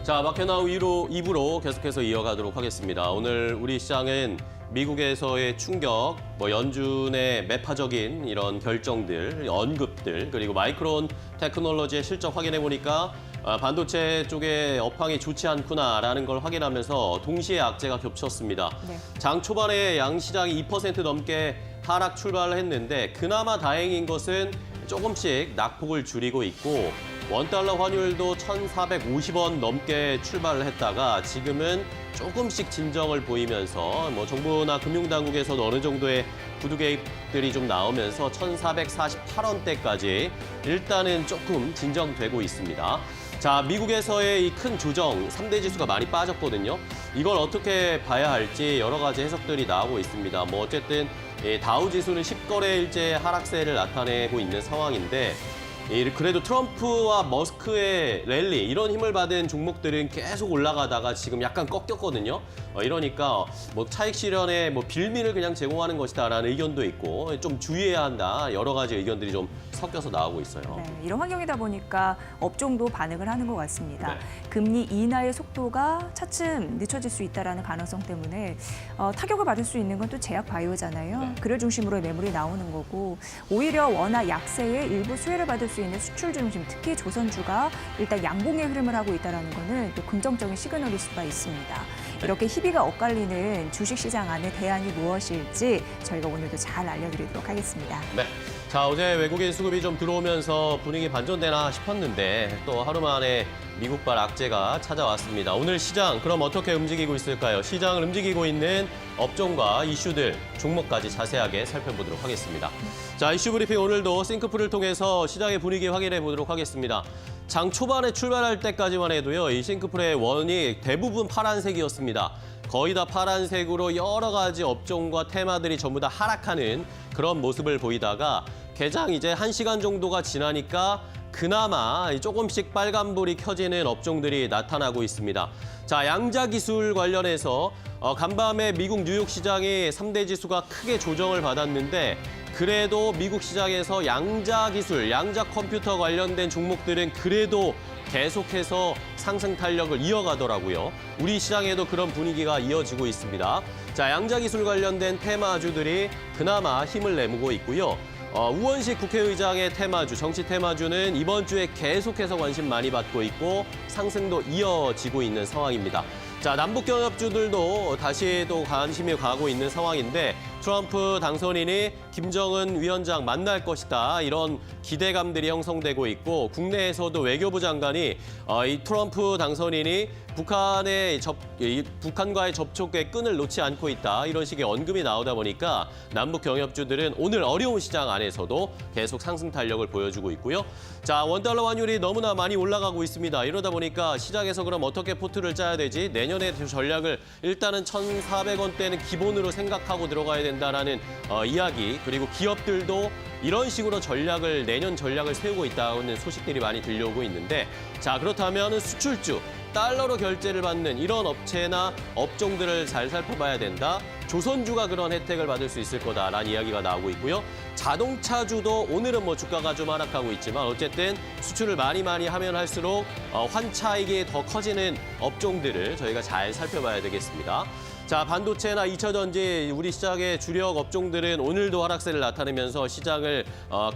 자, 마켓나우 2부로 계속해서 이어가도록 하겠습니다. 오늘 우리 시장은 미국에서의 충격, 연준의 매파적인 이런 결정들, 언급들, 그리고 마이크론 테크놀로지의 실적 확인해 보니까 반도체 쪽에 업황이 좋지 않구나라는 걸 확인하면서 동시에 악재가 겹쳤습니다. 네. 장 초반에 양시장이 2% 넘게 하락 출발을 했는데 그나마 다행인 것은 조금씩 낙폭을 줄이고 있고 원달러 환율도 1,450원 넘게 출발을 했다가 지금은 조금씩 진정을 보이면서 정부나 금융당국에서도 어느 정도의 구두 개입들이 좀 나오면서 1,448원대까지 일단은 조금 진정되고 있습니다. 자, 미국에서의 이 큰 조정, 3대 지수가 많이 빠졌거든요. 이걸 어떻게 봐야 할지 여러 가지 해석들이 나오고 있습니다. 어쨌든 다우 지수는 10거래일째 하락세를 나타내고 있는 상황인데 그래도 트럼프와 머스크의 랠리, 이런 힘을 받은 종목들은 계속 올라가다가 지금 약간 꺾였거든요. 이러니까 차익 실현에 빌미를 그냥 제공하는 것이다라는 의견도 있고 좀 주의해야 한다. 여러 가지 의견들이 좀 섞여서 나오고 있어요. 네, 이런 환경이다 보니까 업종도 반응을 하는 것 같습니다. 네. 금리 인하의 속도가 차츰 늦춰질 수 있다는 가능성 때문에 타격을 받을 수 있는 건 또 제약 바이오잖아요. 네. 그를 중심으로 매물이 나오는 거고 오히려 워낙 약세에 일부 수혜를 받을 수 있는 수출 중심, 특히 조선주가 일단 양봉의 흐름을 하고 있다는 거는 또 긍정적인 시그널일 수가 있습니다. 이렇게 희비가 엇갈리는 주식시장 안에 대안이 무엇일지 저희가 오늘도 잘 알려드리도록 하겠습니다. 네. 자, 어제 외국인 수급이 좀 들어오면서 분위기 반전되나 싶었는데 또 하루 만에 미국발 악재가 찾아왔습니다. 오늘 시장 그럼 어떻게 움직이고 있을까요? 시장을 움직이고 있는 업종과 이슈들, 종목까지 자세하게 살펴보도록 하겠습니다. 자, 이슈 브리핑 오늘도 싱크풀을 통해서 시장의 분위기 확인해 보도록 하겠습니다. 장 초반에 출발할 때까지만 해도요, 이 싱크풀의 원이 대부분 파란색이었습니다. 거의 다 파란색으로 여러 가지 업종과 테마들이 전부 다 하락하는 그런 모습을 보이다가 개장 이제 1시간 정도가 지나니까 그나마 조금씩 빨간불이 켜지는 업종들이 나타나고 있습니다. 자, 양자기술 관련해서 간밤에 미국 뉴욕 시장이 3대 지수가 크게 조정을 받았는데 그래도 미국 시장에서 양자기술, 양자컴퓨터 관련된 종목들은 그래도 계속해서 상승 탄력을 이어가더라고요. 우리 시장에도 그런 분위기가 이어지고 있습니다. 자, 양자기술 관련된 테마주들이 그나마 힘을 내모고 있고요. 우원식 국회의장의 테마주, 정치 테마주는 이번 주에 계속해서 관심 많이 받고 있고 상승도 이어지고 있는 상황입니다. 자, 남북경협주들도 다시 또 관심이 가고 있는 상황인데 트럼프 당선인이 김정은 위원장 만날 것이다. 이런 기대감들이 형성되고 있고 국내에서도 외교부 장관이 이 트럼프 당선인이 북한과의 접촉에 끈을 놓지 않고 있다. 이런 식의 언급이 나오다 보니까 남북 경협주들은 오늘 어려운 시장 안에서도 계속 상승 탄력을 보여주고 있고요. 자, 원달러 환율이 너무나 많이 올라가고 있습니다. 이러다 보니까 시장에서 그럼 어떻게 포트를 짜야 되지? 내년의 전략을 일단은 1,400원대는 기본으로 생각하고 들어가야 된다라는 이야기, 그리고 기업들도 이런 식으로 내년 전략을 세우고 있다는 소식들이 많이 들려오고 있는데, 자, 그렇다면 수출주, 달러로 결제를 받는 이런 업체나 업종들을 잘 살펴봐야 된다. 조선주가 그런 혜택을 받을 수 있을 거다라는 이야기가 나오고 있고요. 자동차주도 오늘은 주가가 좀 하락하고 있지만 어쨌든 수출을 많이 하면 할수록 환차익이 더 커지는 업종들을 저희가 잘 살펴봐야 되겠습니다. 자, 반도체나 2차 전지 우리 시장의 주력 업종들은 오늘도 하락세를 나타내면서 시장을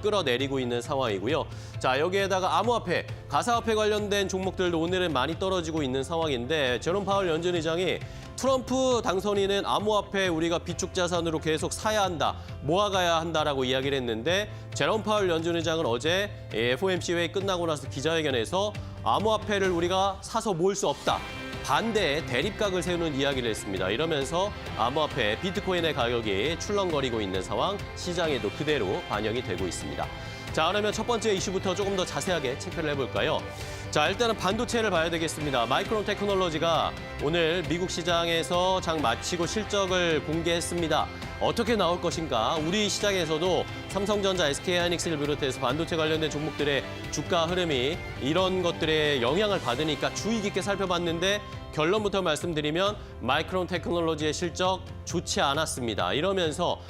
끌어내리고 있는 상황이고요. 자, 여기에다가 암호화폐, 가상화폐 관련된 종목들도 오늘은 많이 떨어지고 있는 상황인데 제롬 파월 연준 의장이 트럼프 당선인은 암호화폐 우리가 비축 자산으로 계속 사야 한다, 모아가야 한다라고 이야기를 했는데 제롬 파월 연준 의장은 어제 FOMC 회의 끝나고 나서 기자회견에서 암호화폐를 우리가 사서 모을 수 없다. 반대의 대립각을 세우는 이야기를 했습니다. 이러면서 암호화폐, 비트코인의 가격이 출렁거리고 있는 상황, 시장에도 그대로 반영이 되고 있습니다. 자, 그러면 첫 번째 이슈부터 조금 더 자세하게 체크를 해볼까요? 자, 일단은 반도체를 봐야 되겠습니다. 마이크론 테크놀로지가 오늘 미국 시장에서 장 마치고 실적을 공개했습니다. 어떻게 나올 것인가? 우리 시장에서도 삼성전자, SK하이닉스를 비롯해서 반도체 관련된 종목들의 주가 흐름이 이런 것들에 영향을 받으니까 주의 깊게 살펴봤는데 결론부터 말씀드리면 마이크론 테크놀로지의 실적 좋지 않았습니다. 이러면서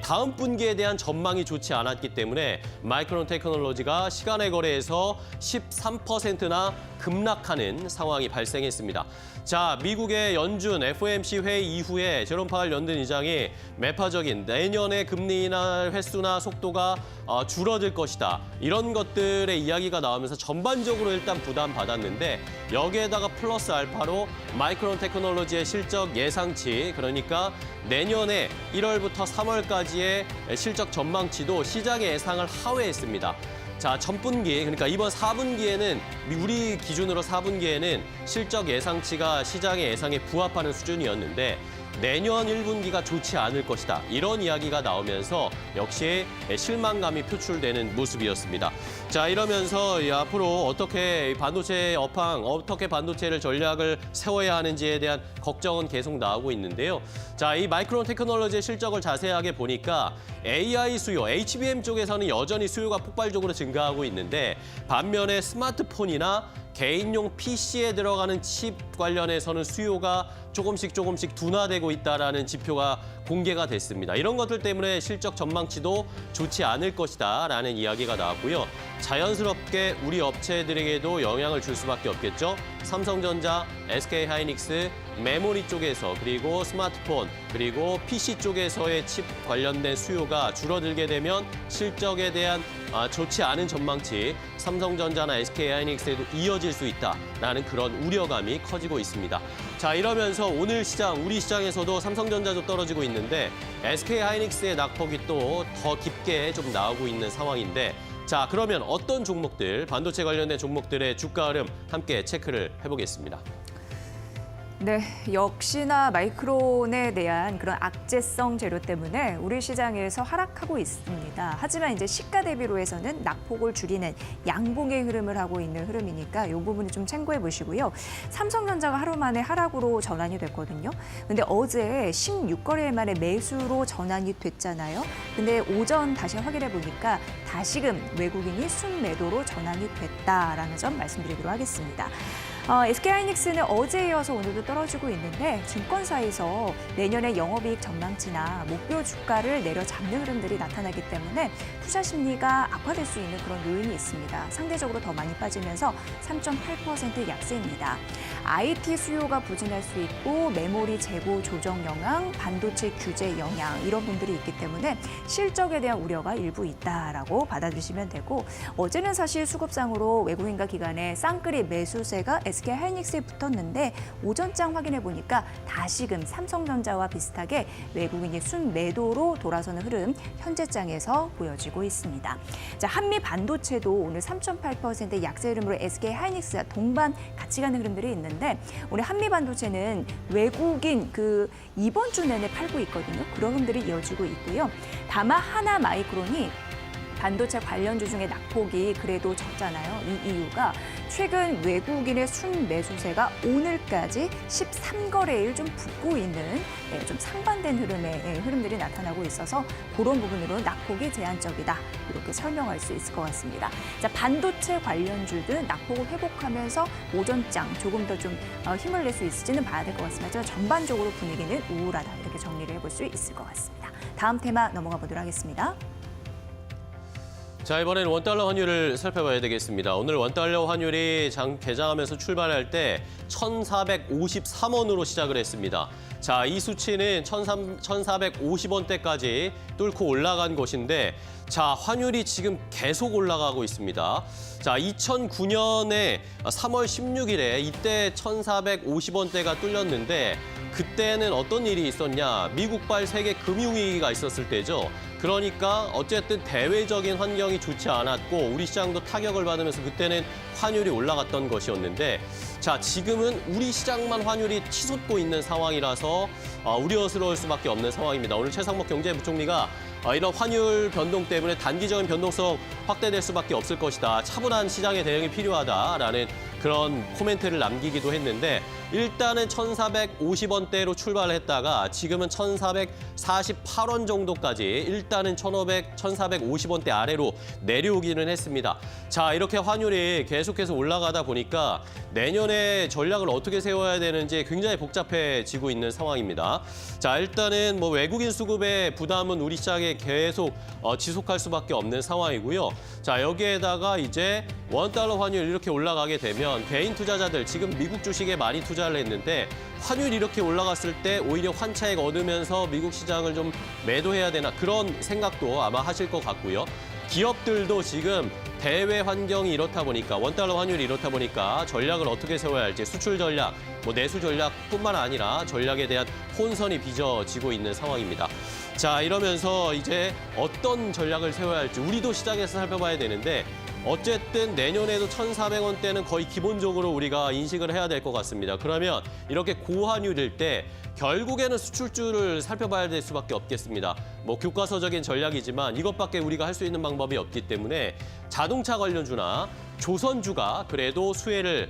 다음 분기에 대한 전망이 좋지 않았기 때문에 마이크론 테크놀로지가 시간의 거래에서 13%나 급락하는 상황이 발생했습니다. 자, 미국의 연준 FOMC 회의 이후에 제롬 파월 연준 의장이 매파적인 내년의 금리 인하 횟수나 속도가 줄어들 것이다. 이런 것들의 이야기가 나오면서 전반적으로 일단 부담받았는데 여기에다가 플러스 알파로 마이크론 테크놀로지의 실적 예상치, 그러니까 내년에 1월부터 3월까지의 실적 전망치도 시장의 예상을 하회했습니다. 자, 첫 분기, 그러니까 이번 4분기에는 우리 기준으로 4분기에는 실적 예상치가 시장의 예상에 부합하는 수준이었는데 내년 1분기가 좋지 않을 것이다. 이런 이야기가 나오면서 역시 실망감이 표출되는 모습이었습니다. 자, 이러면서 앞으로 어떻게 반도체 업황, 어떻게 반도체를 전략을 세워야 하는지에 대한 걱정은 계속 나오고 있는데요. 자, 이 마이크론 테크놀로지의 실적을 자세하게 보니까 AI 수요, HBM 쪽에서는 여전히 수요가 폭발적으로 증가하고 있는데 반면에 스마트폰이나 개인용 PC에 들어가는 칩 관련해서는 수요가 조금씩 둔화되고 있다라는 지표가 공개가 됐습니다. 이런 것들 때문에 실적 전망치도 좋지 않을 것이다라는 이야기가 나왔고요. 자연스럽게 우리 업체들에게도 영향을 줄 수밖에 없겠죠. 삼성전자, SK하이닉스, 메모리 쪽에서 그리고 스마트폰 그리고 PC 쪽에서의 칩 관련된 수요가 줄어들게 되면 실적에 대한 좋지 않은 전망치 삼성전자나 SK하이닉스에도 이어질 수 있다라는 그런 우려감이 커지고 있습니다. 자, 이러면서 오늘 시장, 우리 시장에서도 삼성전자도 떨어지고 있는데 SK하이닉스의 낙폭이 또 더 깊게 좀 나오고 있는 상황인데 자, 그러면 어떤 종목들, 반도체 관련된 종목들의 주가 흐름 함께 체크를 해보겠습니다. 네, 역시나 마이크론에 대한 그런 악재성 재료 때문에 우리 시장에서 하락하고 있습니다. 하지만 이제 시가 대비로 해서는 낙폭을 줄이는 양봉의 흐름을 하고 있는 흐름이니까 이 부분을 좀 참고해 보시고요. 삼성전자가 하루 만에 하락으로 전환이 됐거든요. 근데 어제 16거래 만에 매수로 전환이 됐잖아요. 근데 오전 다시 확인해 보니까 다시금 외국인이 순매도로 전환이 됐다라는 점 말씀드리도록 하겠습니다. SK하이닉스는 어제에 이어서 오늘도 떨어지고 있는데 증권사에서 내년의 영업이익 전망치나 목표 주가를 내려잡는 흐름들이 나타나기 때문에 투자 심리가 악화될 수 있는 그런 요인이 있습니다. 상대적으로 더 많이 빠지면서 3.8% 약세입니다. IT 수요가 부진할 수 있고 메모리 재고 조정 영향, 반도체 규제 영향 이런 분들이 있기 때문에 실적에 대한 우려가 일부 있다라고 받아들이시면 되고 어제는 사실 수급상으로 외국인과 기관의 쌍끌이 매수세가 SK하이닉스에 붙었는데 오전장 확인해 보니까 다시금 삼성전자와 비슷하게 외국인이 순매도로 돌아서는 흐름 현재장에서 보여지고 있습니다. 자, 한미 반도체도 오늘 3.8% 약세 흐름으로 SK하이닉스와 동반 같이 가는 흐름들이 있는데 오늘 한미 반도체는 외국인 이번 주 내내 팔고 있거든요. 그런 흐름들이 이어지고 있고요. 다만 하나 마이크론이 반도체 관련주 중에 낙폭이 그래도 적잖아요. 이 이유가 최근 외국인의 순매수세가 오늘까지 13거래일 좀 붙고 있는 좀 상반된 흐름들이 나타나고 있어서 그런 부분으로 낙폭이 제한적이다. 이렇게 설명할 수 있을 것 같습니다. 자, 반도체 관련주들 낙폭을 회복하면서 오전장 조금 더 좀 힘을 낼 수 있을지는 봐야 될 것 같습니다. 하지만 전반적으로 분위기는 우울하다. 이렇게 정리를 해볼 수 있을 것 같습니다. 다음 테마 넘어가 보도록 하겠습니다. 자, 이번에는 원달러 환율을 살펴봐야 되겠습니다. 오늘 원달러 환율이 개장하면서 출발할 때 1,453원으로 시작을 했습니다. 자, 이 수치는 1,450원대까지 뚫고 올라간 것인데 자, 환율이 지금 계속 올라가고 있습니다. 자, 2009년에 3월 16일에 이때 1,450원대가 뚫렸는데 그때는 어떤 일이 있었냐? 미국발 세계 금융위기가 있었을 때죠. 그러니까 어쨌든 대외적인 환경이 좋지 않았고 우리 시장도 타격을 받으면서 그때는 환율이 올라갔던 것이었는데 자, 지금은 우리 시장만 환율이 치솟고 있는 상황이라서 우려스러울 수밖에 없는 상황입니다. 오늘 최상목 경제부총리가 이런 환율 변동 때문에 단기적인 변동성 확대될 수밖에 없을 것이다. 차분한 시장의 대응이 필요하다라는 그런 코멘트를 남기기도 했는데 일단은 1,450원대로 출발했다가 지금은 1,448원 정도까지 일단은 1,450원대 아래로 내려오기는 했습니다. 자, 이렇게 환율이 계속해서 올라가다 보니까 내년에 전략을 어떻게 세워야 되는지 굉장히 복잡해지고 있는 상황입니다. 자, 일단은 외국인 수급의 부담은 우리 시장에 계속 지속할 수밖에 없는 상황이고요. 자, 여기에다가 이제 원달러 환율 이렇게 올라가게 되면 보면 개인 투자자들 지금 미국 주식에 많이 투자를 했는데 환율이 이렇게 올라갔을 때 오히려 환차익 얻으면서 미국 시장을 좀 매도해야 되나 그런 생각도 아마 하실 것 같고요. 기업들도 지금 대외 환경이 이렇다 보니까 원달러 환율이 이렇다 보니까 전략을 어떻게 세워야 할지 수출 전략, 내수 전략뿐만 아니라 전략에 대한 혼선이 빚어지고 있는 상황입니다. 자, 이러면서 이제 어떤 전략을 세워야 할지 우리도 시장에서 살펴봐야 되는데 어쨌든 내년에도 1,400원대는 거의 기본적으로 우리가 인식을 해야 될 것 같습니다. 그러면 이렇게 고환율일 때 결국에는 수출주를 살펴봐야 될 수밖에 없겠습니다. 교과서적인 전략이지만 이것밖에 우리가 할 수 있는 방법이 없기 때문에 자동차 관련주나 조선주가 그래도 수혜를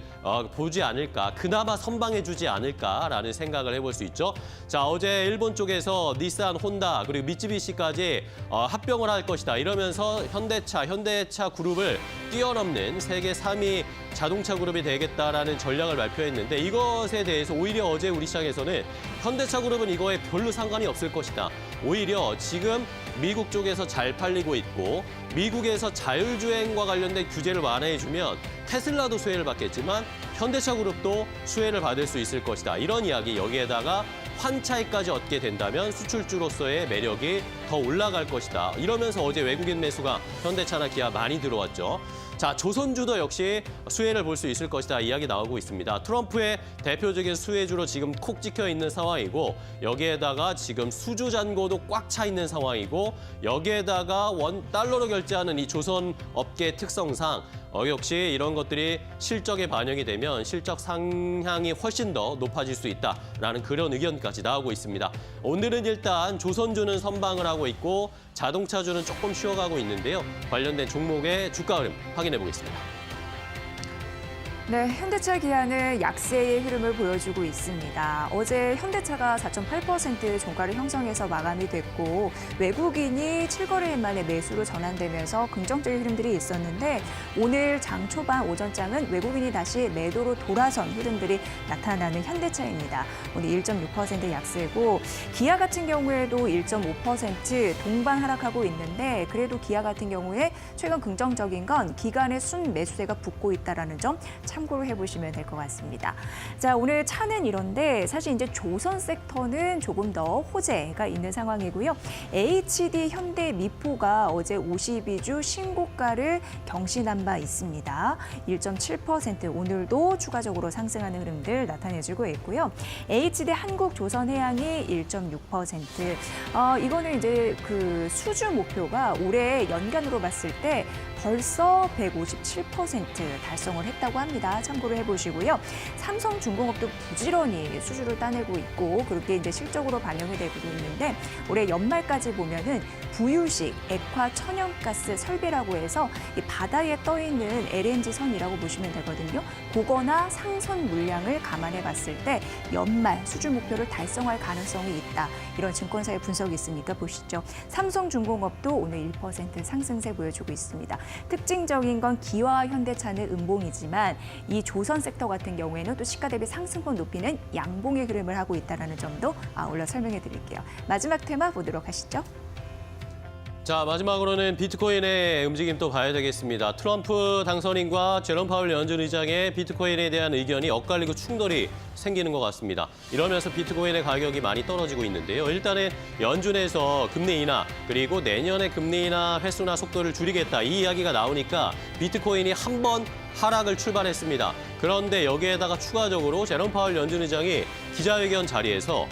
보지 않을까, 그나마 선방해주지 않을까라는 생각을 해볼 수 있죠. 자, 어제 일본 쪽에서 닛산, 혼다 그리고 미쯔비시까지 합병을 할 것이다. 이러면서 현대차 그룹을 뛰어넘는 세계 3위 자동차 그룹이 되겠다라는 전략을 발표했는데 이것에 대해서 오히려 어제 우리 시장에서는 현대차 그룹은 이거에 별로 상관이 없을 것이다. 오히려 지금 미국 쪽에서 잘 팔리고 있고 미국에서 자율주행과 관련된 규제를 완화해주면 테슬라도 수혜를 받겠지만 현대차 그룹도 수혜를 받을 수 있을 것이다. 이런 이야기 여기에다가 환차익까지 얻게 된다면 수출주로서의 매력이 더 올라갈 것이다. 이러면서 어제 외국인 매수가 현대차나 기아 많이 들어왔죠. 자, 조선주도 역시 수혜를 볼 수 있을 것이다 이야기 나오고 있습니다. 트럼프의 대표적인 수혜주로 지금 콕 찍혀 있는 상황이고 여기에다가 지금 수주 잔고도 꽉 차 있는 상황이고 여기에다가 $1로 결제하는 이 조선 업계 특성상 역시 이런 것들이 실적에 반영이 되면 실적 상향이 훨씬 더 높아질 수 있다라는 그런 의견까지 나오고 있습니다. 오늘은 일단 조선주는 선방을 하고 있고 자동차주는 조금 쉬어가고 있는데요. 관련된 종목의 주가 흐름 확인해 보겠습니다. 네, 현대차 기아는 약세의 흐름을 보여주고 있습니다. 어제 현대차가 4.8% 종가를 형성해서 마감이 됐고 외국인이 7거래일 만에 매수로 전환되면서 긍정적인 흐름들이 있었는데 오늘 장 초반 오전장은 외국인이 다시 매도로 돌아선 흐름들이 나타나는 현대차입니다. 오늘 1.6% 약세고 기아 같은 경우에도 1.5% 동반 하락하고 있는데 그래도 기아 같은 경우에 최근 긍정적인 건 기관의 순 매수세가 붙고 있다는 점 참고로 해보시면 될 것 같습니다. 자, 오늘 차는 이런데 사실 이제 조선 섹터는 조금 더 호재가 있는 상황이고요. HD 현대 미포가 어제 52주 신고가를 경신한 바 있습니다. 1.7% 오늘도 추가적으로 상승하는 흐름들 나타내주고 있고요. HD 한국조선해양이 1.6%. 이거는 이제 그 수주 목표가 올해 연간으로 봤을 때 벌써 157% 달성을 했다고 합니다. 참고를 해보시고요. 삼성중공업도 부지런히 수주를 따내고 있고 그렇게 이제 실적으로 반영이 되고 있는데 올해 연말까지 보면은 부유식, 액화, 천연가스 설비라고 해서 이 바다에 떠 있는 LNG 선이라고 보시면 되거든요. 그거나 상선 물량을 감안해 봤을 때 연말 수주 목표를 달성할 가능성이 있다. 이런 증권사의 분석이 있으니까 보시죠. 삼성중공업도 오늘 1% 상승세 보여주고 있습니다. 특징적인 건 기아와 현대차는 음봉이지만 이 조선 섹터 같은 경우에는 또 시가 대비 상승폭 높이는 양봉의 흐름을 하고 있다는 점도 올려 설명해 드릴게요. 마지막 테마 보도록 하시죠. 자, 마지막으로는 비트코인의 움직임 또 봐야 되겠습니다. 트럼프 당선인과 제롬 파월 연준 의장의 비트코인에 대한 의견이 엇갈리고 충돌이 생기는 것 같습니다. 이러면서 비트코인의 가격이 많이 떨어지고 있는데요. 일단은 연준에서 금리 인하 그리고 내년에 금리 인하 횟수나 속도를 줄이겠다 이 이야기가 나오니까 비트코인이 한 번 하락을 출발했습니다. 그런데 여기에다가 추가적으로 제롬 파월 연준 의장이 기자회견 자리에서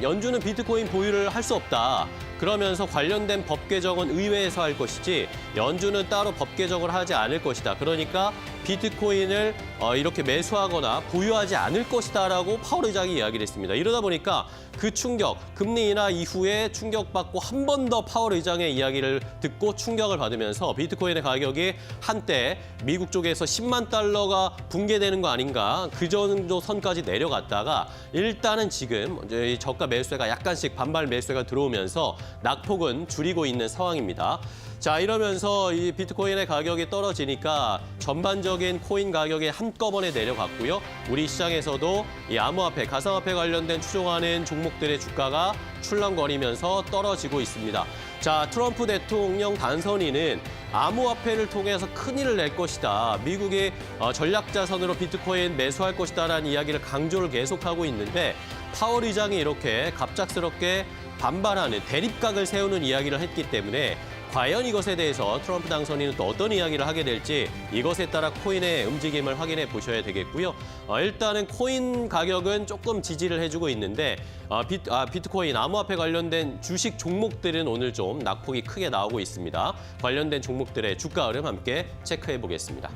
연준은 비트코인 보유를 할 수 없다. 그러면서 관련된 법 개정은 의회에서 할 것이지 연준은 따로 법 개정을 하지 않을 것이다. 그러니까 비트코인을 이렇게 매수하거나 보유하지 않을 것이다라고 파월 의장이 이야기를 했습니다. 이러다 보니까 그 충격, 금리 인하 이후에 충격받고 한 번 더 파월 의장의 이야기를 듣고 충격을 받으면서 비트코인의 가격이 한때 미국 쪽에서 10만 달러가 붕괴되는 거 아닌가 그 정도 선까지 내려갔다가 일단은 지금 이 저가 매수세가 약간씩 반발 매수세가 들어오면서 낙폭은 줄이고 있는 상황입니다. 자, 이러면서 이 비트코인의 가격이 떨어지니까 전반적인 코인 가격이 한꺼번에 내려갔고요. 우리 시장에서도 이 암호화폐, 가상화폐 관련된 추종하는 종목들의 주가가 출렁거리면서 떨어지고 있습니다. 자, 트럼프 대통령 당선인은 암호화폐를 통해서 큰일을 낼 것이다. 미국이 전략자산으로 비트코인 매수할 것이다라는 이야기를 강조를 계속하고 있는데 파월 의장이 이렇게 갑작스럽게 반발하는 대립각을 세우는 이야기를 했기 때문에 과연 이것에 대해서 트럼프 당선인은 또 어떤 이야기를 하게 될지 이것에 따라 코인의 움직임을 확인해 보셔야 되겠고요. 일단은 코인 가격은 조금 지지를 해주고 있는데 비트코인, 암호화폐 관련된 주식 종목들은 오늘 좀 낙폭이 크게 나오고 있습니다. 관련된 종목들의 주가 흐름 함께 체크해 보겠습니다.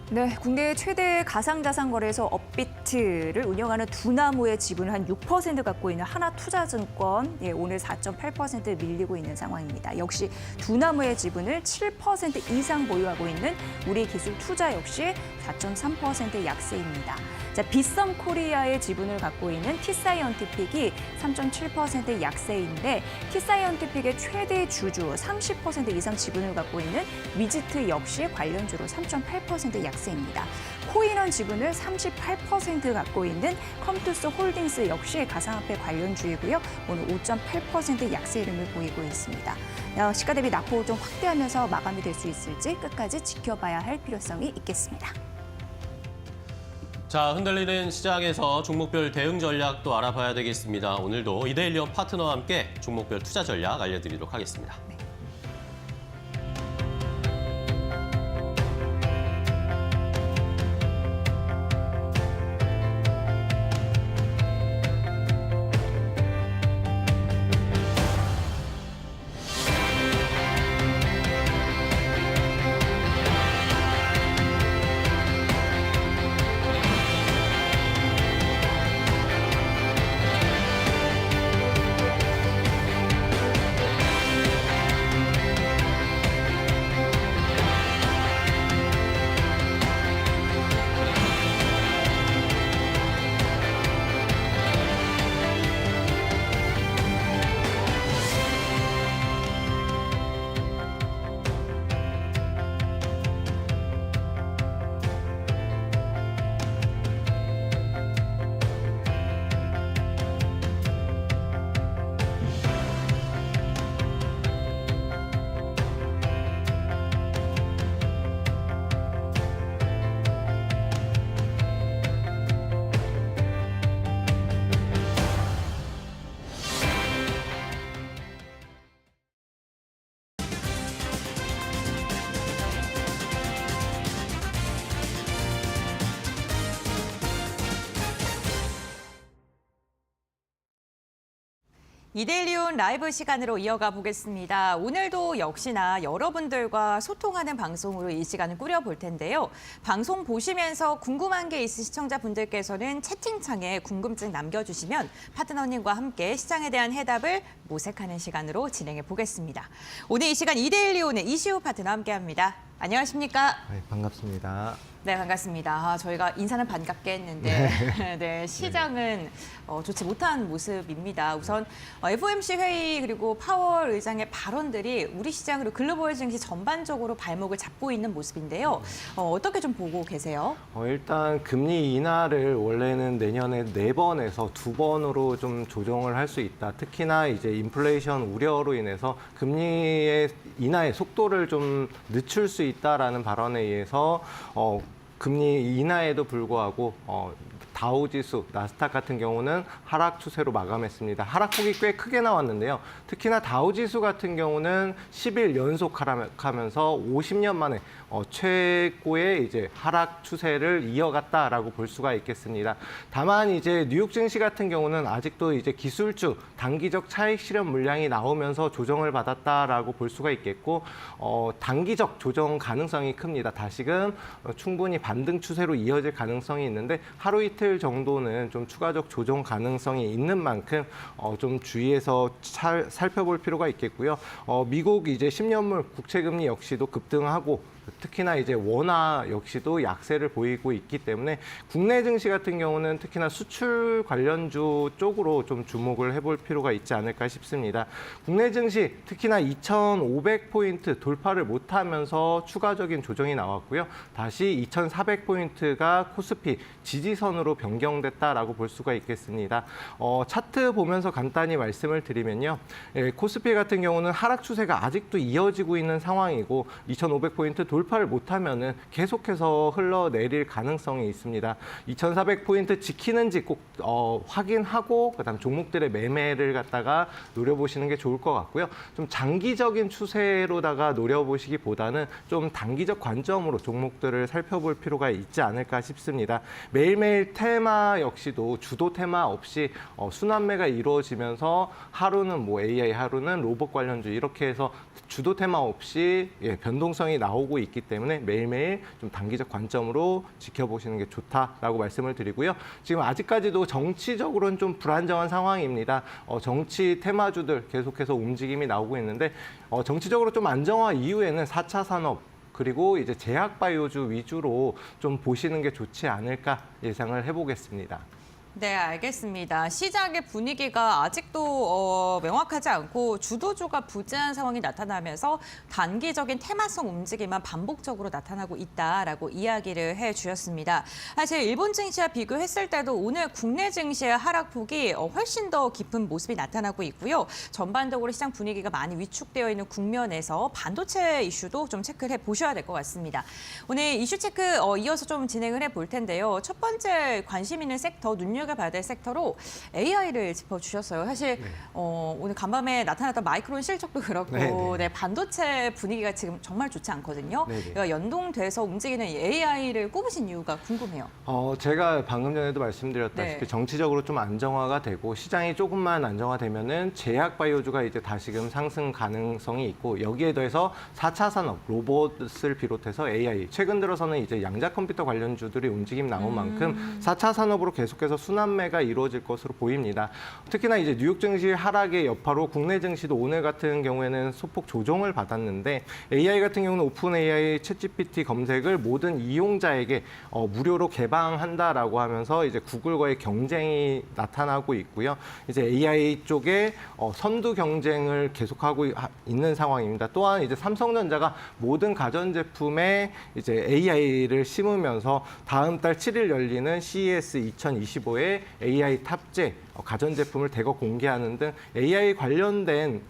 네, 국내 최대 가상자산 거래소 업비트를 운영하는 두나무의 지분을 한 6% 갖고 있는 하나투자증권, 오늘 4.8% 밀리고 있는 상황입니다. 역시 두나무의 지분을 7% 이상 보유하고 있는 우리기술투자 역시 4.3% 약세입니다. 자, 빗썸코리아의 지분을 갖고 있는 T사이언티픽이 3.7% 약세인데 T사이언티픽의 최대 주주 30% 이상 지분을 갖고 있는 위지트 역시 관련주로 3.8% 약세입니다. 코인원 지분을 38% 갖고 있는 컴투스 홀딩스 역시 가상화폐 관련주이고요. 오늘 5.8% 약세 흐름을 보이고 있습니다. 시가 대비 낙폭을 좀 확대하면서 마감이 될 수 있을지 끝까지 지켜봐야 할 필요성이 있겠습니다. 자, 흔들리는 시장에서 종목별 대응 전략도 알아봐야 되겠습니다. 오늘도 이데일리온 파트너와 함께 종목별 투자 전략 알려드리도록 하겠습니다. 네. 이데일리온 라이브 시간으로 이어가 보겠습니다. 오늘도 역시나 여러분들과 소통하는 방송으로 이 시간을 꾸려볼 텐데요. 방송 보시면서 궁금한 게 있으신 시청자분들께서는 채팅창에 궁금증 남겨주시면 파트너님과 함께 시장에 대한 해답을 모색하는 시간으로 진행해 보겠습니다. 오늘 이 시간 이데일리온의 이시우 파트너 함께합니다. 안녕하십니까? 네, 반갑습니다. 네, 반갑습니다. 저희가 인사는 반갑게 했는데 네, 시장은 좋지 못한 모습입니다. 우선 FOMC 회의 그리고 파월 의장의 발언들이 우리 시장으로 글로벌 증시 전반적으로 발목을 잡고 있는 모습인데요. 어떻게 좀 보고 계세요? 일단 금리 인하를 원래는 내년에 4번에서 2번으로 좀 조정을 할 수 있다. 특히나 이제 인플레이션 우려로 인해서 금리의 인하의 속도를 좀 늦출 수 있다라는 발언에 의해서 금리 인하에도 불구하고 다우지수, 나스닥 같은 경우는 하락 추세로 마감했습니다. 하락폭이 꽤 크게 나왔는데요. 특히나 다우지수 같은 경우는 10일 연속 하락하면서 50년 만에 최고의 이제 하락 추세를 이어갔다라고 볼 수가 있겠습니다. 다만 이제 뉴욕 증시 같은 경우는 아직도 이제 기술주 단기적 차익 실현 물량이 나오면서 조정을 받았다라고 볼 수가 있겠고 단기적 조정 가능성이 큽니다. 다시금 충분히 반등 추세로 이어질 가능성이 있는데 하루 이틀 정도는 좀 추가적 조정 가능성이 있는 만큼 좀 주의해서 살펴볼 필요가 있겠고요. 미국 이제 10년물 국채금리 역시도 급등하고 특히나 이제 원화 역시도 약세를 보이고 있기 때문에 국내 증시 같은 경우는 특히나 수출 관련주 쪽으로 좀 주목을 해볼 필요가 있지 않을까 싶습니다. 국내 증시 특히나 2,500포인트 돌파를 못하면서 추가적인 조정이 나왔고요. 다시 2,400포인트가 코스피 지지선으로 변경됐다라고 볼 수가 있겠습니다. 차트 보면서 간단히 말씀을 드리면요. 코스피 같은 경우는 하락 추세가 아직도 이어지고 있는 상황이고 2,500포인트 돌파를 못하면은 계속해서 흘러내릴 가능성이 있습니다. 2,400포인트 지키는지 꼭 확인하고 그다음 종목들의 매매를 갖다가 노려보시는 게 좋을 것 같고요. 좀 장기적인 추세로다가 노려보시기보다는 좀 단기적 관점으로 종목들을 살펴볼 필요가 있지 않을까 싶습니다. 매일매일 테마 역시도 주도 테마 없이 순환매가 이루어지면서 하루는 뭐 AI, 하루는 로봇 관련주 이렇게 해서 주도 테마 없이 변동성이 나오고 있기 때문에 매일매일 좀 단기적 관점으로 지켜보시는 게 좋다라고 말씀을 드리고요. 지금 아직까지도 정치적으로는 좀 불안정한 상황입니다. 정치 테마주들 계속해서 움직임이 나오고 있는데 정치적으로 좀 안정화 이후에는 4차 산업 그리고 이제 제약바이오주 위주로 좀 보시는 게 좋지 않을까 예상을 해보겠습니다. 네, 알겠습니다. 시장의 분위기가 아직도 명확하지 않고 주도주가 부재한 상황이 나타나면서 단기적인 테마성 움직임만 반복적으로 나타나고 있다라고 이야기를 해주셨습니다. 사실 일본 증시와 비교했을 때도 오늘 국내 증시의 하락폭이 훨씬 더 깊은 모습이 나타나고 있고요. 전반적으로 시장 분위기가 많이 위축되어 있는 국면에서 반도체 이슈도 좀 체크를 해보셔야 될 것 같습니다. 오늘 이슈 체크 이어서 좀 진행을 해볼 텐데요. 첫 번째 관심 있는 섹터, 눈여겨봐야 될 sek터로 AI를 짚어주셨어요. 사실 오늘 간밤에 나타났던 마이크론 실적도 그렇고 네, 반도체 분위기가 지금 정말 좋지 않거든요. 그러니까 연동돼서 움직이는 이 AI를 꼽으신 이유가 궁금해요. 제가 방금 전에도 말씀드렸다시피 정치적으로 좀 안정화가 되고 시장이 조금만 안정화되면은 제약 바이오주가 이제 다시금 상승 가능성이 있고 여기에 더해서 4차 산업, 로봇을 비롯해서 AI, 최근 들어서는 이제 양자 컴퓨터 관련주들이 움직임 나온 만큼 4차 산업으로 계속해서 순환매가 이루어질 것으로 보입니다. 특히나 이제 뉴욕 증시 하락의 여파로 국내 증시도 오늘 같은 경우에는 소폭 조정을 받았는데 AI 같은 경우는 오픈 AI, 챗GPT 검색을 모든 이용자에게 무료로 개방한다라고 하면서 이제 구글과의 경쟁이 나타나고 있고요. 이제 AI 쪽에 선두 경쟁을 계속하고 있는 상황입니다. 또한 이제 삼성전자가 모든 가전제품에 이제 AI를 심으면서 다음 달 7일 열리는 CES 2025에 AI 탑재 가전제품을 대거 공개하는 등 AI 관련된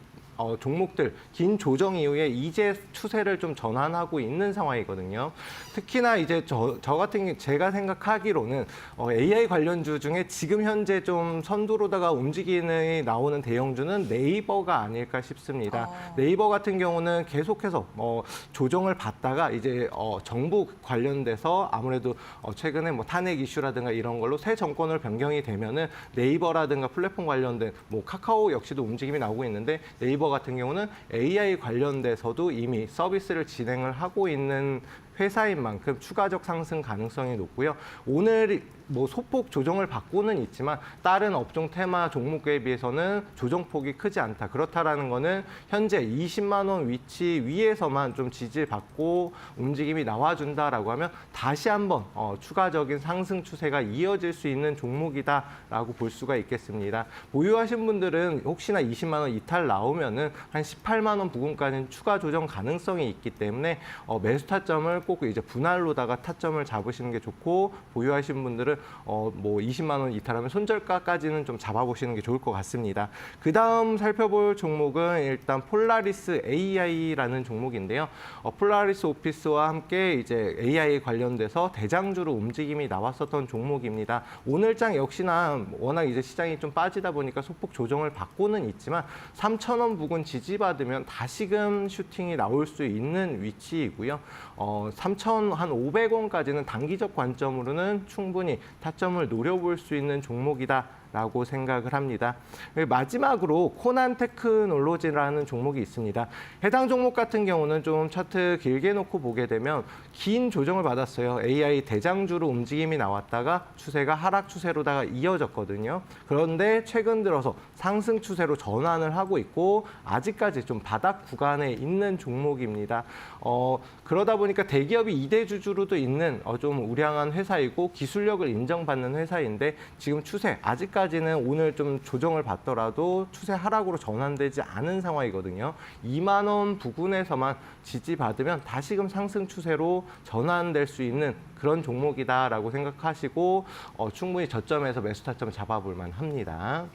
종목들 긴 조정 이후에 이제 추세를 좀 전환하고 있는 상황이거든요. 특히나 이제 제가 생각하기로는 AI 관련주 중에 지금 현재 좀 선두로다가 움직이는 나오는 대형주는 네이버가 아닐까 싶습니다. 네이버 같은 경우는 계속해서 조정을 받다가 이제 정부 관련돼서 아무래도 최근에 뭐 탄핵 이슈라든가 이런 걸로 새 정권을 변경이 되면은 네이버라든가 플랫폼 관련된 뭐 카카오 역시도 움직임이 나오고 있는데 네이버 같은 경우는 AI 관련돼서도 이미 서비스를 진행을 하고 있는 회사인 만큼 추가적 상승 가능성이 높고요. 오늘 뭐 소폭 조정을 받고는 있지만 다른 업종 테마 종목에 비해서는 조정폭이 크지 않다. 그렇다라는 거는 현재 20만 원 위치 위에서만 좀 지지받고 움직임이 나와준다라고 하면 다시 한번 추가적인 상승 추세가 이어질 수 있는 종목이다라고 볼 수가 있겠습니다. 보유하신 분들은 혹시나 20만 원 이탈 나오면은 한 18만 원 부근까지는 추가 조정 가능성이 있기 때문에 매수 타점을 꼭 이제 분할로다가 타점을 잡으시는 게 좋고 보유하신 분들은 뭐 20만 원 이탈하면 손절가까지는 좀 잡아보시는 게 좋을 것 같습니다. 그 다음 살펴볼 종목은 일단 폴라리스 AI라는 종목인데요. 폴라리스 오피스와 함께 이제 AI 관련돼서 대장주로 움직임이 나왔었던 종목입니다. 오늘장 역시나 워낙 이제 시장이 좀 빠지다 보니까 소폭 조정을 받고는 있지만 3,000원 부근 지지받으면 다시금 슈팅이 나올 수 있는 위치이고요. 3,500원까지는 단기적 관점으로는 충분히 타점을 노려볼 수 있는 종목이다라고 있다라고 생각을 합니다. 마지막으로 코난 테크놀로지라는 종목이 있습니다. 해당 종목 같은 경우는 좀 차트 길게 놓고 보게 되면 긴 조정을 받았어요. AI 대장주로 움직임이 나왔다가 추세가 하락 추세로다가 이어졌거든요. 그런데 최근 들어서 상승 추세로 전환을 하고 있고 아직까지 좀 바닥 구간에 있는 종목입니다. 그러다 보니까 대기업이 2대 주주로도 있는 좀 우량한 회사이고 기술력을 인정받는 회사인데 지금 추세 아직까지는 오늘 좀 조정을 받더라도 추세 하락으로 전환되지 않은 상황이거든요. 2만 원 부근에서만 지지받으면 다시금 상승 추세로 전환될 수 있는 그런 종목이다라고 생각하시고 충분히 저점에서 매수 타점 잡아볼 만합니다.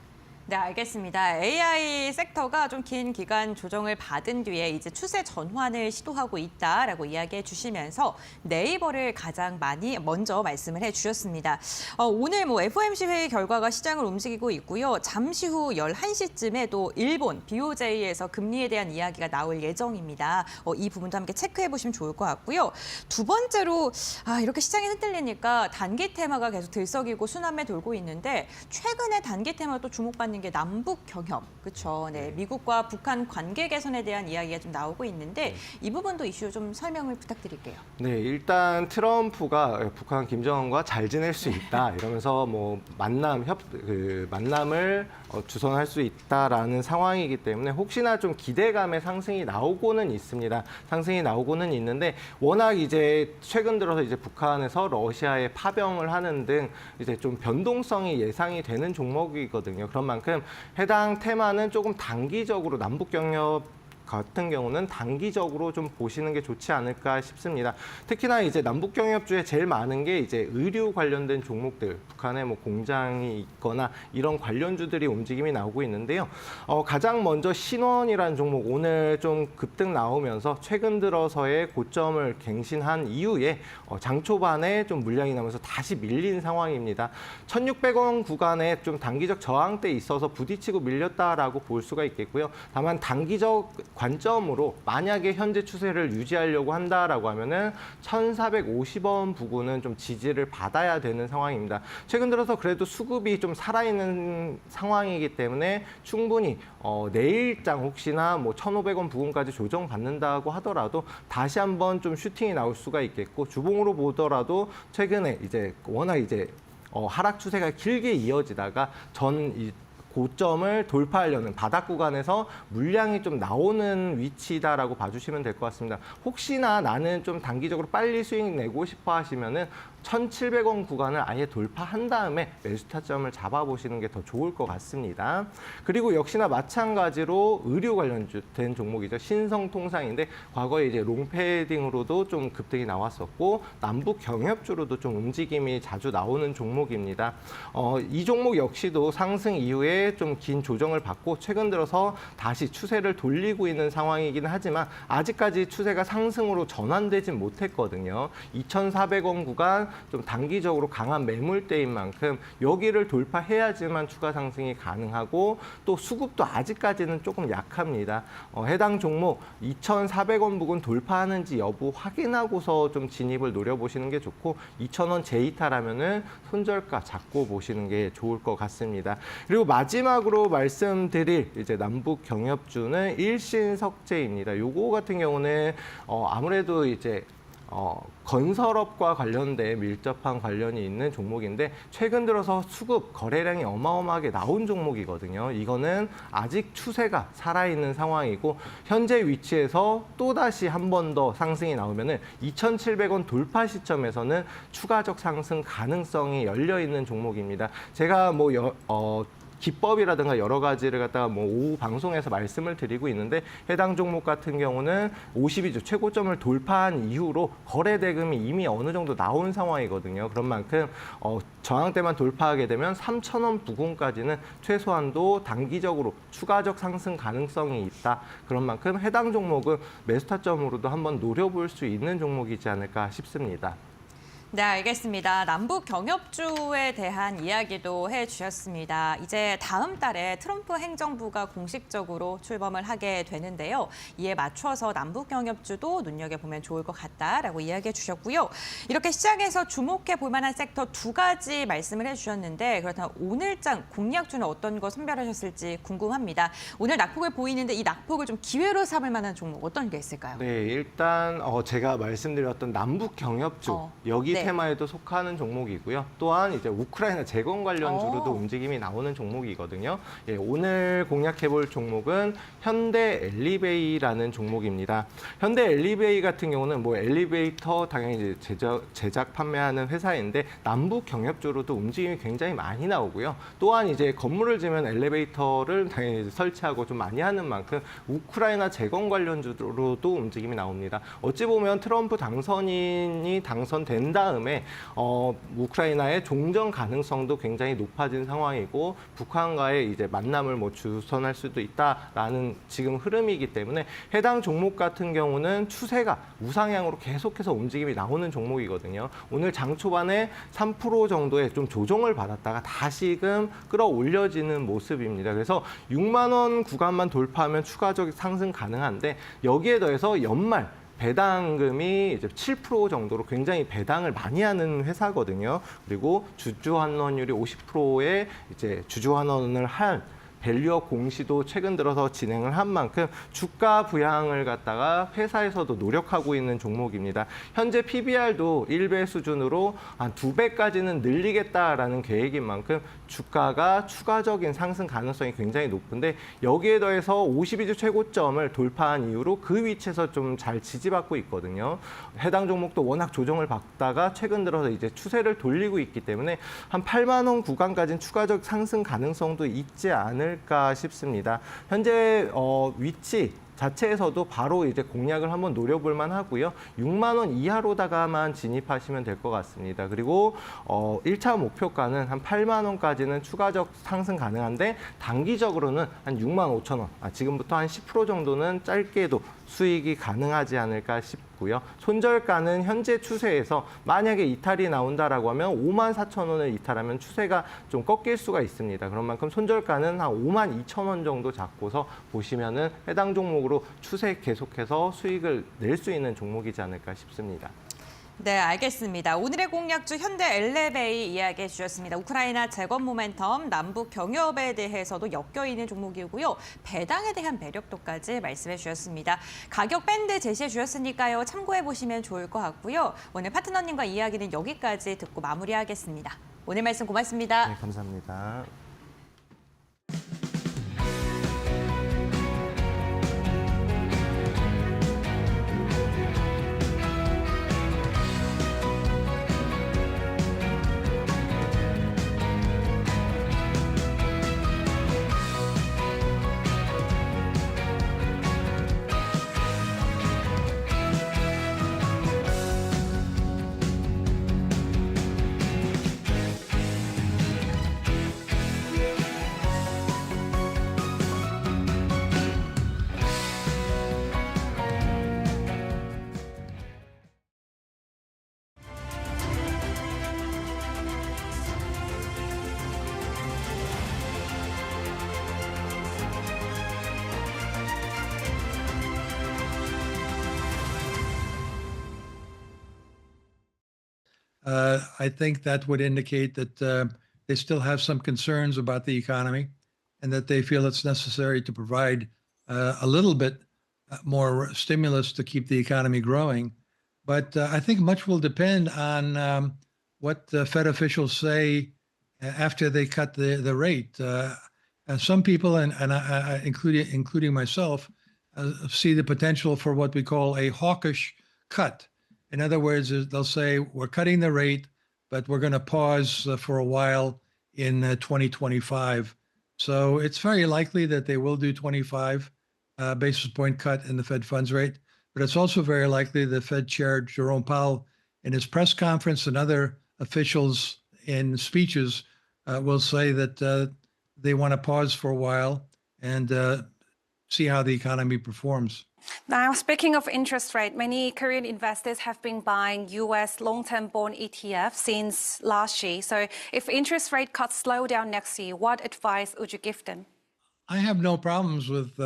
네, 알겠습니다. AI 섹터가 좀 긴 기간 조정을 받은 뒤에 이제 추세 전환을 시도하고 있다라고 이야기해 주시면서 네이버를 가장 먼저 말씀을 해 주셨습니다. 오늘 FOMC 회의 결과가 시장을 움직이고 있고요. 잠시 후 11시쯤에 또 일본 BOJ에서 금리에 대한 이야기가 나올 예정입니다. 이 부분도 함께 체크해 보시면 좋을 것 같고요. 두 번째로 이렇게 시장이 흔들리니까 단기 테마가 계속 들썩이고 순환매 돌고 있는데 최근에 단기 테마 또 주목받는 게 남북 경협, 그렇죠? 네, 미국과 북한 관계 개선에 대한 이야기가 좀 나오고 있는데 이 부분도 이슈 좀 설명을 부탁드릴게요. 네, 일단 트럼프가 북한 김정은과 잘 지낼 수 있다 이러면서 만남을 주선할 수 있다라는 상황이기 때문에 혹시나 좀 기대감의 상승이 나오고는 있습니다. 상승이 나오고는 있는데 워낙 이제 최근 들어서 이제 북한에서 러시아에 파병을 하는 등 이제 좀 변동성이 예상이 되는 종목이거든요. 그런 만큼 해당 테마는 조금 단기적으로 남북 경협 같은 경우는 단기적으로 좀 보시는 게 좋지 않을까 싶습니다. 특히나 이제 남북 경협주에 제일 많은 게 이제 의류 관련된 종목들, 북한에 공장이 있거나 이런 관련주들이 움직임이 나오고 있는데요. 가장 먼저 신원이라는 종목 오늘 좀 급등 나오면서 최근 들어서의 고점을 갱신한 이후에 장 초반에 좀 물량이 나면서 다시 밀린 상황입니다. 1,600원 구간에 좀 단기적 저항대에 있어서 부딪히고 밀렸다라고 볼 수가 있겠고요. 다만 단기적 관점으로 만약에 현재 추세를 유지하려고 한다라고 하면은 1,450원 부근은 좀 지지를 받아야 되는 상황입니다. 최근 들어서 그래도 수급이 좀 살아있는 상황이기 때문에 충분히 내일장 혹시나 1,500원 부근까지 조정받는다고 하더라도 다시 한번 좀 슈팅이 나올 수가 있겠고 주봉으로 보더라도 최근에 이제 워낙 이제 하락 추세가 길게 이어지다가 고점을 돌파하려는 바닥 구간에서 물량이 좀 나오는 위치다라고 봐주시면 될 것 같습니다. 혹시나 나는 좀 단기적으로 빨리 수익 내고 싶어 하시면은 1,700원 구간을 아예 돌파한 다음에 매수 타점을 잡아보시는 게 더 좋을 것 같습니다. 그리고 역시나 마찬가지로 의류 관련된 종목이죠. 신성통상인데 과거에 이제 롱패딩으로도 좀 급등이 나왔었고 남북 경협주로도 좀 움직임이 자주 나오는 종목입니다. 이 종목 역시도 상승 이후에 좀 긴 조정을 받고 최근 들어서 다시 추세를 돌리고 있는 상황이긴 하지만 아직까지 추세가 상승으로 전환되진 못했거든요. 2,400원 구간 좀 단기적으로 강한 매물대인 만큼 여기를 돌파해야지만 추가 상승이 가능하고 또 수급도 아직까지는 조금 약합니다. 해당 종목 2,400원 부근 돌파하는지 여부 확인하고서 좀 진입을 노려보시는 게 좋고 2,000원 제이타라면은 손절가 잡고 보시는 게 좋을 것 같습니다. 그리고 마지막으로 말씀드릴 이제 남북 경협주는 일신석재입니다. 요거 같은 경우는 아무래도 이제 건설업과 관련된 밀접한 관련이 있는 종목인데 최근 들어서 수급 거래량이 어마어마하게 나온 종목이거든요. 이거는 아직 추세가 살아있는 상황이고 현재 위치에서 또다시 한 번 더 상승이 나오면은 2,700원 돌파 시점에서는 추가적 상승 가능성이 열려 있는 종목입니다. 제가 기법이라든가 여러 가지를 갖다가 오후 방송에서 말씀을 드리고 있는데 해당 종목 같은 경우는 52주 최고점을 돌파한 이후로 거래 대금이 이미 어느 정도 나온 상황이거든요. 그런 만큼 저항대만 돌파하게 되면 3,000원 부근까지는 최소한도 단기적으로 추가적 상승 가능성이 있다. 그런 만큼 해당 종목은 매수 타점으로도 한번 노려볼 수 있는 종목이지 않을까 싶습니다. 네, 알겠습니다. 남북 경협주에 대한 이야기도 해주셨습니다. 이제 다음 달에 트럼프 행정부가 공식적으로 출범을 하게 되는데요. 이에 맞춰서 남북 경협주도 눈여겨보면 좋을 것 같다라고 이야기해 주셨고요. 이렇게 시장에서 주목해 볼 만한 섹터 두 가지 말씀을 해주셨는데 그렇다면 오늘장 공략주는 어떤 거 선별하셨을지 궁금합니다. 오늘 낙폭을 보이는데 이 낙폭을 좀 기회로 삼을 만한 종목 어떤 게 있을까요? 네, 일단 제가 말씀드렸던 남북 경협주 여기 네. 테마에도 속하는 종목이고요. 또한 이제 우크라이나 재건 관련주로도 오. 움직임이 나오는 종목이거든요. 예, 오늘 공략해볼 종목은 현대 엘리베이라는 종목입니다. 현대 엘리베이 같은 경우는 뭐 엘리베이터 당연히 이제 제작 판매하는 회사인데 남북 경협주로도 움직임이 굉장히 많이 나오고요. 또한 이제 건물을 지면 엘리베이터를 당연히 설치하고 좀 많이 하는 만큼 우크라이나 재건 관련주로도 움직임이 나옵니다. 어찌 보면 트럼프 당선인이 당선된 다음에 우크라이나의 종전 가능성도 굉장히 높아진 상황이고 북한과의 이제 만남을 뭐 주선할 수도 있다라는 지금 흐름이기 때문에 해당 종목 같은 경우는 추세가 우상향으로 계속해서 움직임이 나오는 종목이거든요. 오늘 장 초반에 3% 정도의 좀 조정을 받았다가 다시금 끌어올려지는 모습입니다. 그래서 6만 원 구간만 돌파하면 추가적 상승 가능한데 여기에 더해서 연말 배당금이 이제 7% 정도로 굉장히 배당을 많이 하는 회사거든요. 그리고 주주환원율이 50%의 이제 주주환원을 한 밸류업 공시도 최근 들어서 진행을 한 만큼 주가 부양을 갖다가 회사에서도 노력하고 있는 종목입니다. 현재 PBR도 1배 수준으로 한 2배까지는 늘리겠다라는 계획인 만큼 주가가 추가적인 상승 가능성이 굉장히 높은데 여기에 더해서 52주 최고점을 돌파한 이후로 그 위치에서 좀 잘 지지받고 있거든요. 해당 종목도 워낙 조정을 받다가 최근 들어서 이제 추세를 돌리고 있기 때문에 한 8만 원 구간까지는 추가적 상승 가능성도 있지 않을까 싶습니다. 현재 위치 자체에서도 바로 이제 공략을 한번 노려볼 만하고요. 6만 원 이하로다가만 진입하시면 될 것 같습니다. 그리고 1차 목표가는 한 8만 원까지는 추가적 상승 가능한데 단기적으로는 한 6만 5천 원, 지금부터 한 10% 정도는 짧게도 수익이 가능하지 않을까 싶고요. 손절가는 현재 추세에서 만약에 이탈이 나온다라고 하면 5만 4천 원을 이탈하면 추세가 좀 꺾일 수가 있습니다. 그런 만큼 손절가는 한 5만 2천 원 정도 잡고서 보시면은 해당 종목으로 추세 계속해서 수익을 낼 수 있는 종목이지 않을까 싶습니다. 네, 알겠습니다. 오늘의 공략주 현대 엘리베이 이야기해 주셨습니다. 우크라이나 재건 모멘텀, 남북 경협에 대해서도 엮여있는 종목이고요. 배당에 대한 매력도까지 말씀해 주셨습니다. 가격 밴드 제시해 주셨으니까요. 참고해 보시면 좋을 것 같고요. 오늘 파트너님과 이야기는 여기까지 듣고 마무리하겠습니다. 오늘 말씀 고맙습니다. 네, 감사합니다. I think that would indicate that they still have some concerns about the economy and that they feel it's necessary to provide a little bit more stimulus to keep the economy growing. But I think much will depend on what the Fed officials say after they cut the rate. Some people, including myself, see the potential for what we call a hawkish cut. In other words, they'll say, we're cutting the rate, but we're going to pause for a while in 2025. So it's very likely that they will do 25 basis point cut in the Fed funds rate. But it's also very likely the Fed Chair Jerome Powell, in his press conference and other officials in speeches, will say that they want to pause for a while and see how the economy performs. Now, speaking of interest rate, many Korean investors have been buying US long-term bond ETF since last year. So if interest rate cuts slow down next year, what advice would you give them? I have no problems with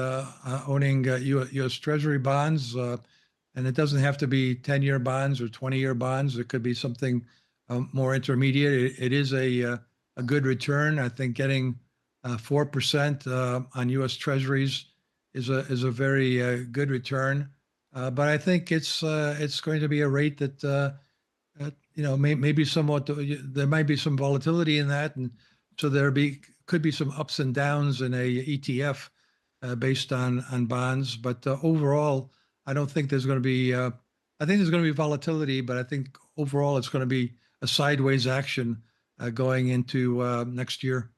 owning U.S. Treasury bonds, and it doesn't have to be 10-year bonds or 20-year bonds. It could be something more intermediate. It is a good return. I think getting 4% on U.S. Treasuries is a very good return. But I think it's going to be a rate that maybe somewhat there might be some volatility in that, and so could be some ups and downs in a ETF based on bonds. But overall, I don't think there's going to be. I think there's going to be volatility, but I think overall it's going to be a sideways action going into next year.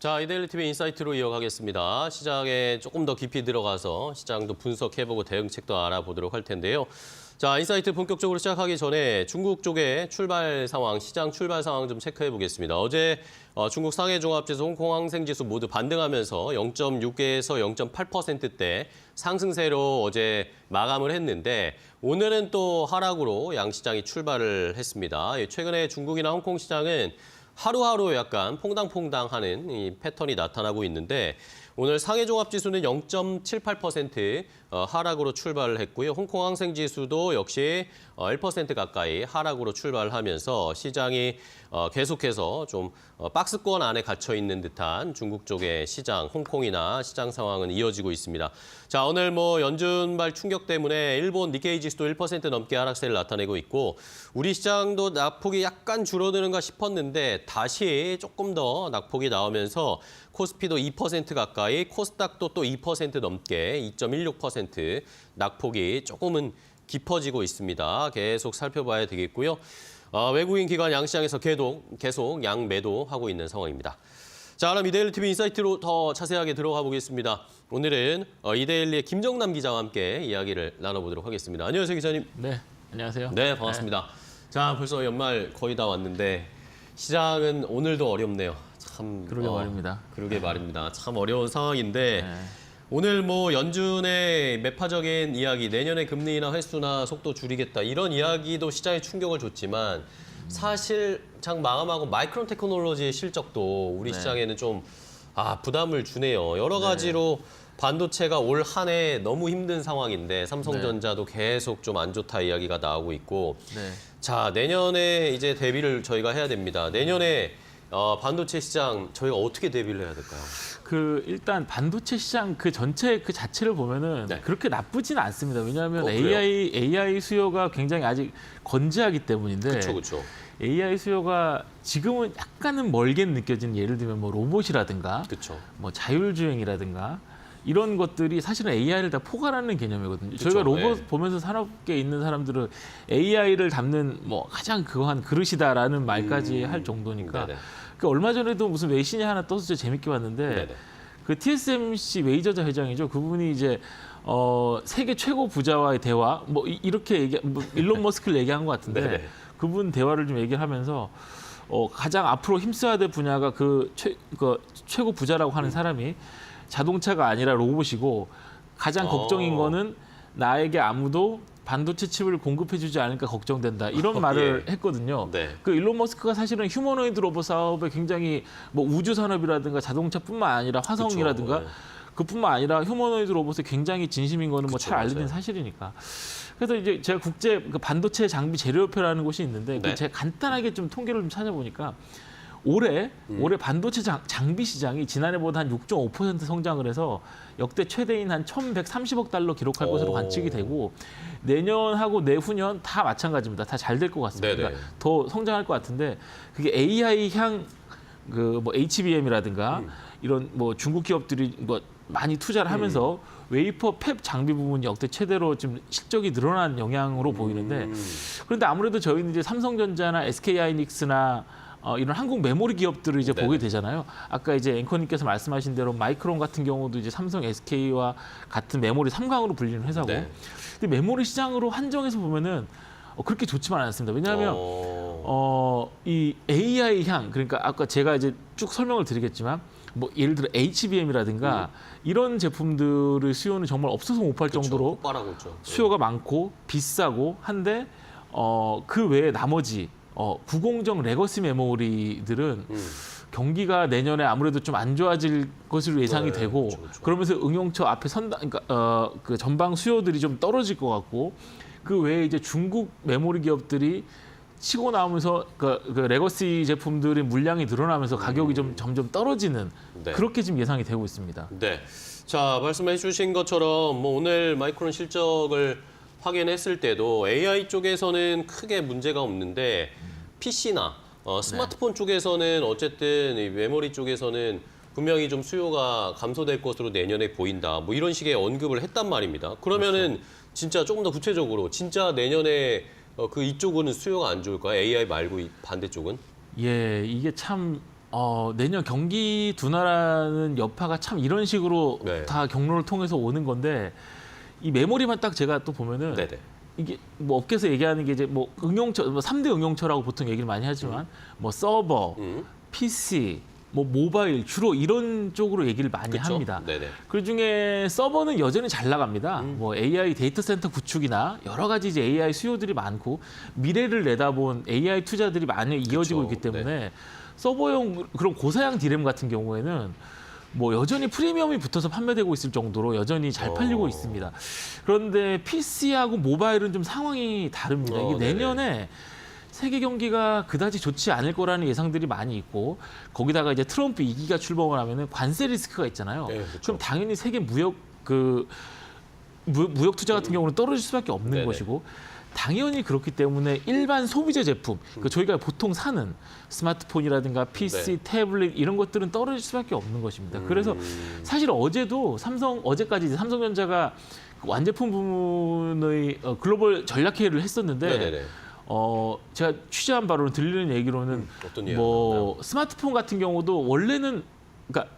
자, 이데일리 TV 인사이트로 이어가겠습니다. 시장에 조금 더 깊이 들어가서 시장도 분석해보고 대응책도 알아보도록 할 텐데요. 자, 인사이트 본격적으로 시작하기 전에 중국 쪽의 출발 상황, 시장 출발 상황 좀 체크해 보겠습니다. 어제 중국 상해종합지수, 홍콩 항생지수 모두 반등하면서 0.6에서 0.8%대 상승세로 어제 마감을 했는데 오늘은 또 하락으로 양시장이 출발을 했습니다. 최근에 중국이나 홍콩 시장은 하루하루 약간 퐁당퐁당하는 이 패턴이 나타나고 있는데 오늘 상해종합지수는 0.78% 하락으로 출발을 했고요. 홍콩 항생지수도 역시 1% 가까이 하락으로 출발하면서 시장이 계속해서 좀 박스권 안에 갇혀 있는 듯한 중국 쪽의 시장, 홍콩이나 시장 상황은 이어지고 있습니다. 자, 오늘 연준발 충격 때문에 일본 니케이 지수도 1% 넘게 하락세를 나타내고 있고 우리 시장도 낙폭이 약간 줄어드는가 싶었는데 다시 조금 더 낙폭이 나오면서 코스피도 2% 가까이, 코스닥도 또 2% 넘게 2.16% 낙폭이 조금은 깊어지고 있습니다. 계속 살펴봐야 되겠고요. 외국인 기관 양시장에서 계속 양매도하고 있는 상황입니다. 자, 그럼 이데일리 TV 인사이트로 더 자세하게 들어가 보겠습니다. 오늘은 이데일리의 김정남 기자와 함께 이야기를 나눠보도록 하겠습니다. 안녕하세요, 기자님. 네, 안녕하세요. 네, 반갑습니다. 자, 벌써 연말 거의 다 왔는데 시장은 오늘도 어렵네요. 참 그러게 말입니다. 그러게 말입니다. 참 어려운 상황인데 네. 오늘 연준의 매파적인 이야기, 내년에 금리 인하 횟수나 속도 줄이겠다 이런 이야기도 시장에 충격을 줬지만 사실 장 마감하고 마이크론 테크놀로지의 실적도 우리 시장에는 좀 부담을 주네요. 여러 가지로 반도체가 올 한 해 너무 힘든 상황인데 삼성전자도 계속 좀 안 좋다 이야기가 나오고 있고 자, 내년에 이제 대비를 저희가 해야 됩니다. 내년에 반도체 시장 저희가 어떻게 대비를 해야 될까요? 일단 반도체 시장 전체 자체를 보면은 그렇게 나쁘지는 않습니다. 왜냐하면 그래요? AI 수요가 굉장히 아직 건재하기 때문인데 그렇죠. AI 수요가 지금은 약간은 멀게 느껴지는 예를 들면 로봇이라든가 그렇죠. 자율주행이라든가 이런 것들이 사실은 AI를 다 포괄하는 개념이거든요. 그쵸, 저희가 로봇 보면서 산업계에 있는 사람들은 AI를 담는 가장 한 그릇이다라는 말까지 할 정도니까. 얼마 전에도 무슨 외신이 하나 떠서 제가 재밌게 봤는데 TSMC 웨이저자 회장이죠. 그분이 이제 세계 최고 부자와의 대화 이렇게 일론 머스크를 얘기한 것 같은데 그분 대화를 좀 얘기를 하면서 가장 앞으로 힘써야 될 분야가 최고 부자라고 하는 사람이 자동차가 아니라 로봇이고 가장 걱정인 거는 나에게 아무도 반도체 칩을 공급해주지 않을까 걱정된다. 이런 말을 했거든요. 일론 머스크가 사실은 휴머노이드 로봇 사업에 굉장히 우주 산업이라든가 자동차뿐만 아니라 화성이라든가 그뿐만 아니라 휴머노이드 로봇에 굉장히 진심인 거는 잘 알려진 사실이니까. 그래서 이제 제가 국제 반도체 장비 재료협회라는 곳이 있는데 제가 간단하게 좀 통계를 좀 찾아보니까 올해 반도체 장비 시장이 지난해보다 한 6.5% 성장을 해서 역대 최대인 한 1,130억 달러 기록할 것으로 관측이 되고 내년하고 내후년 다 마찬가지입니다. 다 잘 될 것 같습니다. 그러니까 더 성장할 것 같은데 그게 AI 향 HBM이라든가 이런 중국 기업들이 많이 투자를 하면서 웨이퍼 팹 장비 부분이 역대 최대로 지금 실적이 늘어난 영향으로 보이는데 그런데 아무래도 저희는 이제 삼성전자나 SK하이닉스나 이런 한국 메모리 기업들을 이제 보게 되잖아요. 아까 이제 앵커님께서 말씀하신 대로 마이크론 같은 경우도 이제 삼성, SK와 같은 메모리 3강으로 불리는 회사고. 네. 근데 메모리 시장으로 한정해서 보면은 그렇게 좋지만 않습니다. 왜냐하면 이 AI 향 그러니까 아까 제가 이제 쭉 설명을 드리겠지만 뭐 예를 들어 HBM이라든가 이런 제품들의 수요는 정말 없어서 못 팔 정도로 폭발하고 있죠. 수요가 많고 비싸고 한데 그 외에 나머지 구공정 레거시 메모리들은 경기가 내년에 아무래도 좀 안 좋아질 것으로 예상이 네, 되고 그렇죠. 그러면서 응용처 앞에 선다 그러니까 그 전방 수요들이 좀 떨어질 것 같고 그 외에 이제 중국 메모리 기업들이 치고 나오면서 그 레거시 제품들의 물량이 늘어나면서 가격이 좀 점점 떨어지는 네. 그렇게 지금 예상이 되고 있습니다. 네. 자, 말씀해 주신 것처럼 뭐 오늘 마이크론 실적을 확인했을 때도 AI 쪽에서는 크게 문제가 없는데 PC나 스마트폰 쪽에서는 어쨌든 이 메모리 쪽에서는 분명히 좀 수요가 감소될 것으로 내년에 보인다. 뭐 이런 식의 언급을 했단 말입니다. 그러면은 진짜 조금 더 구체적으로 진짜 내년에 그 이쪽은 수요가 안 좋을까요? AI 말고 이 반대쪽은? 예, 이게 참 내년 경기 둔화라는 여파가 참 이런 식으로 네. 다 경로를 통해서 오는 건데 이 메모리만 딱 제가 또 보면은 네네. 이게 뭐 업계에서 얘기하는 게 이제 뭐 응용처, 뭐 3대 응용처라고 보통 얘기를 많이 하지만 뭐 서버, PC, 뭐 모바일 주로 이런 쪽으로 얘기를 많이 그쵸? 합니다. 네네. 그중에 서버는 여전히 잘 나갑니다. 뭐 AI 데이터 센터 구축이나 여러 가지 이제 AI 수요들이 많고 미래를 내다본 AI 투자들이 많이 이어지고 그쵸. 있기 때문에 서버용 그런 고사양 디램 같은 경우에는 뭐 여전히 프리미엄이 붙어서 판매되고 있을 정도로 여전히 잘 팔리고 있습니다. 그런데 PC하고 모바일은 좀 상황이 다릅니다. 이게 네네. 내년에 세계 경기가 그다지 좋지 않을 거라는 예상들이 많이 있고 거기다가 이제 트럼프 2기가 출범을 하면은 관세 리스크가 있잖아요. 네, 그렇죠. 그럼 당연히 세계 무역 무역 투자 같은 경우는 떨어질 수밖에 없는 네네. 것이고 당연히 그렇기 때문에 일반 소비재 제품, 그러니까 저희가 보통 사는 스마트폰이라든가 PC, 네. 태블릿 이런 것들은 떨어질 수밖에 없는 것입니다. 그래서 사실 어제도 어제까지 이제 삼성전자가 완제품 부문의 글로벌 전략 회의를 했었는데 네네네. 제가 취재한 바로는 들리는 얘기로는 어떤 이야기가 뭐 나왔나요? 스마트폰 같은 경우도 원래는 그러니까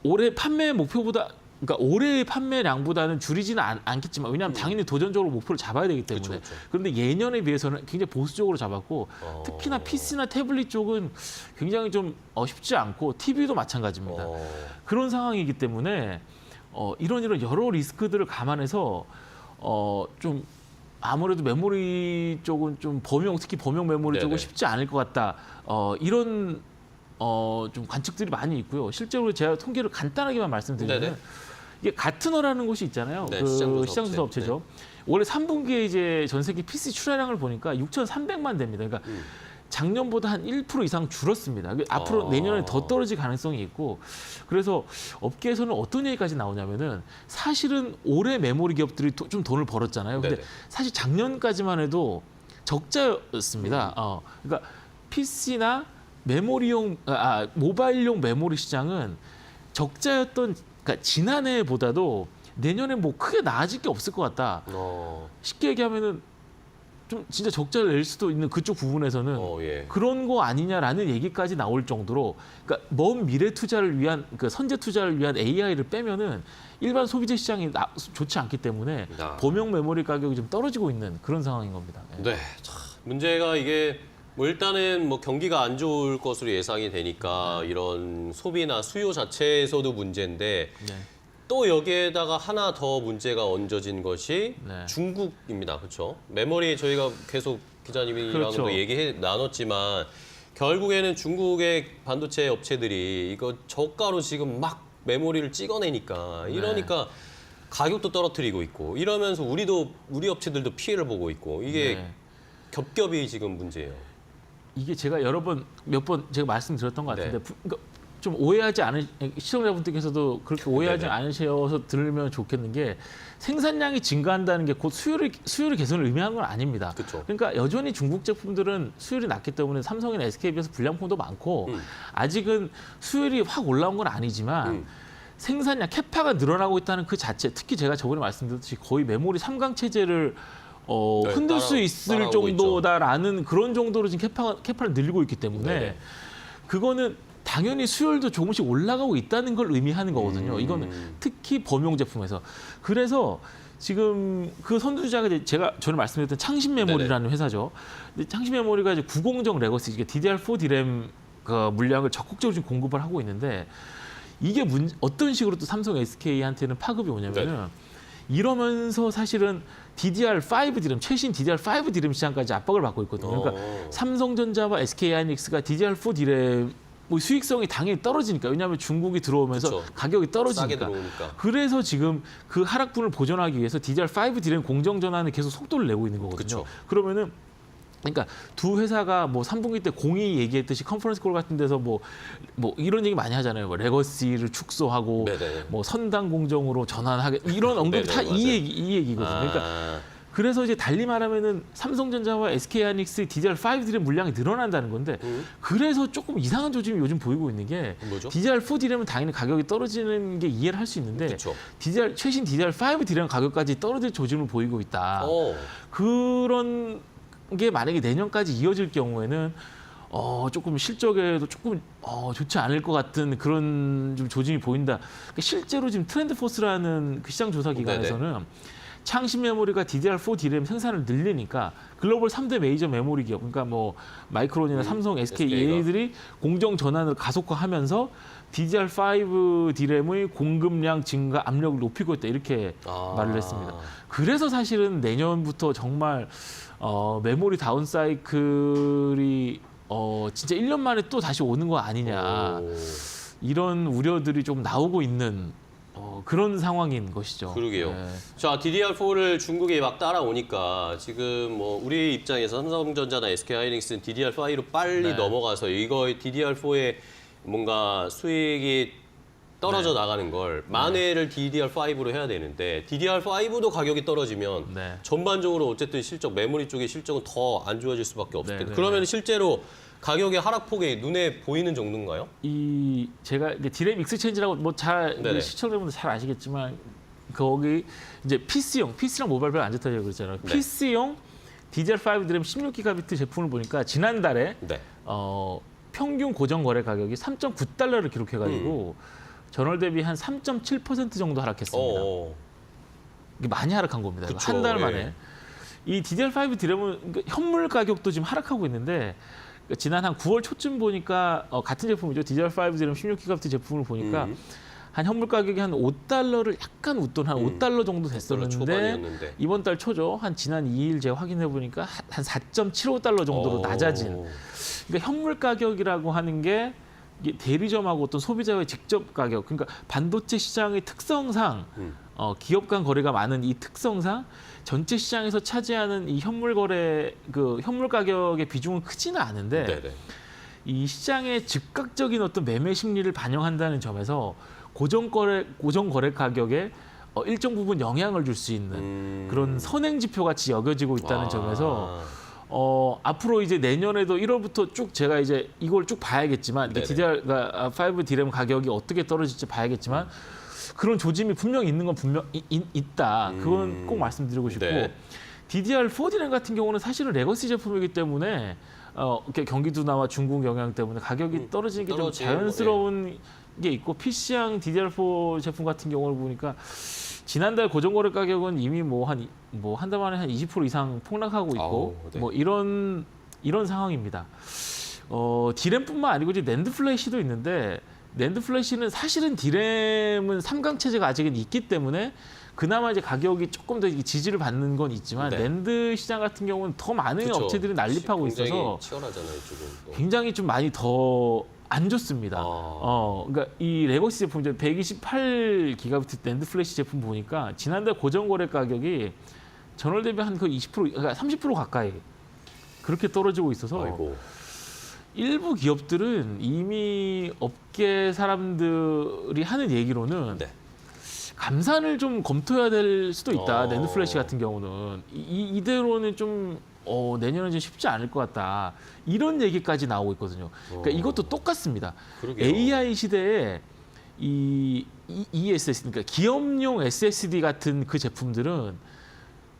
올해 판매 목표보다 그러니까 올해의 판매량보다는 줄이지는 않겠지만 왜냐하면 당연히 도전적으로 목표를 잡아야 되기 때문에 그쵸. 그런데 예년에 비해서는 굉장히 보수적으로 잡았고 특히나 PC나 태블릿 쪽은 굉장히 좀 쉽지 않고 TV도 마찬가지입니다. 그런 상황이기 때문에 이런 여러 리스크들을 감안해서 좀 아무래도 메모리 쪽은 좀 특히 범용 메모리 쪽은 네네. 쉽지 않을 것 같다. 이런 좀 관측들이 많이 있고요. 실제로 제가 통계를 간단하게만 말씀드리면 네네. 이게 가트너라는 곳이 있잖아요. 네, 그 시장조사 시장조사 업체. 업체죠. 올해 3분기에 이제 전 세계 PC 출하량을 보니까 6,300만 대입니다. 그러니까 작년보다 한 1% 이상 줄었습니다. 앞으로 내년에 더 떨어질 가능성이 있고 그래서 업계에서는 어떤 얘기까지 나오냐면은 사실은 올해 메모리 기업들이 좀 돈을 벌었잖아요. 근데 네네. 사실 작년까지만 해도 적자였습니다. 그러니까 PC나 모바일용 메모리 시장은 적자였던 그러니까 지난해보다도 내년에 뭐 크게 나아질 게 없을 것 같다. 쉽게 얘기하면은 좀 진짜 적자를 낼 수도 있는 그쪽 부분에서는 예. 그런 거 아니냐라는 얘기까지 나올 정도로 그러니까 먼 미래 투자를 위한 그 선제 투자를 위한 AI를 빼면은 일반 소비재 시장이 좋지 않기 때문에 범용 메모리 가격이 좀 떨어지고 있는 그런 상황인 겁니다. 네. 자, 문제가 이게 뭐 일단은 뭐 경기가 안 좋을 것으로 예상이 되니까 이런 소비나 수요 자체에서도 문제인데 네. 또 여기에다가 하나 더 문제가 얹어진 것이 네. 중국입니다. 그렇죠? 메모리 저희가 계속 기자님이랑도 그렇죠. 나눴지만 결국에는 중국의 반도체 업체들이 이거 저가로 지금 막 메모리를 찍어내니까 이러니까 가격도 떨어뜨리고 있고 이러면서 우리 업체들도 피해를 보고 있고 이게 네. 겹겹이 지금 문제예요. 이게 제가 몇 번 제가 말씀드렸던 것 같은데 네. 그러니까 좀 오해하지 않으 시청자분들께서도 그렇게 오해하지 네네. 않으셔서 들으면 좋겠는 게 생산량이 증가한다는 게 곧 수율의 개선을 의미하는 건 아닙니다. 그쵸. 그러니까 여전히 중국 제품들은 수율이 낮기 때문에 삼성이나 SK에 비해서 불량품도 많고 아직은 수율이 확 올라온 건 아니지만 생산량 캐파가 늘어나고 있다는 그 자체, 특히 제가 저번에 말씀드렸듯이 거의 메모리 3강 체제를 네, 흔들 수 있을 따라오고 정도다라는 그런 정도로 지금 캐파를 늘리고 있기 때문에 네네. 그거는 당연히 수율도 조금씩 올라가고 있다는 걸 의미하는 거거든요. 이거는 특히 범용 제품에서. 그래서 지금 그 선두주자가 이제 제가 전에 말씀드렸던 창신 메모리라는 회사죠. 근데 창신 메모리가 이제 90정 레거시, 이게 DDR4 디램 그 물량을 적극적으로 지금 공급을 하고 있는데 이게 어떤 식으로 또 삼성 SK한테는 파급이 오냐면은 이러면서 사실은 DDR5 디램, 최신 DDR5 디램 시장까지 압박을 받고 있거든요. 그러니까 삼성전자와 SK하이닉스가 DDR4 디램 뭐 수익성이 당연히 떨어지니까, 왜냐하면 중국이 들어오면서 그쵸. 가격이 싸게 떨어지니까. 들어오니까. 그래서 지금 그 하락분을 보존하기 위해서 DDR5 디램 공정 전환에 계속 속도를 내고 있는 거거든요. 그쵸. 그러면은 그러니까 두 회사가 뭐 3분기 때 공이 얘기했듯이 컨퍼런스 콜 같은 데서 뭐 이런 얘기 많이 하잖아요. 뭐 레거시를 축소하고 네네. 뭐 선당 공정으로 전환하게, 이런 언급이 다 네네, 이 얘기거든요. 그러니까 그래서 이제 달리 말하면은 삼성전자와 SK하이닉스 DDR5 디램 물량이 늘어난다는 건데, 그래서 조금 이상한 조짐이 요즘 보이고 있는 게, 뭐죠? DDR4 디램은 당연히 가격이 떨어지는 게 이해를 할 수 있는데 그쵸. 최신 DDR5 디램 가격까지 떨어질 조짐을 보이고 있다. 그런 게 만약에 내년까지 이어질 경우에는 조금 실적에도 조금 좋지 않을 것 같은 그런 좀 조짐이 보인다. 그러니까 실제로 지금 트렌드포스라는 그 시장 조사 기관에서는 창신 메모리가 DDR4 디램 생산을 늘리니까 글로벌 3대 메이저 메모리 기업, 그러니까 뭐 마이크론이나 삼성, SK SK 가. 얘네들이 공정 전환을 가속화하면서 DDR5 디램의 공급량 증가 압력을 높이고 있다, 이렇게 말을 했습니다. 그래서 사실은 내년부터 정말 메모리 다운 사이클이 진짜 1년 만에 또 다시 오는 거 아니냐, 이런 우려들이 좀 나오고 있는 그런 상황인 것이죠. 그러게요. 네. 자, DDR4를 중국이 막 따라오니까 지금 뭐 우리 입장에서 삼성전자나 SK하이닉스는 DDR5로 빨리 네. 넘어가서 이거 DDR4의 뭔가 수익이 떨어져 나가는 걸 만회를 DDR5로 해야 되는데, DDR5도 가격이 떨어지면 네. 전반적으로 어쨌든 실적, 메모리 쪽의 실적은 더 안 좋아질 수밖에 없겠다. 네. 그러면 실제로 가격의 하락폭이 눈에 보이는 정도인가요? 제가 이제 디램 익스체인지라고 뭐 잘 네네. 시청자분들 잘 아시겠지만, 거기 이제 PC랑 모바일 안 좋다고 그랬잖아요. 네. PC용 DDR5 디램 16기가비트 제품을 보니까 지난달에 네. 평균 고정 거래 가격이 3.9달러를 기록해가지고 전월 대비 한 3.7% 정도 하락했습니다. 이게 많이 하락한 겁니다. 그쵸, 한 달 예. 만에. 이 DDR5 디램은 그러니까 현물 가격도 지금 하락하고 있는데, 지난 한 9월 초쯤 보니까 같은 제품이죠. DDR5 디램 16기가비트 제품을 보니까 한 현물 가격이 한 5달러를 약간 웃돈, 한 5달러 정도 됐었는데, 초반이었는데. 이번 달 초죠. 한 지난 2일 제가 확인해 보니까 한 4.75달러 정도로 낮아진. 그러니까 현물 가격이라고 하는 게 이게 대리점하고 어떤 소비자의 직접 가격, 그러니까 반도체 시장의 특성상 기업 간 거래가 많은 이 특성상 전체 시장에서 차지하는 이 현물 거래, 그 현물 가격의 비중은 크지는 않은데, 네네. 이 시장의 즉각적인 어떤 매매 심리를 반영한다는 점에서 고정 거래 가격에 일정 부분 영향을 줄 수 있는 그런 선행 지표 같이 여겨지고 있다는 점에서 앞으로 이제 내년에도 1월부터 쭉 제가 이제 이걸 쭉 봐야겠지만, 네네. DDR5 디램 가격이 어떻게 떨어질지 봐야겠지만, 그런 조짐이 분명히 있는 건 분명 있다. 그건 꼭 말씀드리고 싶고, 네. DDR4 디램 같은 경우는 사실은 레거시 제품이기 때문에 이렇게 경기 둔화와 중국 영향 때문에 가격이 떨어지는 게 좀 떨어지는 자연스러운 게 있고, PC형 DDR4 제품 같은 경우를 보니까 지난달 고정거래 가격은 이미 한 달 만에 한 20% 이상 폭락하고 있고, 아우, 네. 뭐 이런 상황입니다. 디램뿐만 아니고 이제 낸드 플래시도 있는데, 낸드 플래시는 사실은 디램은 3강 체제가 아직은 있기 때문에 그나마 이제 가격이 조금 더 지지를 받는 건 있지만, 네. 낸드 시장 같은 경우는 더 많은 그쵸. 업체들이 난립하고 굉장히 있어서 치열하잖아요, 지금. 또. 굉장히 좀 많이 더 안 좋습니다. 그러니까 이 레거시 제품, 128기가비트 낸드 플래시 제품 보니까 지난달 고정 거래 가격이 전월 대비 한 거의 20%, 그러니까 30% 가까이 그렇게 떨어지고 있어서, 아이고. 일부 기업들은 이미 업계 사람들이 하는 얘기로는 네. 감산을 좀 검토해야 될 수도 있다. 낸드 플래시 같은 경우는 이대로는 좀 내년은 좀 쉽지 않을 것 같다. 이런 얘기까지 나오고 있거든요. 그러니까 이것도 똑같습니다. 그러게요. AI 시대에 이 ESSD, 그러니까 기업용 SSD 같은 그 제품들은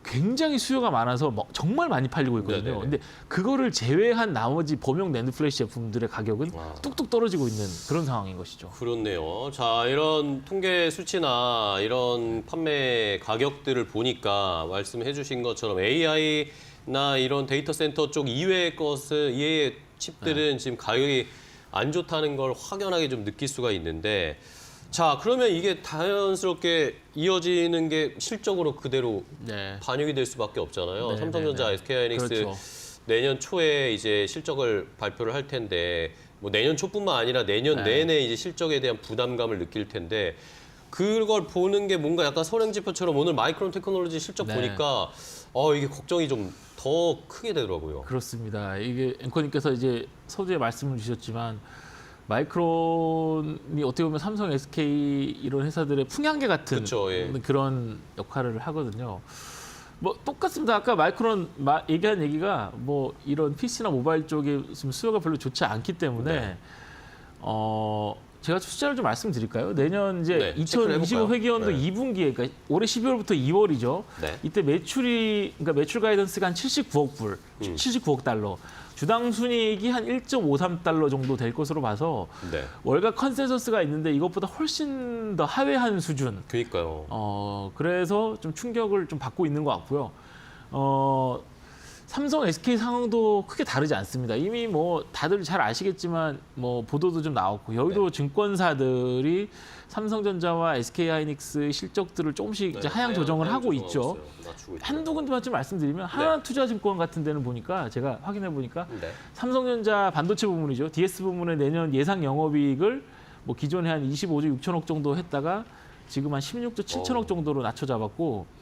굉장히 수요가 많아서 정말 많이 팔리고 있거든요. 네네네. 근데 그거를 제외한 나머지 범용 낸드 플래시 제품들의 가격은 뚝뚝 떨어지고 있는 그런 상황인 것이죠. 그렇네요. 자, 이런 통계 수치나 이런 판매 가격들을 보니까 말씀해 주신 것처럼 AI나 이런 데이터 센터 쪽 이외의 이외의 칩들은 지금 가격이 안 좋다는 걸 확연하게 좀 느낄 수가 있는데, 자, 그러면 이게 자연스럽게 이어지는 게 실적으로 그대로 네. 반영이 될 수밖에 없잖아요. 네, 삼성전자, 네, 네. SK하이닉스 그렇죠. 내년 초에 이제 실적을 발표를 할 텐데, 뭐 내년 초뿐만 아니라 내년 네. 내내 이제 실적에 대한 부담감을 느낄 텐데, 그걸 보는 게 뭔가 약간 선행지표처럼 오늘 마이크론 테크놀로지 실적 네. 보니까 이게 걱정이 좀 더 크게 되더라고요. 그렇습니다. 이게 앵커님께서 이제 서두에 말씀을 주셨지만 마이크론이 어떻게 보면 삼성, SK 이런 회사들의 풍향계 같은 그쵸, 예. 그런 역할을 하거든요. 뭐 똑같습니다. 아까 마이크론 얘기한 얘기가 뭐 이런 PC나 모바일 쪽에 지금 수요가 별로 좋지 않기 때문에 네. 제가 숫자를 좀 말씀드릴까요? 내년 이제 네, 체크를 2025 해볼까요? 회계연도 네. 2분기에, 그러니까 올해 12월부터 2월이죠. 네. 이때 그러니까 매출 가이던스가 한 79억 불, 79억 달러. 주당 순이익이 한 1.53달러 정도 될 것으로 봐서 네. 월가 컨센서스가 있는데 이것보다 훨씬 더 하회한 수준. 그러니까요. 그래서 좀 충격을 좀 받고 있는 것 같고요. 삼성, SK 상황도 크게 다르지 않습니다. 이미 뭐 다들 잘 아시겠지만 뭐 보도도 좀 나왔고 여의도 증권사들이 삼성전자와 SK하이닉스 실적들을 조금씩 이제 하향 조정을 하고 있죠. 한두 군데만 좀 말씀드리면 하나투자증권 같은 데는 보니까 제가 확인해 보니까 네. 삼성전자 반도체 부문이죠. DS 부문의 내년 예상 영업이익을 뭐 기존에 한 25조 6천억 정도 했다가 지금 한 16조 7천억 정도로 낮춰 잡았고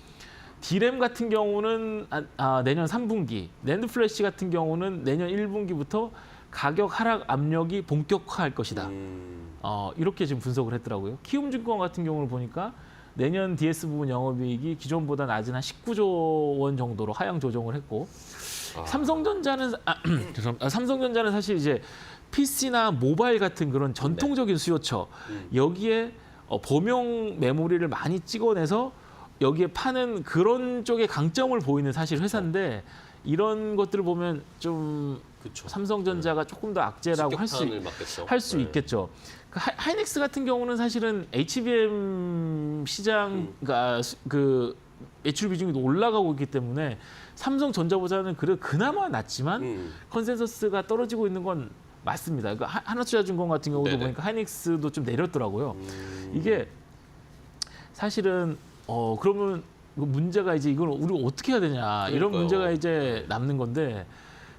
D램 같은 경우는 내년 3분기, 낸드 플래시 같은 경우는 내년 1분기부터 가격 하락 압력이 본격화할 것이다. 이렇게 지금 분석을 했더라고요. 키움증권 같은 경우를 보니까 내년 DS 부분 영업이익이 기존보다 낮은 한 19조 원 정도로 하향 조정을 했고 삼성전자는 삼성전자는 사실 이제 PC나 모바일 같은 그런 전통적인 수요처 여기에 범용 메모리를 많이 찍어내서 여기에 파는 그런 쪽의 강점을 보이는 사실 회사인데 이런 것들을 보면 좀 그쵸. 삼성전자가 조금 더 악재라고 할 수 네. 있겠죠. 하이닉스 같은 경우는 사실은 HBM 시장 그 매출 비중이 올라가고 있기 때문에 삼성전자보다는 그나마 낫지만 컨센서스가 떨어지고 있는 건 맞습니다. 그러니까 하나투자증권 같은 경우도 네네. 보니까 하이닉스도 좀 내렸더라고요. 이게 사실은 그러면 문제가 이제 이걸 우리가 어떻게 해야 되냐 이런 그러니까요. 문제가 이제 남는 건데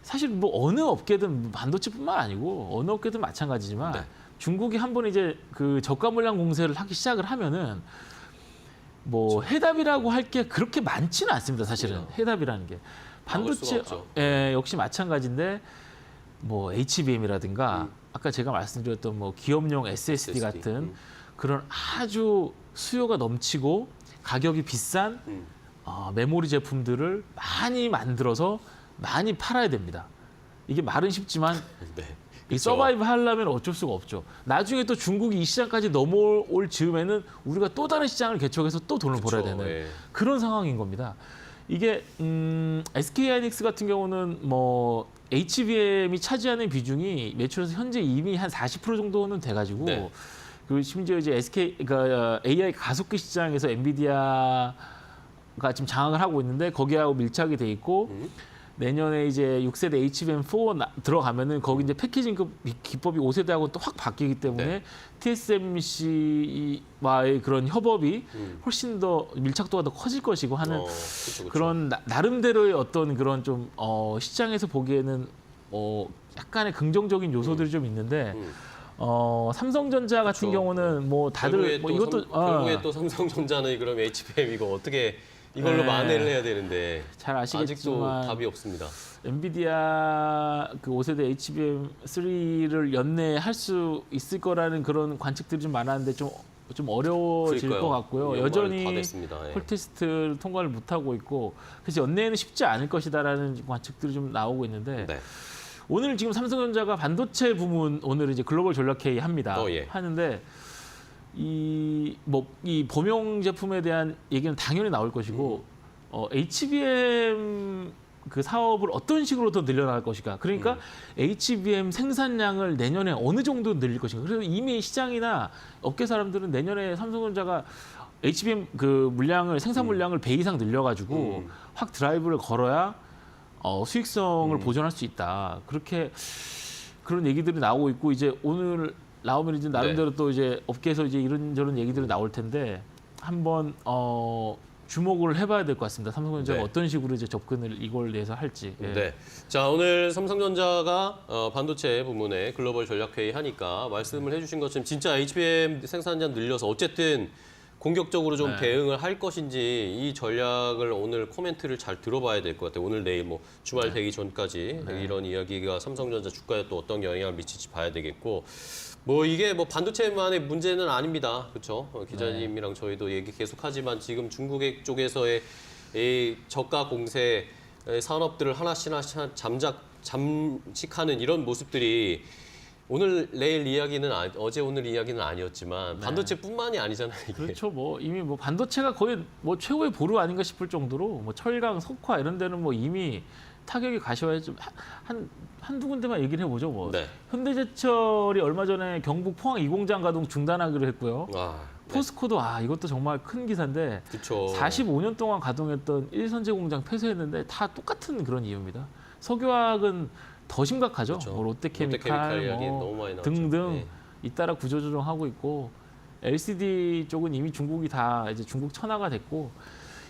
사실 뭐 어느 업계든 반도체뿐만 아니고 어느 업계든 마찬가지지만 네. 중국이 한번 이제 그 저가 물량 공세를 하기 시작을 하면은 뭐 해답이라고 할 게 그렇게 많지는 않습니다. 사실은 해답이라는 게 막을 수가 반도체 없죠. 역시 마찬가지인데 뭐 HBM이라든가 아까 제가 말씀드렸던 뭐 기업용 SSD 같은 그런 아주 수요가 넘치고 가격이 비싼 메모리 제품들을 많이 만들어서 많이 팔아야 됩니다. 이게 말은 쉽지만 네. 이 서바이브 하려면 어쩔 수가 없죠. 나중에 또 중국이 이 시장까지 넘어올 즈음에는 우리가 또 다른 시장을 개척해서 또 돈을 벌어야 되는 예. 그런 상황인 겁니다. 이게 SK하이닉스 같은 경우는 뭐 HBM이 차지하는 비중이 매출에서 현재 이미 한 40% 정도는 돼가지고 네. 그 심지어 이제 그러니까 AI 가속기 시장에서 엔비디아가 지금 장악을 하고 있는데 거기하고 밀착이 돼 있고 내년에 이제 6세대 HBM4 들어가면은 거기 이제 패키징 기법이 5세대하고 또 확 바뀌기 때문에 네. TSMC와의 그런 협업이 훨씬 더 밀착도가 더 커질 것이고 하는 그쵸. 그런 나름대로의 어떤 그런 좀 시장에서 보기에는 약간의 긍정적인 요소들이 좀 있는데 삼성전자 같은 그쵸. 경우는 뭐 다들 뭐 이것도 결국에 또 삼성전자는 그럼 HBM 이거 어떻게 이걸로 네. 만회를 해야 되는데 잘 아직도 아시겠지만 답이 없습니다. 엔비디아 그 5세대 HBM3를 연내할 수 있을 거라는 그런 관측들이 좀 많았는데 좀 어려워질 그러니까요. 것 같고요. 연말 다 여전히 됐습니다. 예. 콜 테스트를 통과를 못하고 있고 그래서 연내에는 쉽지 않을 것이다라는 관측들이 좀 나오고 있는데 네. 오늘 지금 삼성전자가 반도체 부문 오늘 이제 글로벌 전략회의 합니다. 예. 하는데 이 범용 제품에 대한 얘기는 당연히 나올 것이고 HBM 그 사업을 어떤 식으로 더 늘려나갈 것인가. 그러니까 HBM 생산량을 내년에 어느 정도 늘릴 것인가. 그래서 이미 시장이나 업계 사람들은 내년에 삼성전자가 HBM 그 생산 물량을 배 이상 늘려가지고 확 드라이브를 걸어야 수익성을 보존할 수 있다. 그런 얘기들이 나오고 있고 이제 오늘 나오면 이제 나름대로 또 이제 업계에서 이제 이런저런 얘기들이 나올 텐데 한번 주목을 해봐야 될 것 같습니다. 삼성전자가 네. 어떤 식으로 이제 접근을 이걸 내서 할지. 예. 네. 자, 오늘 삼성전자가 반도체 부문에 글로벌 전략회의 하니까 말씀을 해주신 것처럼 진짜 HBM 생산량 늘려서 어쨌든 공격적으로 좀 네. 대응을 할 것인지 이 전략을 오늘 코멘트를 잘 들어봐야 될 것 같아요. 오늘 내일 뭐 주말 되기 전까지 이런 이야기가 삼성전자 주가에 또 어떤 영향을 미칠지 봐야 되겠고 뭐 이게 뭐 반도체만의 문제는 아닙니다. 그렇죠? 기자님이랑 저희도 얘기 계속하지만 지금 중국 쪽에서의 이 저가 공세 산업들을 하나씩 잠식하는 이런 모습들이 오늘 내일 이야기는 어제 오늘 이야기는 아니었지만 반도체뿐만이 아니잖아요. 이게. 그렇죠. 뭐 이미 뭐 반도체가 거의 뭐 최고의 보루 아닌가 싶을 정도로 뭐 철강, 석화 이런 데는 뭐 이미 타격이 가시화해 좀 한두 군데만 얘기를 해보죠. 뭐 네. 현대제철이 얼마 전에 경북 포항 2공장 가동 중단하기로 했고요. 네. 포스코도 이것도 정말 큰 기사인데 그쵸. 45년 동안 가동했던 일선제 공장 폐쇄했는데 다 똑같은 그런 이유입니다. 석유화학은 더 심각하죠. 그쵸. 뭐 롯데케미칼 롯데케미칼 이야기 너무 많이 나왔죠. 등등 네. 잇따라 구조조정하고 있고 LCD 쪽은 이미 중국이 다 이제 중국 천하가 됐고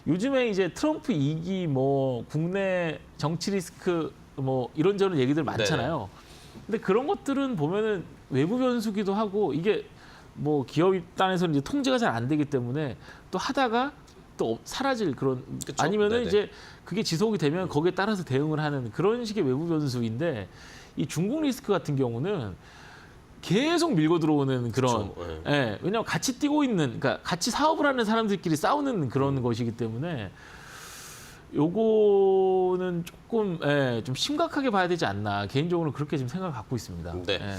요즘에 이제 트럼프 2기 뭐 국내 정치 리스크 뭐 이런저런 얘기들 많잖아요. 근데 그런 것들은 보면은 외부 변수기도 하고 이게 뭐 기업 입단에서는 이제 통제가 잘 안 되기 때문에 또 하다가 또 사라질 그런 그쵸? 아니면은 네네. 이제 그게 지속이 되면 거기에 따라서 대응을 하는 그런 식의 외부 변수인데 이 중국 리스크 같은 경우는 계속 밀고 들어오는 그런 그쵸, 예, 왜냐하면 같이 뛰고 있는 그러니까 같이 사업을 하는 사람들끼리 싸우는 그런 것이기 때문에 요거는 조금 좀 심각하게 봐야 되지 않나 개인적으로 그렇게 지금 생각을 갖고 있습니다. 네. 예.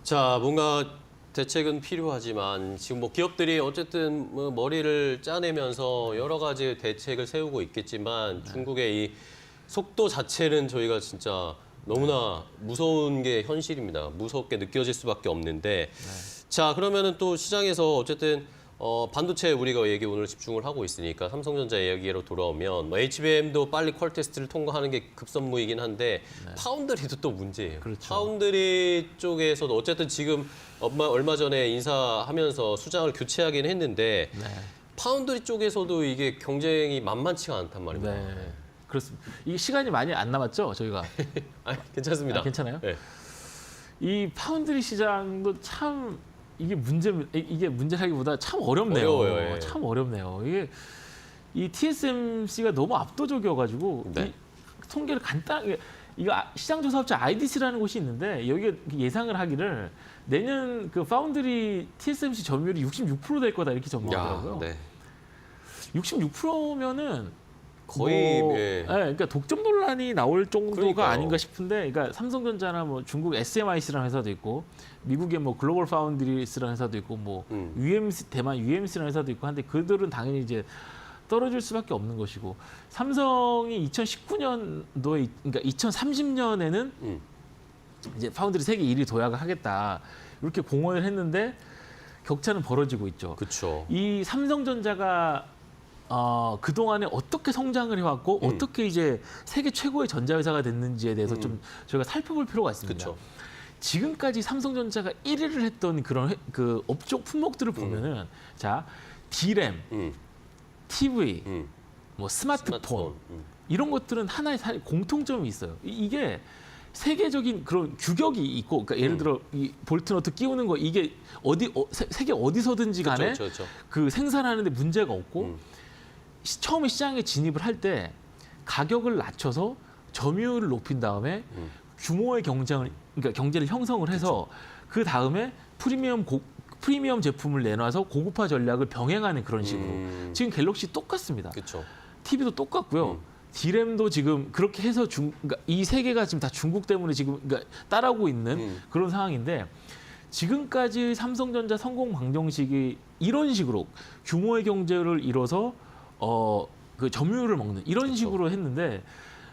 자, 뭔가 대책은 필요하지만 지금 뭐 기업들이 어쨌든 뭐 머리를 짜내면서 여러 가지 대책을 세우고 있겠지만 중국의 이 속도 자체는 저희가 진짜 너무나 무서운 게 현실입니다. 무섭게 느껴질 수밖에 없는데 자, 그러면은 또 시장에서 어쨌든 반도체 우리가 얘기 오늘 집중을 하고 있으니까 삼성전자 이야기로 돌아오면 뭐 HBM도 빨리 퀄 테스트를 통과하는 게 급선무이긴 한데 파운드리도 또 문제예요. 그렇죠. 파운드리 쪽에서도 어쨌든 지금 얼마 전에 인사하면서 수장을 교체하긴 했는데 파운드리 쪽에서도 이게 경쟁이 만만치가 않단 말입니다. 네. 그렇습니다. 이 시간이 많이 안 남았죠, 저희가. 괜찮습니다. 괜찮아요? 네. 이 파운드리 시장도 참 이게 문제라기보다 참 어렵네요. 어려워요, 예. 참 어렵네요. 이게 이 TSMC가 너무 압도적이어가지고 네. 이 통계를 간단하게 이거 시장조사업체 IDC라는 곳이 있는데 여기에 예상을 하기를 내년 그 파운드리 TSMC 점유율이 66% 될 거다 이렇게 전망하더라고요. 네. 66%면은 거의 그러니까 독점 논란이 나올 정도가 그러니까요. 아닌가 싶은데, 그러니까 삼성전자나 뭐 중국 SMIC라는 회사도 있고, 미국의 뭐 글로벌 파운드리스라는 회사도 있고, 뭐 UMC 대만 UMC라는 회사도 있고 한데 그들은 당연히 이제 떨어질 수밖에 없는 것이고, 삼성이 2019년도에 그러니까 2030년에는 이제 파운드리 세계 1위 도약을 하겠다 이렇게 공언을 했는데 격차는 벌어지고 있죠. 그렇죠. 이 삼성전자가 그동안에 어떻게 성장을 해왔고 어떻게 이제 세계 최고의 전자회사가 됐는지에 대해서 좀 저희가 살펴볼 필요가 있습니다. 그쵸. 지금까지 삼성전자가 1위를 했던 그런 그 업종 품목들을 보면은 자, D램, TV, 뭐 스마트폰 이런 것들은 하나의 공통점이 있어요. 이게 세계적인 그런 규격이 있고, 그러니까 예를 들어 이 볼트너트 끼우는 거 이게 세계 어디서든지 간에 그쵸. 그 생산하는데 문제가 없고 처음에 시장에 진입을 할 때 가격을 낮춰서 점유율을 높인 다음에 규모의 그러니까 경제를 형성을 해서 그 다음에 프리미엄 제품을 내놔서 고급화 전략을 병행하는 그런 식으로 지금 갤럭시 똑같습니다. 그렇죠. TV도 똑같고요. D램도 지금 그렇게 해서 그러니까 이 세 개가 지금 다 중국 때문에 지금 그러니까 따라오고 있는 그런 상황인데 지금까지 삼성전자 성공 방정식이 이런 식으로 규모의 경제를 이뤄서 그 점유율을 먹는 이런 식으로 했는데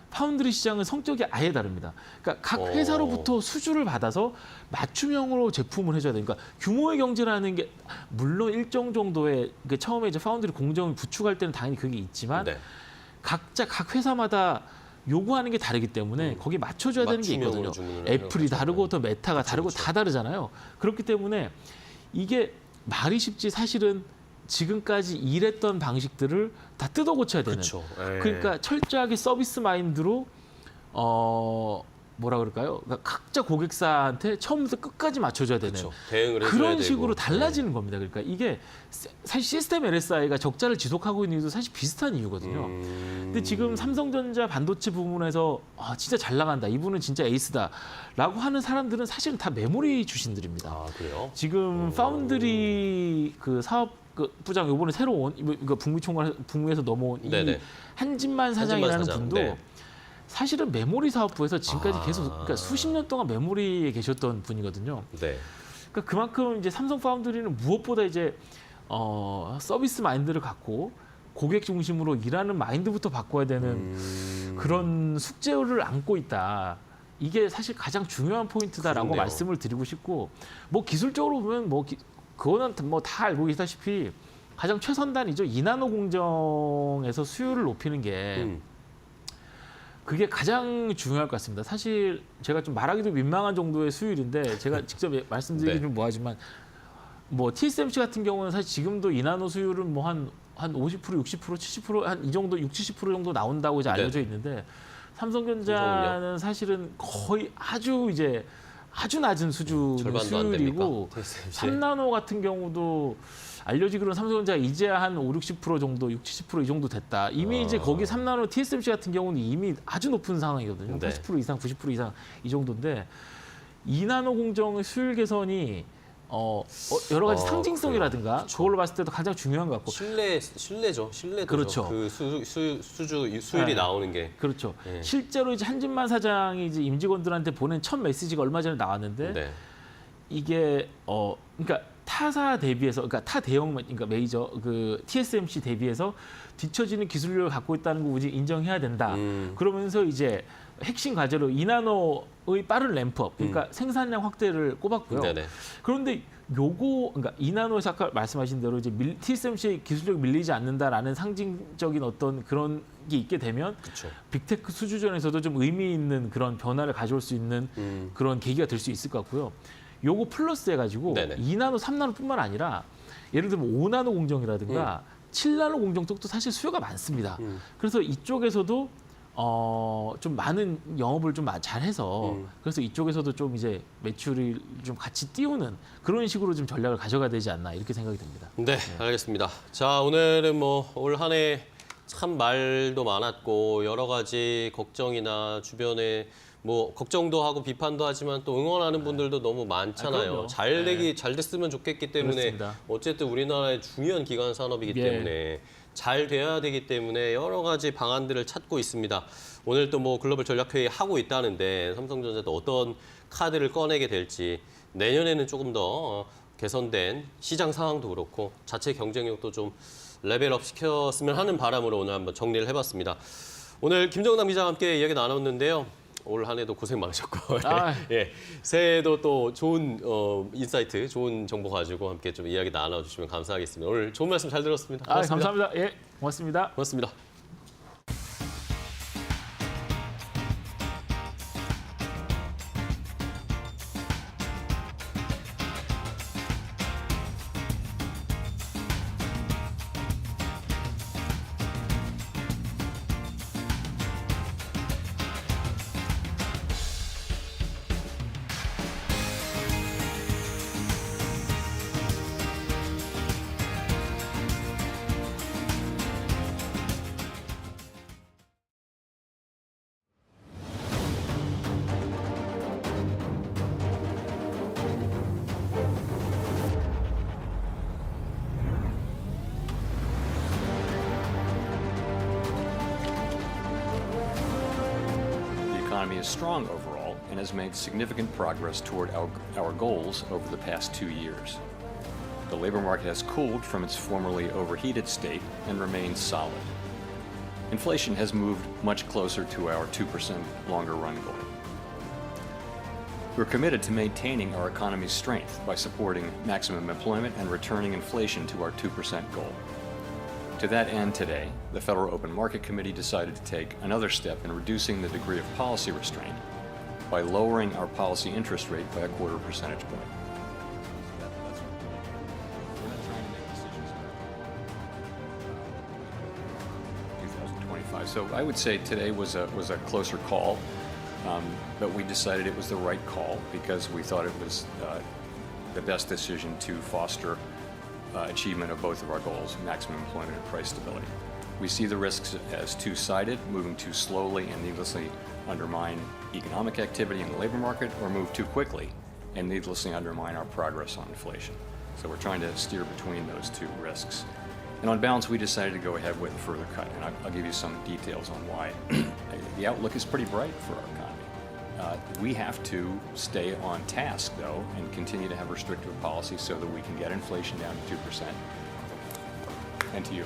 파운드리 시장은 성격이 아예 다릅니다. 그러니까 각 회사로부터 수주를 받아서 맞춤형으로 제품을 해줘야 되니까 규모의 경제라는 게 물론 일정 정도의 그 처음에 이제 파운드리 공정을 구축할 때는 당연히 그게 있지만 네. 각자 각 회사마다 요구하는 게 다르기 때문에 거기 맞춰줘야 되는 게 있거든요. 맞춤형으로 주문을 애플이 하려고 다르고 하죠. 또 메타가 다르고 다 다르잖아요. 그렇기 때문에 이게 말이 쉽지 사실은 지금까지 일했던 방식들을 다 뜯어 고쳐야 되는. 그렇죠. 그러니까 철저하게 서비스 마인드로 뭐라 그럴까요? 그러니까 각자 고객사한테 처음부터 끝까지 맞춰줘야 되는 그렇죠. 대응을 해줘야 그런 되고. 식으로 달라지는 겁니다. 그러니까 이게 사실 시스템 LSI가 적자를 지속하고 있는 이유도 사실 비슷한 이유거든요. 근데 지금 삼성전자 반도체 부문에서 진짜 잘 나간다. 이분은 진짜 에이스다라고 하는 사람들은 사실은 다 메모리 출신들입니다. 아, 그래요? 지금 파운드리 그 사업 그 부장 요번에 새로 온 이거 북미에서 넘어온 이 네네. 한진만 사장이라는 한진만 사장, 분도 네. 사실은 메모리 사업부에서 지금까지 계속 그러니까 수십 년 동안 메모리에 계셨던 분이거든요. 네. 그러니까 그만큼 이제 삼성 파운드리는 무엇보다 이제 서비스 마인드를 갖고 고객 중심으로 일하는 마인드부터 바꿔야 되는 그런 숙제를 안고 있다. 이게 사실 가장 중요한 포인트다라고 그렇네요. 말씀을 드리고 싶고 뭐 기술적으로 보면 그거는 뭐 다 알고 계시다시피 가장 최선단이죠. 2나노 공정에서 수율을 높이는 게 그게 가장 중요할 것 같습니다. 사실 제가 좀 말하기도 민망한 정도의 수율인데 제가 직접 말씀드리기 네. 좀 뭐하지만 뭐 TSMC 같은 경우는 사실 지금도 2나노 수율은 뭐 한 50%, 60%, 70% 한 이 정도 60, 70% 정도 나온다고 이제 알려져 있는데 삼성전자는 사실은 거의 아주 낮은 수준의 절반도 안 수율이고 됩니까? TSMC? 3나노 같은 경우도 알려지기로는 삼성전자가 이제야 한 5, 60% 정도, 60, 70% 이 정도 됐다. 이미 이제 거기 3나노 TSMC 같은 경우는 이미 아주 높은 상황이거든요. 네. 80% 이상, 90% 이상 이 정도인데 2나노 공정의 수율 개선이 여러 가지 상징성이라든가 그걸로 봤을 때도 가장 중요한 것 같고 신뢰죠. 신뢰도죠. 그렇죠. 그 수율이 네. 나오는 게. 그렇죠. 네. 실제로 이제 한진만 사장이 이제 임직원들한테 보낸 첫 메시지가 얼마 전에 나왔는데 네. 이게 그러니까 타사 대비해서 그러니까 타 대형 그러니까 메이저 그 TSMC 대비해서 뒤처지는 기술력을 갖고 있다는 거 우리 인정해야 된다. 그러면서 이제 핵심 과제로 2나노의 빠른 램프업, 그러니까 생산량 확대를 꼽았고요. 네네. 그런데 그러니까 2나노에서 아까 말씀하신 대로 이제 TSMC 기술력이 밀리지 않는다라는 상징적인 어떤 그런 게 있게 되면 그렇죠. 빅테크 수주전에서도 좀 의미 있는 그런 변화를 가져올 수 있는 그런 계기가 될 수 있을 것 같고요. 요거 플러스 해가지고 네네. 2나노, 3나노뿐만 아니라 예를 들면 5나노 공정이라든가 7나노 공정 쪽도 사실 수요가 많습니다. 그래서 이쪽에서도 좀 많은 영업을 좀 잘해서 그래서 이쪽에서도 좀 이제 매출을 좀 같이 띄우는 그런 식으로 좀 전략을 가져가야 되지 않나 이렇게 생각이 듭니다. 네, 알겠습니다. 자, 오늘은 뭐 올 한 해 참 말도 많았고 여러 가지 걱정이나 주변에 뭐 걱정도 하고 비판도 하지만 또 응원하는 분들도 너무 많잖아요. 그럼요. 잘 됐으면 좋겠기 때문에 그렇습니다. 어쨌든 우리나라의 중요한 기관 산업이기 예. 때문에 잘 돼야 되기 때문에 여러 가지 방안들을 찾고 있습니다. 오늘 또 뭐 글로벌 전략회의 하고 있다는데 삼성전자도 어떤 카드를 꺼내게 될지 내년에는 조금 더 개선된 시장 상황도 그렇고 자체 경쟁력도 좀 레벨업 시켰으면 하는 바람으로 오늘 한번 정리를 해봤습니다. 오늘 김정남 기자와 함께 이야기 나눴는데요. 올 한 해도 고생 많으셨고 예, 새해에도 또 좋은 인사이트, 좋은 정보 가지고 함께 좀 이야기 나눠주시면 감사하겠습니다. 오늘 좋은 말씀 잘 들었습니다. 고맙습니다. 감사합니다. 예, 고맙습니다. 고맙습니다. The economy is strong overall. and has made significant progress toward our goals over the past 2 years. The labor market has cooled from its formerly overheated state and remains solid. Inflation has moved much closer to our 2% longer run goal. We're committed to maintaining our economy's strength by supporting maximum employment and returning inflation to our 2% goal. To that end, today, the Federal Open Market Committee decided to take another step in reducing the degree of policy restraint by lowering our policy interest rate by a 1/4 percentage point. We're not trying to make decisions about 2025. So I would say today was a closer call, but we decided it was the right call because we thought it was the best decision to foster achievement of both of our goals, maximum employment and price stability. We see the risks as two-sided, moving too slowly and needlessly undermine economic activity in the labor market, or move too quickly and needlessly undermine our progress on inflation. So we're trying to steer between those two risks. And on balance, we decided to go ahead with a further cut, and I'll give you some details on why. The outlook is pretty bright for our economy. We have to stay on task, though, and continue to have restrictive policy so that we can get inflation down to 2%. And to you.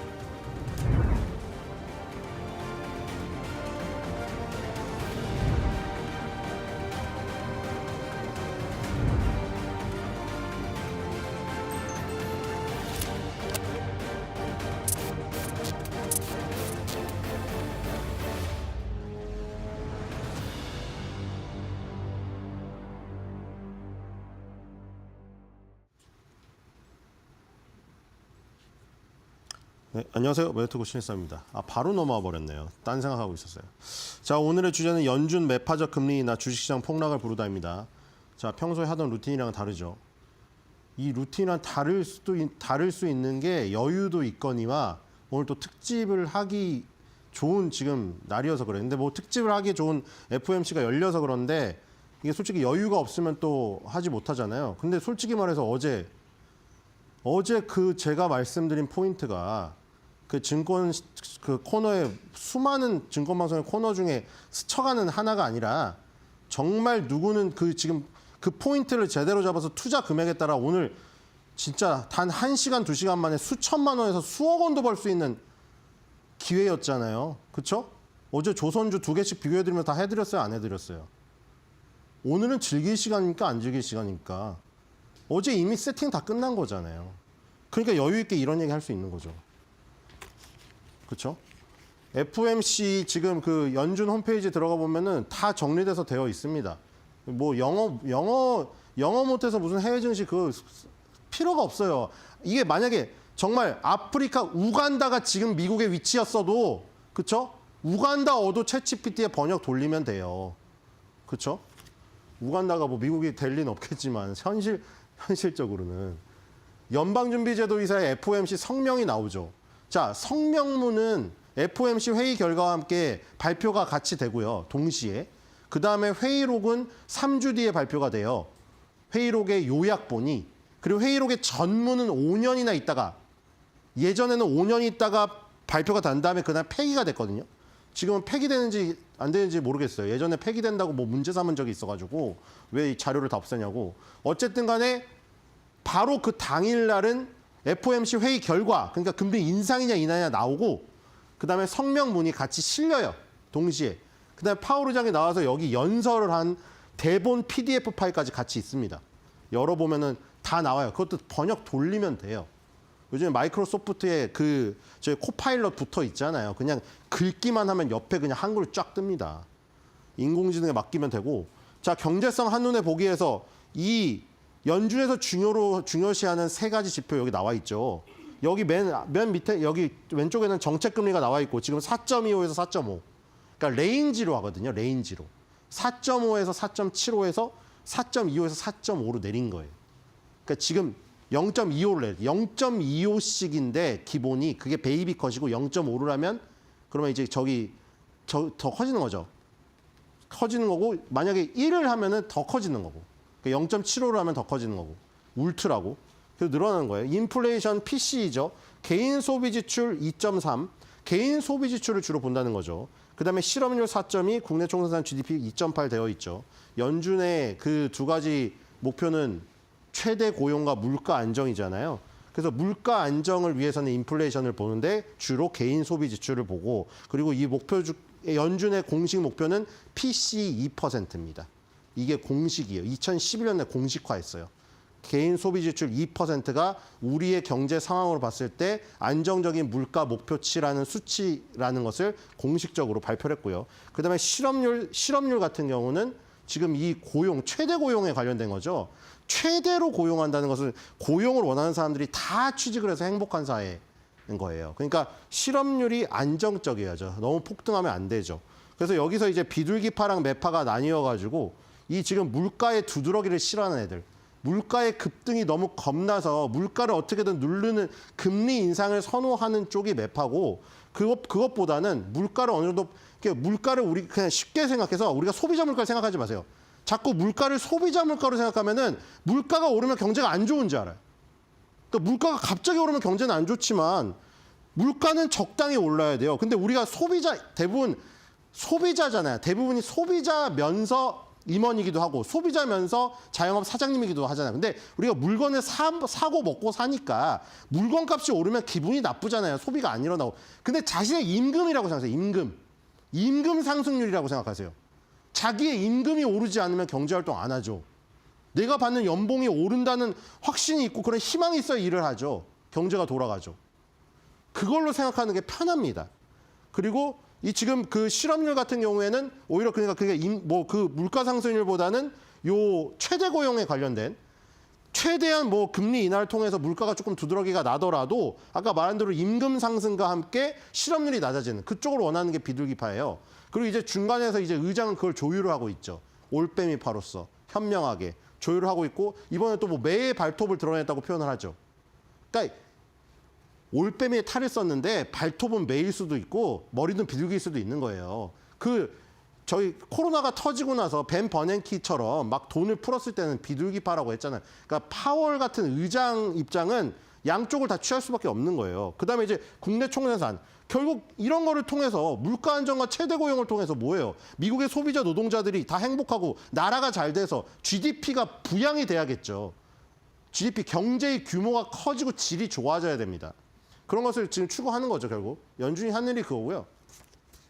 네, 안녕하세요. 매트고 신일사입니다. 바로 넘어와 버렸네요. 딴 생각하고 있었어요. 자, 오늘의 주제는 연준 매파적 금리 인하 주식시장 폭락을 부르다입니다. 자, 평소에 하던 루틴이랑은 다르죠. 이 루틴이랑 다를 수 있는 게 여유도 있거니와 오늘 또 특집을 하기 좋은 지금 날이어서 그래요. 근데 뭐 특집을 하기 좋은 FOMC가 열려서 그런데 이게 솔직히 여유가 없으면 또 하지 못하잖아요. 근데 솔직히 말해서 어제 그 제가 말씀드린 포인트가 그 증권 그 코너에 수많은 증권 방송의 코너 중에 스쳐가는 하나가 아니라 정말 누구는 그 지금 그 포인트를 제대로 잡아서 투자 금액에 따라 오늘 진짜 단 1시간, 2시간 만에 수천만 원에서 수억 원도 벌 수 있는 기회였잖아요. 그렇죠? 어제 조선주 2개씩 비교해드리면서 다 해드렸어요? 안 해드렸어요? 오늘은 즐길 시간입니까? 안 즐길 시간입니까? 어제 이미 세팅 다 끝난 거잖아요. 그러니까 여유 있게 이런 얘기 할 수 있는 거죠. 그렇죠? FOMC 지금 그 연준 홈페이지 들어가 보면은 다 정리돼서 되어 있습니다. 뭐 영어 못해서 무슨 해외 증시 그 필요가 없어요. 이게 만약에 정말 아프리카 우간다가 지금 미국의 위치였어도 그렇죠? 우간다어도 챗GPT에 번역 돌리면 돼요. 그렇죠? 우간다가 뭐 미국이 될 리는 없겠지만 현실적으로는 연방준비제도이사의 FOMC 성명이 나오죠. 자, 성명문은 FOMC 회의 결과와 함께 발표가 같이 되고요. 동시에. 그다음에 회의록은 3주 뒤에 발표가 돼요. 회의록의 요약본이. 그리고 회의록의 전문은 5년이나 있다가 예전에는 5년 있다가 발표가 된 다음에 그날 폐기가 됐거든요. 지금은 폐기되는지 안 되는지 모르겠어요. 예전에 폐기된다고 뭐 문제 삼은 적이 있어가지고 왜 이 자료를 다 없애냐고. 어쨌든 간에 바로 그 당일날은 FOMC 회의 결과, 그러니까 금리 인상이냐 인하냐 나오고 그다음에 성명문이 같이 실려요. 동시에. 그다음에 파월 의장이 나와서 여기 연설을 한 대본 PDF 파일까지 같이 있습니다. 열어보면은 다 나와요. 그것도 번역 돌리면 돼요. 요즘에 마이크로소프트에 그 저희 코파일럿 붙어 있잖아요. 그냥 긁기만 하면 옆에 그냥 한글 쫙 뜹니다. 인공지능에 맡기면 되고. 자, 경제성 한눈에 보기에서 이 연준에서 중요시하는 3가지 지표 여기 나와 있죠. 여기 맨 밑에 여기 왼쪽에는 정책금리가 나와 있고 지금 4.25에서 4.5. 그러니까 레인지로 하거든요. 레인지로. 4.5에서 4.75에서 4.25에서 4.5로 내린 거예요. 그러니까 지금 0.25를 내요. 0.25씩인데 기본이 그게 베이비 컷이고 0.5를 하면 그러면 이제 더 커지는 거죠. 커지는 거고 만약에 1을 하면은 더 커지는 거고. 0.75를 하면 더 커지는 거고. 울트라고. 그래서 늘어나는 거예요. 인플레이션 PCE죠. 개인 소비 지출 2.3. 개인 소비 지출을 주로 본다는 거죠. 그다음에 실업률 4.2, 국내 총생산 GDP 2.8 되어 있죠. 연준의 그 두 가지 목표는 최대 고용과 물가 안정이잖아요. 그래서 물가 안정을 위해서는 인플레이션을 보는데 주로 개인 소비 지출을 보고, 그리고 이 연준의 공식 목표는 PCE 2%입니다. 이게 공식이에요. 2011년에 공식화했어요. 개인 소비 지출 2%가 우리의 경제 상황으로 봤을 때 안정적인 물가 목표치라는 수치라는 것을 공식적으로 발표를 했고요. 그다음에 실업률 같은 경우는 지금 이 고용, 최대 고용에 관련된 거죠. 최대로 고용한다는 것은 고용을 원하는 사람들이 다 취직을 해서 행복한 사회인 거예요. 그러니까 실업률이 안정적이어야죠. 너무 폭등하면 안 되죠. 그래서 여기서 이제 비둘기파랑 매파가 나뉘어가지고 이 지금 물가의 두드러기를 싫어하는 애들, 물가의 급등이 너무 겁나서 물가를 어떻게든 누르는 금리 인상을 선호하는 쪽이 매파고, 그것보다는 물가를 어느 정도, 물가를 우리 그냥 쉽게 생각해서 우리가 소비자 물가를 생각하지 마세요. 자꾸 물가를 소비자 물가로 생각하면은 물가가 오르면 경제가 안 좋은 줄 알아요. 그러니까 물가가 갑자기 오르면 경제는 안 좋지만 물가는 적당히 올라야 돼요. 근데 우리가 대부분 소비자잖아요. 대부분이 소비자면서 임원이기도 하고 소비자면서 자영업 사장님이기도 하잖아요. 근데 우리가 물건을 사고 먹고 사니까 물건값이 오르면 기분이 나쁘잖아요. 소비가 안 일어나고. 근데 자신의 임금이라고 생각하세요. 임금 상승률이라고 생각하세요. 자기의 임금이 오르지 않으면 경제활동 안 하죠. 내가 받는 연봉이 오른다는 확신이 있고 그런 희망이 있어야 일을 하죠. 경제가 돌아가죠. 그걸로 생각하는 게 편합니다. 그리고 이 지금 그 실업률 같은 경우에는 오히려 그러니까 그게 그 물가 상승률보다는 요 최대 고용에 관련된 최대한 뭐 금리 인하를 통해서 물가가 조금 두드러기가 나더라도 아까 말한 대로 임금 상승과 함께 실업률이 낮아지는 그쪽을 원하는 게 비둘기파예요. 그리고 이제 중간에서 이제 의장은 그걸 조율을 하고 있죠. 올빼미파로서 현명하게 조율을 하고 있고, 이번에 또 뭐 매의 발톱을 드러냈다고 표현을 하죠. 그러니까 올빼미에 탈을 썼는데 발톱은 매일 수도 있고 머리는 비둘기일 수도 있는 거예요. 저희 코로나가 터지고 나서 벤 버냉키처럼 막 돈을 풀었을 때는 비둘기파라고 했잖아요. 그러니까 파월 같은 의장 입장은 양쪽을 다 취할 수밖에 없는 거예요. 그다음에 이제 국내 총생산. 결국 이런 거를 통해서 물가 안정과 최대 고용을 통해서 뭐예요? 미국의 소비자 노동자들이 다 행복하고 나라가 잘 돼서 GDP가 부양이 돼야겠죠. GDP 경제의 규모가 커지고 질이 좋아져야 됩니다. 그런 것을 지금 추구하는 거죠, 결국. 연준이 한 일이 그거고요.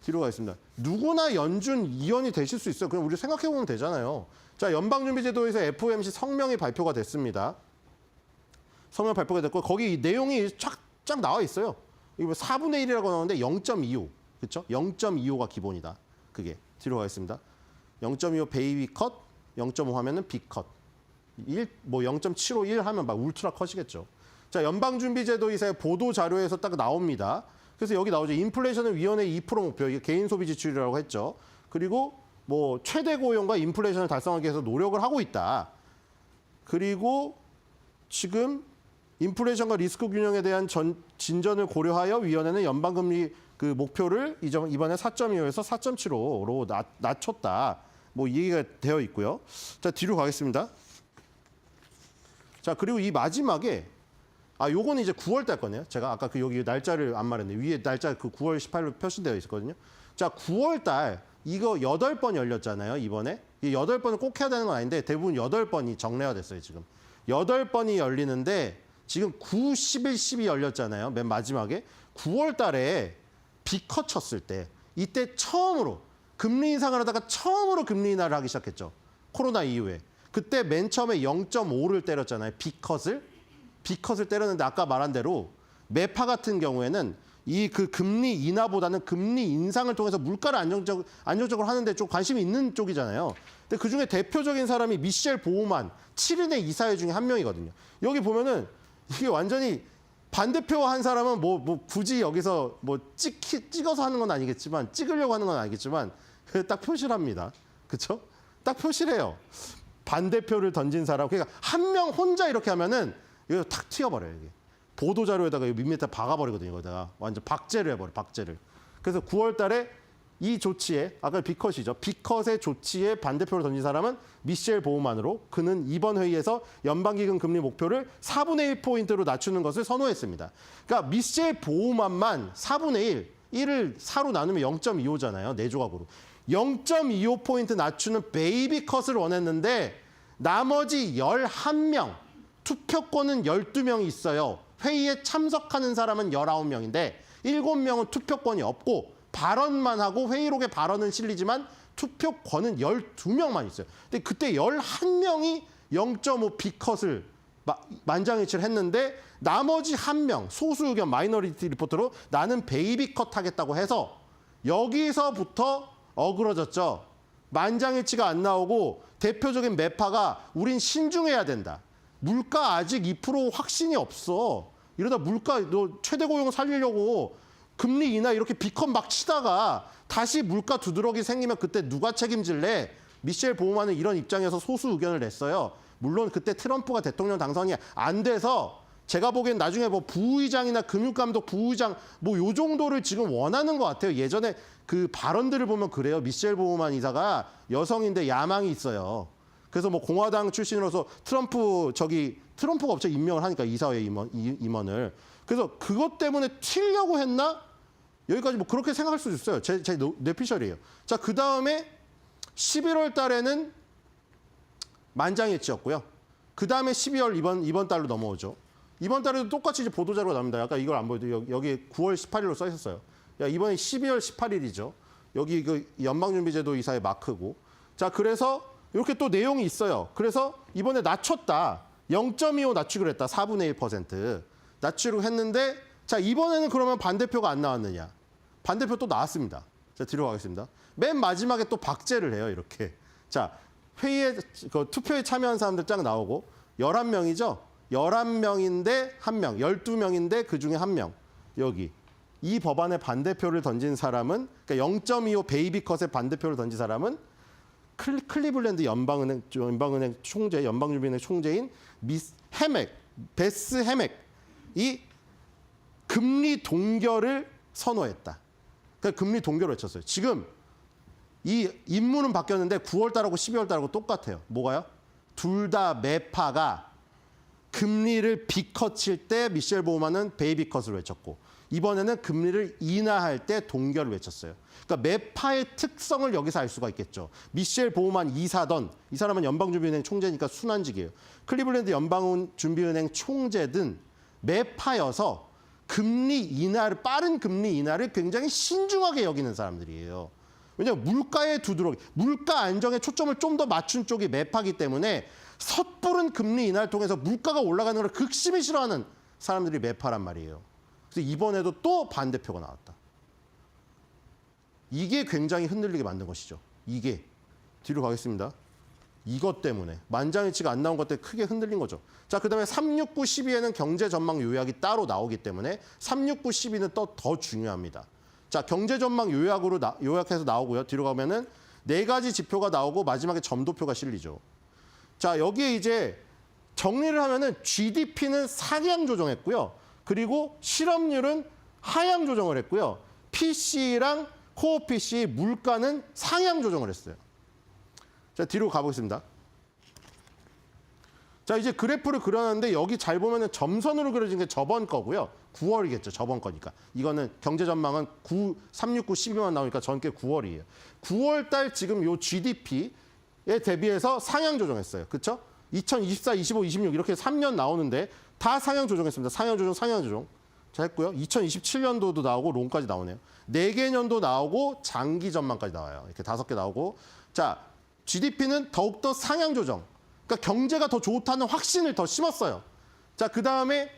뒤로 가겠습니다. 누구나 연준 이원이 되실 수 있어요. 그냥 우리 생각해보면 되잖아요. 자, 연방준비제도에서 FOMC 성명이 발표가 됐습니다. 성명 발표가 됐고 거기 내용이 쫙 나와 있어요. 이거 4분의 1이라고 나오는데 0.25. 그렇죠? 0.25가 기본이다. 그게. 뒤로 가겠습니다. 0.25 베이비 컷, 0.5 하면은 빅 컷. 0.751 하면 막 울트라 컷이겠죠. 자, 연방준비제도에서의 보도 자료에서 딱 나옵니다. 그래서 여기 나오죠. 인플레이션을 위원회 2% 목표, 이게 개인 소비 지출이라고 했죠. 그리고 뭐 최대 고용과 인플레이션을 달성하기 위해서 노력을 하고 있다. 그리고 지금 인플레이션과 리스크 균형에 대한 진전을 고려하여 위원회는 연방금리 그 목표를 이번에 4.25에서 4.75로 낮췄다. 뭐 이 얘기가 되어 있고요. 자, 뒤로 가겠습니다. 자, 그리고 이 마지막에 요거는 이제 9월 달 거네요. 제가 아까 여기 날짜를 안 말했는데 위에 날짜 그 9월 18로 표시되어 있었거든요. 자, 9월 달 이거 8번 열렸잖아요, 이번에. 이 8번은 꼭 해야 되는 건 아닌데 대부분 8번이 정례화 됐어요, 지금. 8번이 열리는데 지금 9, 11, 12 열렸잖아요. 맨 마지막에. 9월 달에 B컷 쳤을 때 이때 처음으로 금리 인상을 하다가 처음으로 금리 인하를 하기 시작했죠. 코로나 이후에. 그때 맨 처음에 0.5를 때렸잖아요. B컷을 때렸는데 아까 말한 대로 매파 같은 경우에는 이 그 금리 인하보다는 금리 인상을 통해서 물가를 안정적으로 하는데 좀 관심이 있는 쪽이잖아요. 근데 그중에 대표적인 사람이 미셸 보우만 7인의 이사회 중에 한 명이거든요. 여기 보면은 이게 완전히 반대표 한 사람은 뭐 굳이 여기서 뭐 찍어서 하는 건 아니겠지만 찍으려고 하는 건 아니겠지만 딱 표시를 합니다. 그렇죠? 딱 표시를 해요. 반대표를 던진 사람. 그러니까 한 명 혼자 이렇게 하면은 이거 탁 튀어버려요. 이게. 보도자료에다가 밑에 박아버리거든요. 이거다가 완전 박제를 해버려요. 박제를. 그래서 9월 달에 이 조치에 아까 B컷이죠. B컷의 조치에 반대표를 던진 사람은 미셸 보우만으로 그는 이번 회의에서 연방기금 금리 목표를 4분의 1포인트로 낮추는 것을 선호했습니다. 그러니까 미셸 보우만만 4분의 1, 1을 4로 나누면 0.25잖아요. 네 조각으로. 0.25포인트 낮추는 베이비 컷을 원했는데 나머지 11명, 투표권은 12명이 있어요. 회의에 참석하는 사람은 19명인데 7명은 투표권이 없고 발언만 하고 회의록에 발언은 실리지만 투표권은 12명만 있어요. 근데 그때 11명이 0.5 B컷을 만장일치를 했는데 나머지 1명, 소수 의견 마이너리티 리포터로 나는 베이비 컷 하겠다고 해서 여기서부터 어그러졌죠. 만장일치가 안 나오고 대표적인 매파가 우린 신중해야 된다. 물가 아직 2% 확신이 없어. 이러다 물가 너 최대 고용 살리려고 금리 인하 이렇게 B컷 막 치다가 다시 물가 두드러기 생기면 그때 누가 책임질래? 미셸 보우만은 이런 입장에서 소수 의견을 냈어요. 물론 그때 트럼프가 대통령 당선이 안 돼서 제가 보기엔 나중에 뭐 부의장이나 금융감독 부의장 뭐 요 정도를 지금 원하는 것 같아요. 예전에 그 발언들을 보면 그래요. 미셸 보우만 이사가 여성인데 야망이 있어요. 그래서 뭐 공화당 출신으로서 트럼프가 갑자기 임명을 하니까 이사회 임원을. 그래서 그것 때문에 튀려고 했나? 여기까지 뭐 그렇게 생각할 수도 있어요. 제 뇌피셜이에요. 자, 그 다음에 11월 달에는 만장일치였고요. 그 다음에 12월 이번 달로 넘어오죠. 이번 달에도 똑같이 이제 보도자료가 나옵니다. 아까 이걸 안 보여도 여기 9월 18일로 써 있었어요. 야, 이번에 12월 18일이죠. 여기 그 연방준비제도 이사의 마크고. 자, 그래서 이렇게 또 내용이 있어요. 그래서 이번에 낮췄다. 0.25 낮추기로 했다. 4분의 1% 낮추기로 했는데 자, 이번에는 그러면 반대표가 안 나왔느냐. 반대표 또 나왔습니다. 자, 뒤로 가겠습니다. 맨 마지막에 또 박제를 해요. 이렇게. 자, 투표에 참여한 사람들 쫙 나오고 11명이죠. 11명인데 1명, 12명인데 그중에 1명. 여기. 이 법안에 반대표를 던진 사람은 그러니까 0.25 베이비 컷에 반대표를 던진 사람은 클리블랜드 연방은행 총재, 연방준비은행 총재인 베스 해맥이 금리 동결을 선호했다. 그러니까 금리 동결을 외쳤어요. 지금 이 인물은 바뀌었는데 9월 달하고 12월 달하고 똑같아요. 뭐가요? 둘 다 매파가 금리를 B컷일 때 미셸 보우만은 베이비 컷을 외쳤고 이번에는 금리를 인하할 때 동결을 외쳤어요. 그러니까 매파의 특성을 여기서 알 수가 있겠죠. 미셸 보우만 이사던 이 사람은 연방준비은행 총재니까 순환직이에요. 클리블랜드 연방준비은행 총재든 매파여서 빠른 금리 인하를 굉장히 신중하게 여기는 사람들이에요. 왜냐하면 물가에 두드러기, 물가 안정에 초점을 좀 더 맞춘 쪽이 매파기 때문에 섣부른 금리 인하를 통해서 물가가 올라가는 걸 극심히 싫어하는 사람들이 매파란 말이에요. 그래서 이번에도 또 반대표가 나왔다. 이게 굉장히 흔들리게 만든 것이죠. 이게. 뒤로 가겠습니다. 이것 때문에. 만장일치가 안 나온 것 때문에 크게 흔들린 거죠. 자, 그 다음에 369, 12에는 경제 전망 요약이 따로 나오기 때문에 369, 12는 또 더 중요합니다. 자, 경제 전망 요약해서 나오고요. 뒤로 가면은 4가지 지표가 나오고 마지막에 점도표가 실리죠. 자, 여기에 이제 정리를 하면은 GDP는 상향 조정했고요. 그리고 실업률은 하향 조정을 했고요. PC랑 코어 PC 물가는 상향 조정을 했어요. 자, 뒤로 가보겠습니다. 자, 이제 그래프를 그려놨는데 여기 잘 보면은 점선으로 그려진 게 저번 거고요. 9월이겠죠. 저번 거니까. 이거는 경제 전망은 369, 12만 나오니까 전게 9월이에요. 9월 달 지금 요 GDP에 대비해서 상향 조정했어요. 그렇죠? 2024, 25, 26 이렇게 3년 나오는데 다 상향 조정했습니다. 상향 조정. 자, 했고요. 2027년도도 나오고 론까지 나오네요. 4개 년도 나오고 장기 전망까지 나와요. 이렇게 5개 나오고. 자, GDP는 더욱더 상향 조정. 그러니까 경제가 더 좋다는 확신을 더 심었어요. 자, 그 다음에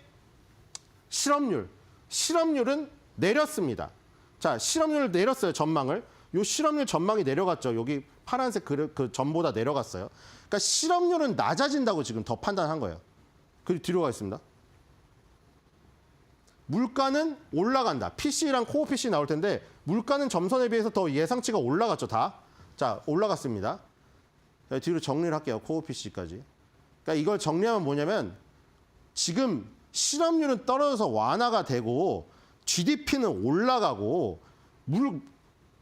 실업률은 내렸습니다. 자, 실업률을 내렸어요. 전망을. 요 실업률 전망이 내려갔죠. 여기 파란색 그 전보다 내려갔어요. 그러니까 실업률은 낮아진다고 지금 더 판단한 거예요. 그리고 뒤로 가겠습니다. 물가는 올라간다. PC랑 코어 PC 나올 텐데 물가는 점선에 비해서 더 예상치가 올라갔죠. 다. 자, 올라갔습니다. 뒤로 정리를 할게요. 코어 PC까지. 그러니까 이걸 정리하면 뭐냐면 지금 실업률은 떨어져서 완화가 되고 GDP는 올라가고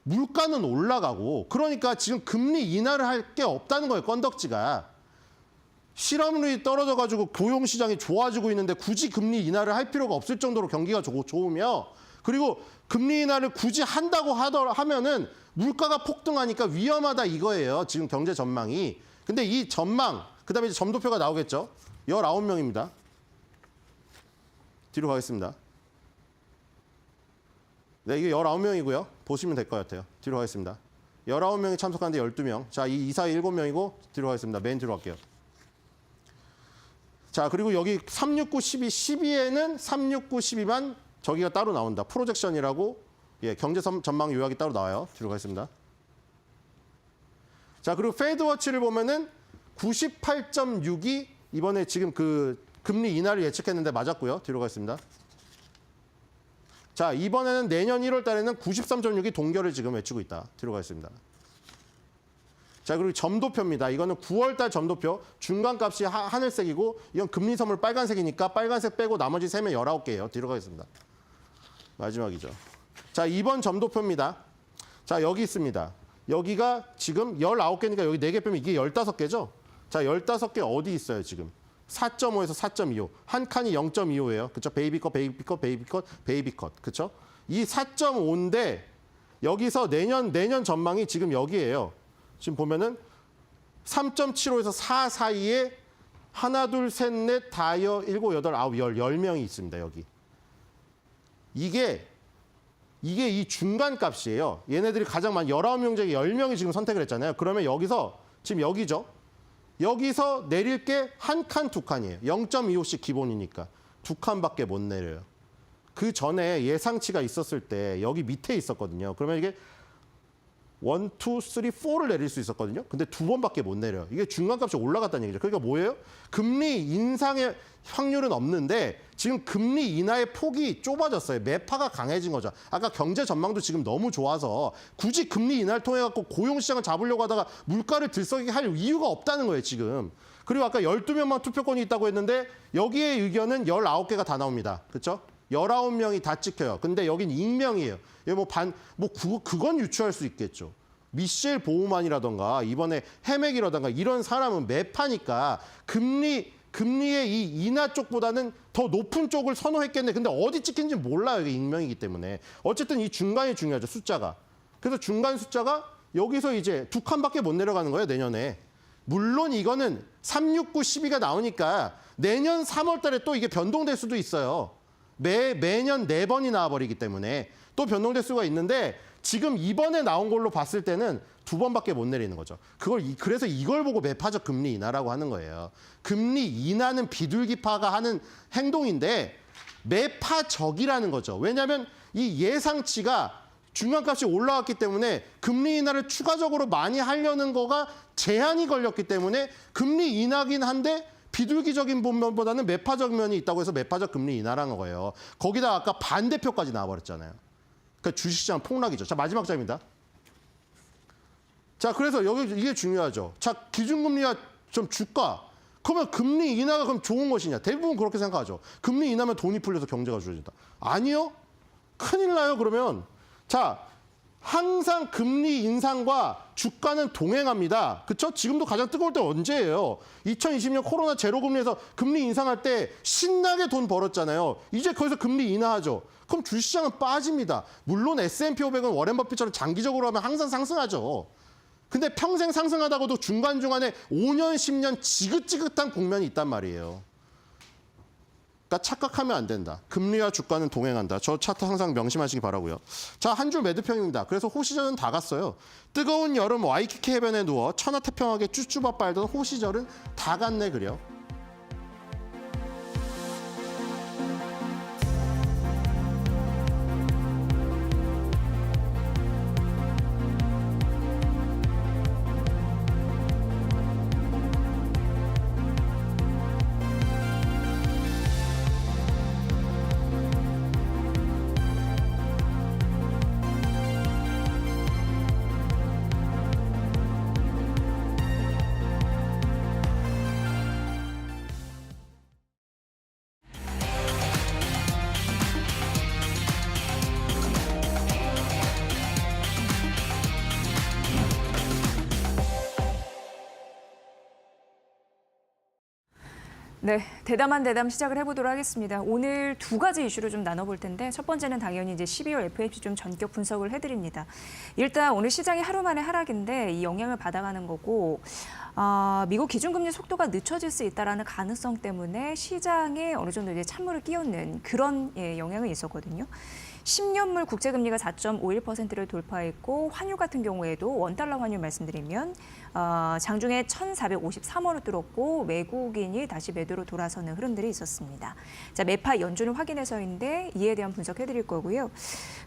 물가는 올라가고 그러니까 지금 금리 인하를 할 게 없다는 거예요. 건덕지가. 실업률이 떨어져가지고 고용 시장이 좋아지고 있는데 굳이 금리 인하를 할 필요가 없을 정도로 경기가 좋으며 그리고 금리 인하를 굳이 한다고 하면은 물가가 폭등하니까 위험하다 이거예요. 지금 경제 전망이. 근데 이 전망, 그다음에 이제 점도표가 나오겠죠. 19명입니다. 뒤로 가겠습니다. 네, 이게 19명이고요. 보시면 될 것 같아요. 뒤로 가겠습니다. 19명이 참석하는데 12명. 자, 이 이사회 7명이고 뒤로 가겠습니다. 맨 뒤로 갈게요. 자, 그리고 여기 369, 12, 12에는 369, 12만 저기가 따로 나온다. 프로젝션이라고 예, 경제 전망 요약이 따로 나와요. 뒤로 가겠습니다. 자, 그리고 페이드워치를 보면은 98.6이 이번에 지금 그 금리 인하를 예측했는데 맞았고요. 뒤로 가겠습니다. 자, 이번에는 내년 1월 달에는 93.6이 동결을 지금 외치고 있다. 뒤로 가겠습니다. 자, 그리고 점도표입니다. 이거는 9월 달 점도표. 중간값이 하늘색이고 이건 금리 선물 빨간색이니까 빨간색 빼고 나머지 세면 19개예요. 뒤로 가겠습니다. 마지막이죠. 자, 이번 점도표입니다. 자, 여기 있습니다. 여기가 지금 19개니까 여기 4개 빼면 이게 15개죠? 자, 15개 어디 있어요, 지금? 4.5에서 4.25. 한 칸이 0.25예요. 그쵸? 베이비컷, 베이비컷, 베이비컷, 베이비컷. 그쵸? 이 4.5인데 여기서 내년 전망이 지금 여기예요. 지금 보면은 3.75에서 4 사이에 하나, 둘, 셋, 넷, 다여, 7, 8, 9, 10명이 있습니다, 여기. 이게 이 중간 값이에요. 얘네들이 가장 많은 19명 중에 10명이 지금 선택을 했잖아요. 그러면 여기서 지금 여기죠. 여기서 내릴 게 한 칸, 두 칸이에요. 0.25씩 기본이니까. 두 칸밖에 못 내려요. 그 전에 예상치가 있었을 때 여기 밑에 있었거든요. 그러면 이게 1, 2, 3, 4를 내릴 수 있었거든요. 근데 2번밖에 못 내려요. 이게 중간값이 올라갔다는 얘기죠. 그러니까 뭐예요? 금리 인상의 확률은 없는데 지금 금리 인하의 폭이 좁아졌어요. 매파가 강해진 거죠. 아까 경제 전망도 지금 너무 좋아서 굳이 금리 인하를 통해 갖고 고용 시장을 잡으려고 하다가 물가를 들썩이게 할 이유가 없다는 거예요, 지금. 그리고 아까 12명만 투표권이 있다고 했는데 여기에 의견은 19개가 다 나옵니다. 그렇죠? 19명이 다 찍혀요. 근데 여긴 익명이에요. 그건 유추할 수 있겠죠. 미셸 보우만이라던가 이번에 해맥이라던가 이런 사람은 매파니까 금리의 이 인하 쪽보다는 더 높은 쪽을 선호했겠네. 근데 어디 찍힌지 몰라요. 이게 익명이기 때문에. 어쨌든 이 중간이 중요하죠. 숫자가. 그래서 중간 숫자가 여기서 이제 2칸밖에 못 내려가는 거예요. 내년에. 물론 이거는 369, 12가 나오니까 내년 3월 달에 또 이게 변동될 수도 있어요. 매년 4번이 나와버리기 때문에 또 변동될 수가 있는데 지금 이번에 나온 걸로 봤을 때는 2번밖에 못 내리는 거죠. 그래서 이걸 보고 매파적 금리 인하라고 하는 거예요. 금리 인하는 비둘기파가 하는 행동인데 매파적이라는 거죠. 왜냐하면 이 예상치가 중간값이 올라왔기 때문에 금리 인하를 추가적으로 많이 하려는 거가 제한이 걸렸기 때문에 금리 인하긴 한데 비둘기적인 면보다는 매파적 면이 있다고 해서 매파적 금리 인하라는 거예요. 거기다 아까 반대표까지 나와버렸잖아요. 그러니까 주식시장 폭락이죠. 자, 마지막 장입니다. 자, 그래서 여기 이게 중요하죠. 자, 기준금리와 좀 주가. 그러면 금리 인하가 그럼 좋은 것이냐? 대부분 그렇게 생각하죠. 금리 인하면 돈이 풀려서 경제가 좋아진다. 아니요. 큰일 나요, 그러면. 자, 항상 금리 인상과 주가는 동행합니다. 그렇죠? 지금도 가장 뜨거울 때 언제예요? 2020년 코로나 제로금리에서 금리 인상할 때 신나게 돈 벌었잖아요. 이제 거기서 금리 인하하죠. 그럼 주식시장은 빠집니다. 물론 S&P 500은 워렌 버핏처럼 장기적으로 하면 항상 상승하죠. 근데 평생 상승하다가도 중간중간에 5년, 10년 지긋지긋한 국면이 있단 말이에요. 그러니까 착각하면 안 된다. 금리와 주가는 동행한다. 저 차트 항상 명심하시기 바라고요. 자, 한 줄 매도평입니다. 그래서 호시절은 다 갔어요. 뜨거운 여름 와이키키 해변에 누워 천하태평하게 쭈쭈밥 빨던 호시절은 다 갔네 그려. 네, 대담한 대담 시작을 해보도록 하겠습니다. 오늘 두 가지 이슈로 좀 나눠볼 텐데 첫 번째는 당연히 이제 12월 FOMC 좀 전격 분석을 해드립니다. 일단 오늘 시장이 하루 만에 하락인데 이 영향을 받아가는 거고 미국 기준금리 속도가 늦춰질 수 있다라는 가능성 때문에 시장에 어느 정도 이제 찬물을 끼얹는 그런 영향이 있었거든요. 10년물 국제금리가 4.51%를 돌파했고 환율 같은 경우에도 원달러 환율 말씀드리면 장중에 1,453원을 뚫었고 외국인이 다시 매도로 돌아서는 흐름들이 있었습니다. 자, 매파 연준을 확인해서인데 이에 대한 분석해드릴 거고요.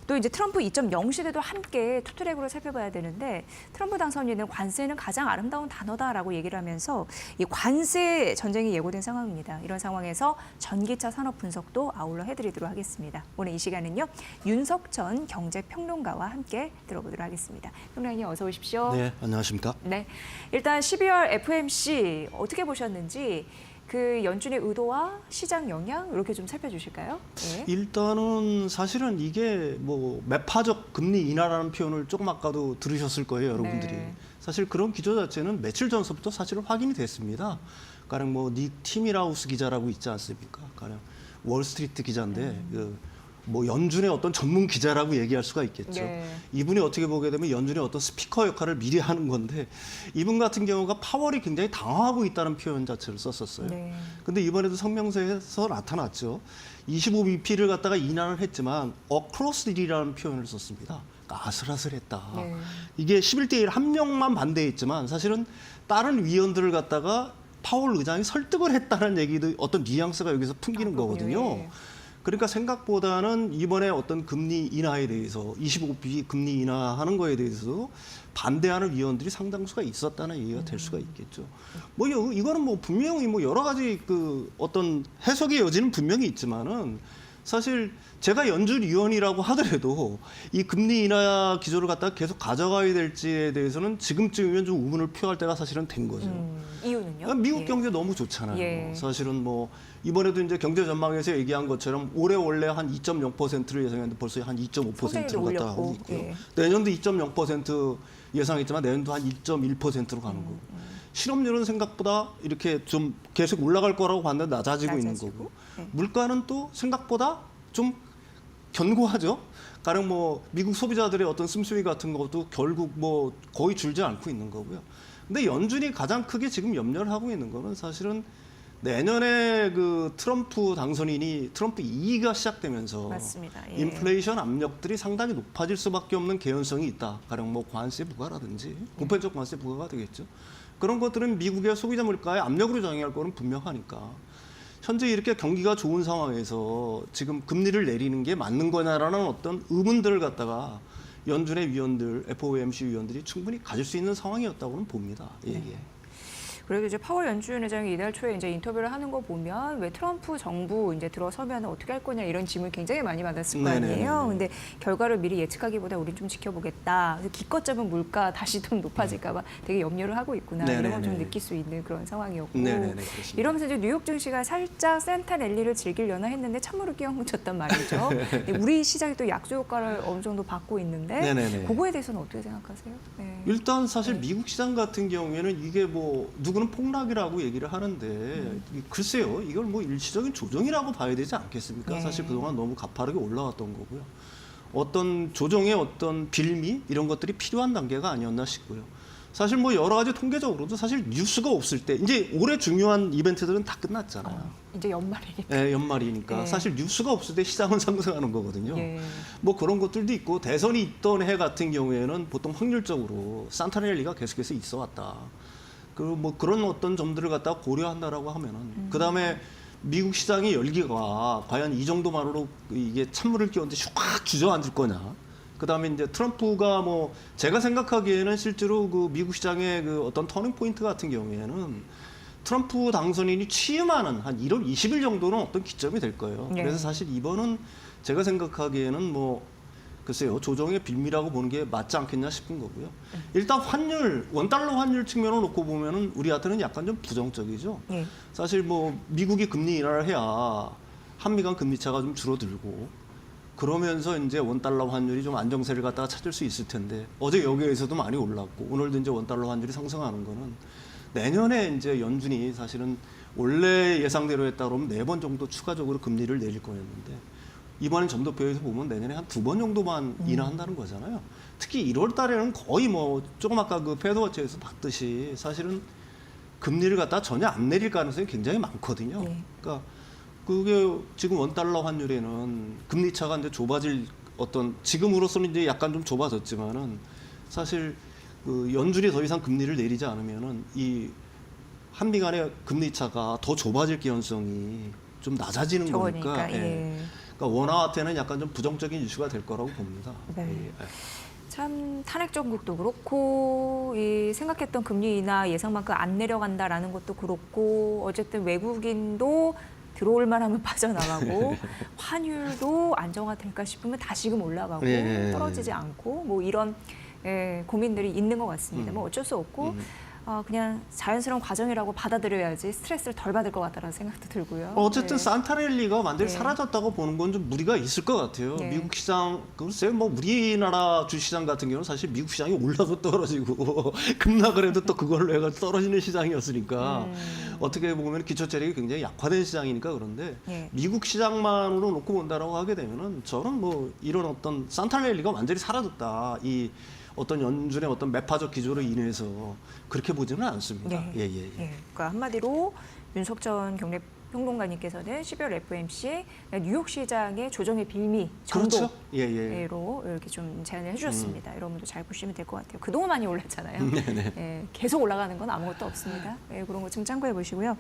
또 이제 트럼프 2.0 시대도 함께 투트랙으로 살펴봐야 되는데 트럼프 당선인은 관세는 가장 아름다운 단어다라고 얘기를 하면서 이 관세 전쟁이 예고된 상황입니다. 이런 상황에서 전기차 산업 분석도 아울러 해드리도록 하겠습니다. 오늘 이 시간은요. 윤석천 경제평론가와 함께 들어보도록 하겠습니다. 평론가님 어서 오십시오. 네, 안녕하십니까? 네, 일단 12월 FOMC 어떻게 보셨는지 그 연준의 의도와 시장 영향 이렇게 좀 살펴주실까요? 네. 일단은 사실은 이게 뭐 매파적 금리 인하라는 표현을 조금 아까도 들으셨을 거예요, 여러분들이. 네. 사실 그런 기조 자체는 며칠 전서부터 사실은 확인이 됐습니다. 가령 뭐 닉 티밀하우스 기자라고 있지 않습니까? 가령 월스트리트 기자인데 뭐 연준의 어떤 전문 기자라고 얘기할 수가 있겠죠. 네. 이분이 어떻게 보게 되면 연준의 어떤 스피커 역할을 미리 하는 건데 이분 같은 경우가 파월이 굉장히 당황하고 있다는 표현 자체를 썼었어요. 네. 근데 이번에도 성명서에서 나타났죠. 25bp를 갖다가 인하를 했지만 across the D라는 표현을 썼습니다. 그러니까 아슬아슬했다. 네. 이게 11대 1 한 명만 반대했지만 사실은 다른 위원들을 갖다가 파월 의장이 설득을 했다는 얘기도 어떤 뉘앙스가 여기서 풍기는 거거든요. 예. 그러니까 생각보다는 이번에 어떤 금리 인하에 대해서 25bp 금리 인하하는 거에 대해서 반대하는 위원들이 상당수가 있었다는 얘기가 될 수가 있겠죠. 뭐 이거는 뭐 분명히 뭐 여러 가지 그 어떤 해석의 여지는 분명히 있지만은 사실 제가 연준 위원이라고 하더라도 이 금리 인하 기조를 갖다가 계속 가져가야 될지에 대해서는 지금쯤이면 좀 의문을 표할 때가 사실은 된 거죠. 이유는요? 미국 예. 경제 너무 좋잖아요. 예. 사실은 뭐 이번에도 이제 경제 전망에서 얘기한 것처럼 올해 원래 한 2.0%를 예상했는데 벌써 한 2.5%를 갖다 하고 있고요. 예. 내년도 2.0% 예상했지만 내년도 한 1.1%로 가는 거고. 실업률은 생각보다 이렇게 좀 계속 올라갈 거라고 봤는데 낮아지고 있는 거고. 네. 물가는 또 생각보다 좀 견고하죠. 가령 뭐 미국 소비자들의 어떤 씀씀이 같은 것도 결국 뭐 거의 줄지 않고 있는 거고요. 근데 연준이 가장 크게 지금 염려를 하고 있는 거는 사실은 내년에 그 트럼프 당선인이 트럼프 2기가 시작되면서 맞습니다. 예. 인플레이션 압력들이 상당히 높아질 수밖에 없는 개연성이 있다. 가령 뭐 관세 부과라든지 보편적 관세 부과가 되겠죠. 그런 것들은 미국의 소비자 물가에 압력으로 작용할 거는 분명하니까 현재 이렇게 경기가 좋은 상황에서 지금 금리를 내리는 게 맞는 거냐라는 어떤 의문들을 갖다가 연준의 위원들, FOMC 위원들이 충분히 가질 수 있는 상황이었다고는 봅니다. 예, 예. 그래도 이제 파월 연준 의장이 이달 초에 이제 인터뷰를 하는 거 보면 왜 트럼프 정부 이제 들어서면 어떻게 할 거냐 이런 질문 굉장히 많이 받았을 거 아니에요. 근데 결과를 미리 예측하기보다 우리 좀 지켜보겠다. 그래서 기껏 잡은 물가 다시 좀 높아질까 봐 되게 염려를 하고 있구나. 이런 걸 좀 느낄 수 있는 그런 상황이었고. 그렇습니다. 이러면서 이제 뉴욕 증시가 살짝 센터 랠리를 즐기려나 했는데 찬물을 끼얹었단 말이죠. 우리 시장이 또 약수 효과를 어느 정도 받고 있는데 네네네. 그거에 대해서는 어떻게 생각하세요? 네. 일단 사실 미국 시장 같은 경우에는 이게 뭐 누구는 폭락이라고 얘기를 하는데 글쎄요, 이걸 뭐 일시적인 조정이라고 봐야 되지 않겠습니까? 네. 사실 그동안 너무 가파르게 올라왔던 거고요. 어떤 조정의 어떤 빌미 이런 것들이 필요한 단계가 아니었나 싶고요. 사실 뭐 여러 가지 통계적으로도 사실 뉴스가 없을 때 이제 올해 중요한 이벤트들은 다 끝났잖아요. 이제 연말이니까. 네, 연말이니까 네. 사실 뉴스가 없을 때 시장은 상승하는 거거든요. 예. 뭐 그런 것들도 있고 대선이 있던 해 같은 경우에는 보통 확률적으로 산타랠리가 계속해서 있어 왔다. 그 뭐 그런 어떤 점들을 갖다가 고려한다라고 하면은 그 다음에 미국 시장의 열기가 과연 이 정도만으로 이게 찬물을 끼얹는데 슉 주저앉을 거냐. 그 다음에 이제 트럼프가 뭐 제가 생각하기에는 실제로 그 미국 시장의 그 어떤 터닝 포인트 같은 경우에는 트럼프 당선인이 취임하는 한 1월 20일 정도는 어떤 기점이 될 거예요. 네. 그래서 사실 이번은 제가 생각하기에는 뭐 글쎄요, 조정의 빌미라고 보는 게 맞지 않겠냐 싶은 거고요. 일단 환율, 원달러 환율 측면을 놓고 보면은 우리한테는 약간 좀 부정적이죠. 예. 사실 뭐 미국이 금리 인하를 해야 한미 간 금리 차가 좀 줄어들고 그러면서 이제 원달러 환율이 좀 안정세를 갖다가 찾을 수 있을 텐데 어제 여기에서도 많이 올랐고 오늘도 이제 원달러 환율이 상승하는 거는 내년에 이제 연준이 사실은 원래 예상대로 했다 그러면 4번 정도 추가적으로 금리를 내릴 거였는데 이번엔 점도표에서 보면 내년에 한 2번 정도만 인하한다는 거잖아요. 특히 1월 달에는 거의 뭐 조금 아까 그 패드워치에서 봤듯이 사실은 금리를 갖다 전혀 안 내릴 가능성이 굉장히 많거든요. 네. 그러니까 그게 지금 원달러 환율에는 금리 차가 이제 좁아질 어떤 지금으로서는 이제 약간 좀 좁아졌지만은 사실 그 연준이 더 이상 금리를 내리지 않으면은 이 한미 간의 금리 차가 더 좁아질 가능성이 좀 낮아지는 거니까. 예. 그러니까 원화한테는 약간 좀 부정적인 이슈가 될 거라고 봅니다. 네. 예. 참 탄핵 정국도 그렇고 이 생각했던 금리 인하 예상만큼 안 내려간다라는 것도 그렇고 어쨌든 외국인도 들어올 만하면 빠져나가고 환율도 안정화될까 싶으면 다시금 올라가고 네. 떨어지지 않고 뭐 이런 고민들이 있는 것 같습니다. 뭐 어쩔 수 없고 그냥 자연스러운 과정이라고 받아들여야지 스트레스를 덜 받을 것 같다는 생각도 들고요. 어쨌든 네. 산타랠리가 완전히 네. 사라졌다고 보는 건 좀 무리가 있을 것 같아요. 네. 미국 시장, 글쎄요, 뭐 우리나라 주시장 같은 경우는 사실 미국 시장이 올라도 떨어지고 급락을 해도 또 그걸로 해가 떨어지는 시장이었으니까 어떻게 보면 기초체력이 굉장히 약화된 시장이니까 그런데 네. 미국 시장만으로 놓고 본다라고 하게 되면은 저는 뭐 이런 어떤 산타랠리가 완전히 사라졌다. 이 어떤 연준의 어떤 매파적 기조로 인해서 그렇게 보지는 않습니다. 네. 예. 그러니까 한마디로 윤석전 경제 평론가님께서는 12월 FOMC 뉴욕 시장의 조정의 빌미 정도로 그렇죠. 예. 이렇게 좀 제안을 해주셨습니다. 여러분도 잘 보시면 될 것 같아요. 그동안 많이 올랐잖아요. 네네. 예, 계속 올라가는 건 아무것도 없습니다. 예, 그런 거 좀 참고해 보시고요.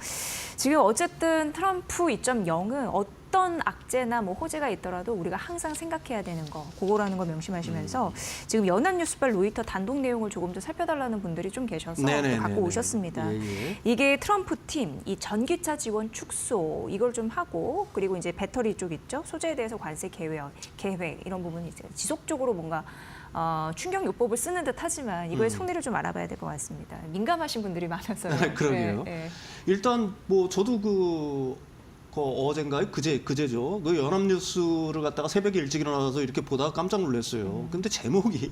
지금 어쨌든 트럼프 2.0은 어떤 악재나 뭐 호재가 있더라도 우리가 항상 생각해야 되는 거, 그거라는 거 명심하시면서 지금 연합뉴스발 로이터 단독 내용을 조금 더 살펴달라는 분들이 좀 계셔서 네네네네. 또 갖고 오셨습니다. 예. 이게 트럼프 팀, 이 전기차 지원 축소 이걸 좀 하고 그리고 이제 배터리 쪽 있죠. 소재에 대해서 관세 계획 이런 부분이 이제 지속적으로 뭔가 충격요법을 쓰는 듯 하지만 이거의 속내를 좀 알아봐야 될 것 같습니다. 민감하신 분들이 많아서요. 그러게요. 예. 일단 뭐 저도 그 어젠가요? 그제죠. 그 연합뉴스를 갖다가 새벽에 일찍 일어나서 이렇게 보다가 깜짝 놀랐어요. 근데 제목이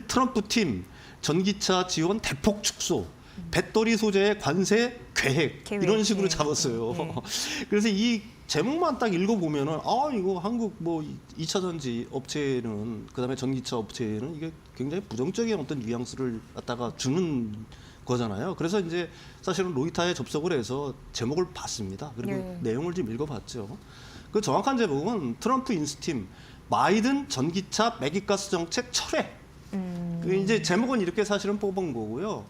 트럼프 팀 전기차 지원 대폭 축소. 배터리 소재의 관세 계획 이런 식으로 잡았어요. 그래서 이 제목만 딱 읽어보면은 이거 한국 뭐 2차 전지 업체는 그다음에 전기차 업체는 이게 굉장히 부정적인 어떤 뉘앙스를 갖다가 주는 거잖아요. 그래서 이제 사실은 로이터에 접속을 해서 제목을 봤습니다. 그리고 내용을 좀 읽어봤죠. 그 정확한 제목은 트럼프 인수팀 바이든 전기차 매기가스 정책 철회. 그 이제 제목은 이렇게 사실은 뽑은 거고요.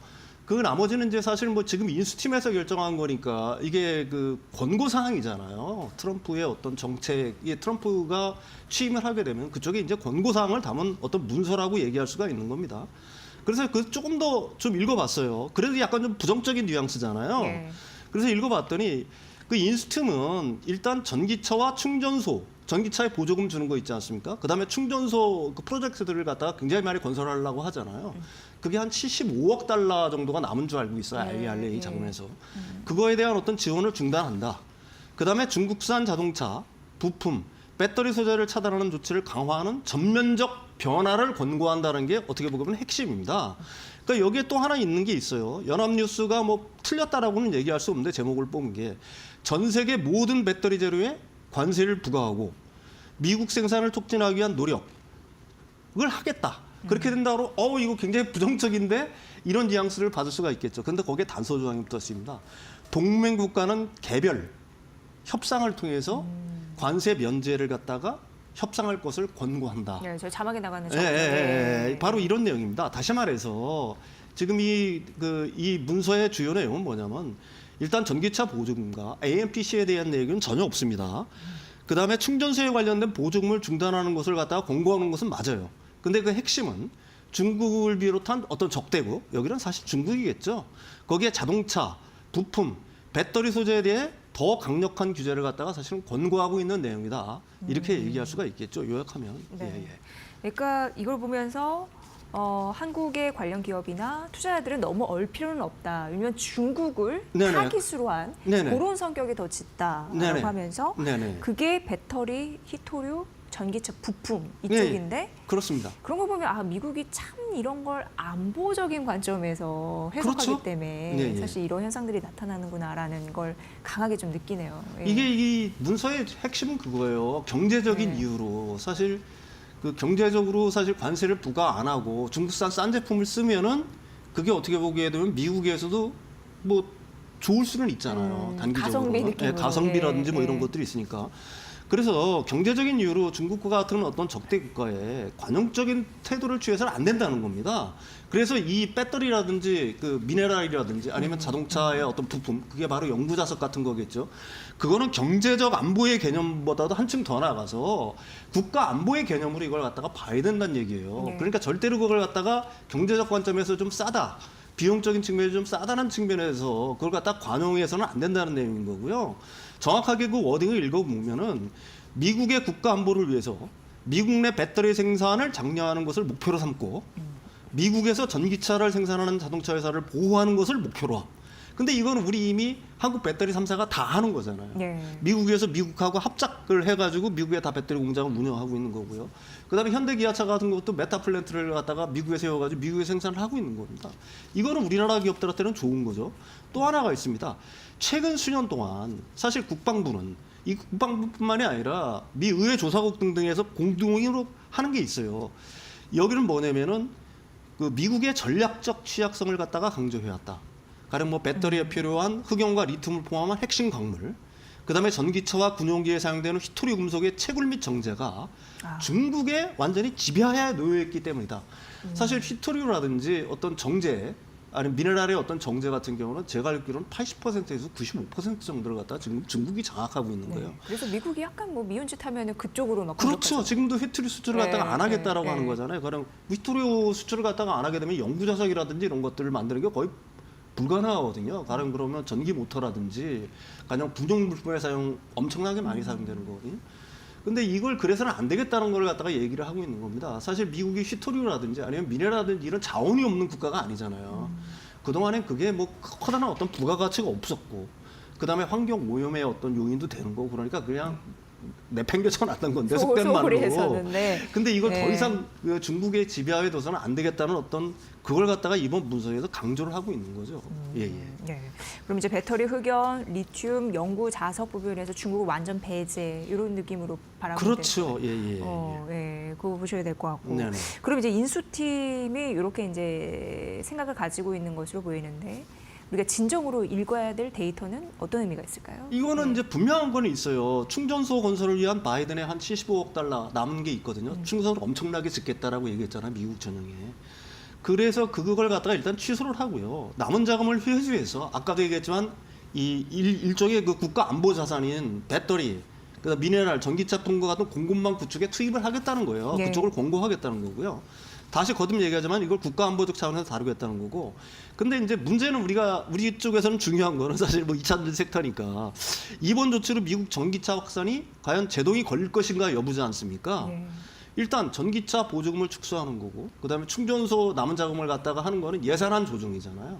그 나머지는 이제 사실 뭐 지금 인수팀에서 결정한 거니까 이게 그 권고 사항이잖아요. 트럼프의 어떤 정책에 트럼프가 취임을 하게 되면 그쪽에 이제 권고 사항을 담은 어떤 문서라고 얘기할 수가 있는 겁니다. 그래서 그 조금 더 좀 읽어봤어요. 그래도 약간 좀 부정적인 뉘앙스잖아요. 네. 그래서 읽어봤더니 그 인수팀은 일단 전기차와 충전소, 전기차에 보조금 주는 거 있지 않습니까? 그다음에 충전소 그 프로젝트들을 갖다가 굉장히 많이 건설하려고 하잖아요. 그게 한 75억 달러 정도가 남은 줄 알고 있어요. IRA 자금에서. 그거에 대한 어떤 지원을 중단한다. 그다음에 중국산 자동차, 부품, 배터리 소재를 차단하는 조치를 강화하는 전면적 변화를 권고한다는 게 어떻게 보면 핵심입니다. 그러니까 여기에 또 하나 있는 게 있어요. 연합뉴스가 뭐 틀렸다라고는 얘기할 수 없는데 제목을 뽑은 게 전 세계 모든 배터리 재료에 관세를 부과하고 미국 생산을 촉진하기 위한 노력을 하겠다. 그렇게 된다고 이거 굉장히 부정적인데 이런 뉘앙스를 받을 수가 있겠죠. 그런데 거기에 단서 조항이 붙었습니다. 동맹 국가는 개별 협상을 통해서 관세 면제를 갖다가 협상할 것을 권고한다. 네, 저 자막에 나가는 바로 이런 내용입니다. 다시 말해서 지금 이 문서의 주요 내용은 뭐냐면 일단 전기차 보조금과 AMPC에 대한 얘기는 전혀 없습니다. 그다음에 충전소에 관련된 보조금을 중단하는 것을 갖다가 권고하는 것은 맞아요. 근데 그 핵심은 중국을 비롯한 어떤 적대국, 여기는 사실 중국이겠죠. 거기에 자동차, 부품, 배터리 소재에 대해 더 강력한 규제를 갖다가 사실은 권고하고 있는 내용이다. 이렇게 얘기할 수가 있겠죠. 요약하면. 네. 그러니까 이걸 보면서 한국의 관련 기업이나 투자자들은 너무 얼 필요는 없다. 왜냐하면 중국을 타깃으로 한 그런 성격이 더 짙다라고 하면서 그게 배터리, 히토류, 전기차 부품 예, 이쪽인데 그렇습니다. 그런 거 보면 미국이 참 이런 걸 안보적인 관점에서 해석하기 그렇죠. 때문에 예, 예. 사실 이런 현상들이 나타나는구나라는 걸 강하게 좀 느끼네요. 예. 이게 이 문서의 핵심은 그거예요. 경제적인 네. 이유로 사실 그 경제적으로 사실 관세를 부과 안 하고 중국산 싼 제품을 쓰면은 그게 어떻게 보게 되면 미국에서도 뭐 좋을 수는 있잖아요. 단기적으로. 가성비 느낌으로. 가성비라든지 뭐 예, 이런 예. 것들이 있으니까. 그래서 경제적인 이유로 중국과 같은 어떤 적대 국가에 관용적인 태도를 취해서는 안 된다는 겁니다. 그래서 이 배터리라든지 그 미네랄이라든지 아니면 자동차의 어떤 부품, 그게 바로 연구자석 같은 거겠죠. 그거는 경제적 안보의 개념보다도 한층 더 나가서 국가 안보의 개념으로 이걸 갖다가 봐야 된다는 얘기예요. 네. 그러니까 절대로 그걸 갖다가 경제적 관점에서 좀 싸다. 비용적인 측면이 좀 싸다는 측면에서 그걸 갖다 관용해서는 안 된다는 내용인 거고요. 정확하게 그 워딩을 읽어보면은 미국의 국가 안보를 위해서 미국 내 배터리 생산을 장려하는 것을 목표로 삼고 미국에서 전기차를 생산하는 자동차 회사를 보호하는 것을 목표로 함. 근데 이거는 우리 이미 한국 배터리 3사가 다 하는 거잖아요. 네. 미국에서 미국하고 합작을 해가지고 미국에 다 배터리 공장을 운영하고 있는 거고요. 그다음에 현대기아차 같은 것도 메타 플랜트를 갖다가 미국에 세워가지고 미국에 생산을 하고 있는 겁니다. 이거는 우리나라 기업들한테는 좋은 거죠. 또 하나가 있습니다. 최근 수년 동안 사실 국방부는 이 국방부뿐만이 아니라 미 의회 조사국 등등에서 공동으로 하는 게 있어요. 여기는 뭐냐면은 그 미국의 전략적 취약성을 갖다가 강조해왔다. 가령 뭐 배터리에 필요한 흑연과 리튬을 포함한 핵심 광물, 그다음에 전기차와 군용기에 사용되는 히토리 금속의 채굴 및 정제가 중국에 완전히 지배하에 놓여 있기 때문이다. 사실 히토리라든지 어떤 정제 아니면 미네랄의 어떤 정제 같은 경우는 제가 알기로는 80%에서 95% 정도를 갖다가 지금 중국이 장악하고 있는 거예요. 네. 그래서 미국이 약간 뭐 미운 짓 하면은 그쪽으로 막 그렇죠. 공격하죠. 지금도 휘토리 수출을 갖다가 네, 안 하겠다라고 네, 하는 네. 거잖아요. 그럼 휘토리 수출을 갖다가 안 하게 되면 연구자석이라든지 이런 것들을 만드는 게 거의 불가능하거든요. 가령 그러면 전기 모터라든지 가령 군용 물품에 사용 엄청나게 많이 사용되는 거거든요. 근데 이걸 그래서는 안 되겠다는 걸 갖다가 얘기를 하고 있는 겁니다. 사실 미국이 휘토리라든지 아니면 미네랄이라든지 이런 자원이 없는 국가가 아니잖아요. 그동안엔 그게 뭐 커다란 어떤 부가가치가 없었고 그다음에 환경 오염의 어떤 요인도 되는 거고 그러니까 그냥 내팽개쳐 놨던 건데 속된 말로. 소홀히에서는, 네. 근데 이걸 네. 더 이상 그 중국의 지배하에 둬서는 안 되겠다는 어떤 그걸 갖다가 이번 문서에서 강조를 하고 있는 거죠. 예, 예. 네. 그럼 이제 배터리 흑연, 리튬, 연구 자석 부분에서 중국을 완전 배제 이런 느낌으로 바라보면 그렇죠. 예, 예. 예, 그거 보셔야 될 것 같고. 네네. 그럼 이제 인수팀이 이렇게 이제 생각을 가지고 있는 것으로 보이는데 우리가 진정으로 읽어야 될 데이터는 어떤 의미가 있을까요? 이거는 이제 분명한 건 있어요. 충전소 건설을 위한 바이든의 한 75억 달러 남은 게 있거든요. 충전소를 엄청나게 짓겠다라고 얘기했잖아요. 미국 전용에. 그래서 그걸 갖다가 일단 취소를 하고요. 남은 자금을 회수해서 아까도 얘기했지만 이 일종의 그 국가 안보 자산인 배터리, 그다음 미네랄, 전기차 통과 같은 공급망 구축에 투입을 하겠다는 거예요. 네. 그쪽을 권고하겠다는 거고요. 다시 거듭 얘기하지만 이걸 국가 안보적 차원에서 다루겠다는 거고. 근데 이제 문제는 우리 쪽에서는 중요한 거는 사실 뭐 2차 전지 섹터니까 이번 조치로 미국 전기차 확산이 과연 제동이 걸릴 것인가 여부지 않습니까? 네. 일단 전기차 보조금을 축소하는 거고 그다음에 충전소 남은 자금을 갖다가 하는 거는 예산안 조정이잖아요.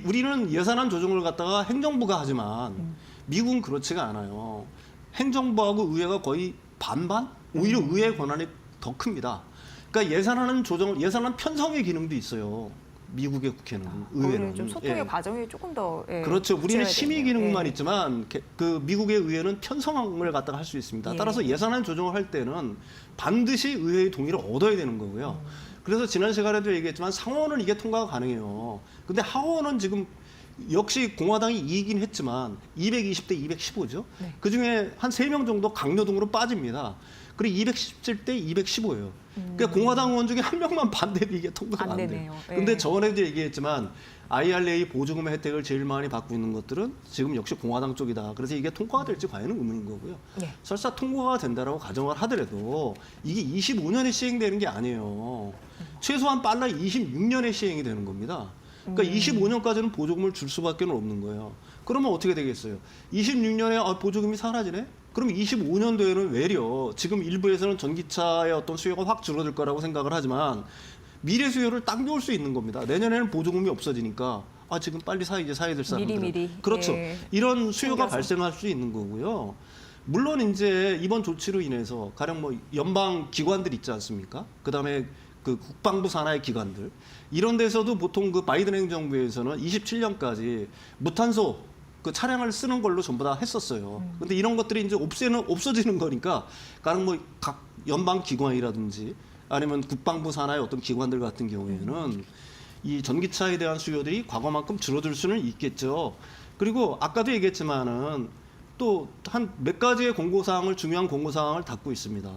우리는 예산안 조정을 갖다가 행정부가 하지만 미국은 그렇지가 않아요. 행정부하고 의회가 거의 반반? 오히려 의회 권한이 더 큽니다. 그러니까 예산안 편성의 기능도 있어요. 미국의 국회는, 의회는. 거기는 좀 소통의 예. 과정이 조금 더 그렇죠. 우리는 구체화되네요. 심의 기능만 예. 있지만 그 미국의 의회는 편성을 갖다가 할 수 있습니다. 예. 따라서 예산안 조정을 할 때는 반드시 의회의 동의를 얻어야 되는 거고요. 그래서 지난 시간에도 얘기했지만 상원은 이게 통과가 가능해요. 근데 하원은 지금 역시 공화당이 이기긴 했지만 220대 215죠. 네. 그중에 한 3명 정도 강요등으로 빠집니다. 그리고 217대 215예요. 그러니까 공화당 의원 중에 한 명만 반대로 이게 통과가 안 안 돼요. 되네요. 예. 근데 전에도 얘기했지만 IRA 보조금의 혜택을 제일 많이 받고 있는 것들은 지금 역시 공화당 쪽이다. 그래서 이게 통과가 될지 과연 의문인 거고요. 예. 설사 통과가 된다라고 가정을 하더라도 이게 25년에 시행되는 게 아니에요. 최소한 빨라 26년에 시행이 되는 겁니다. 그러니까 25년까지는 보조금을 줄 수밖에 없는 거예요. 그러면 어떻게 되겠어요? 26년에 보조금이 사라지네? 그럼 25년도에는 외려 지금 일부에서는 전기차의 어떤 수요가 확 줄어들 거라고 생각을 하지만 미래 수요를 당겨올 수 있는 겁니다. 내년에는 보조금이 없어지니까 지금 빨리 사야 될 사람들은. 미리. 그렇죠. 예. 이런 수요가 챙겨서. 발생할 수 있는 거고요. 물론 이제 이번 조치로 인해서 가령 뭐 연방 기관들 있지 않습니까? 그다음에 그 국방부 산하의 기관들 이런 데서도 보통 그 바이든 행정부에서는 27년까지 무탄소 그 차량을 쓰는 걸로 전부 다 했었어요. 근데 이런 것들이 이제 없어지는 거니까 가령 뭐 각 연방 기관이라든지 아니면 국방부 산하의 어떤 기관들 같은 경우에는 이 전기차에 대한 수요들이 과거만큼 줄어들 수는 있겠죠. 그리고 아까도 얘기했지만은 또 한 몇 가지의 공고사항을 중요한 공고사항을 담고 있습니다.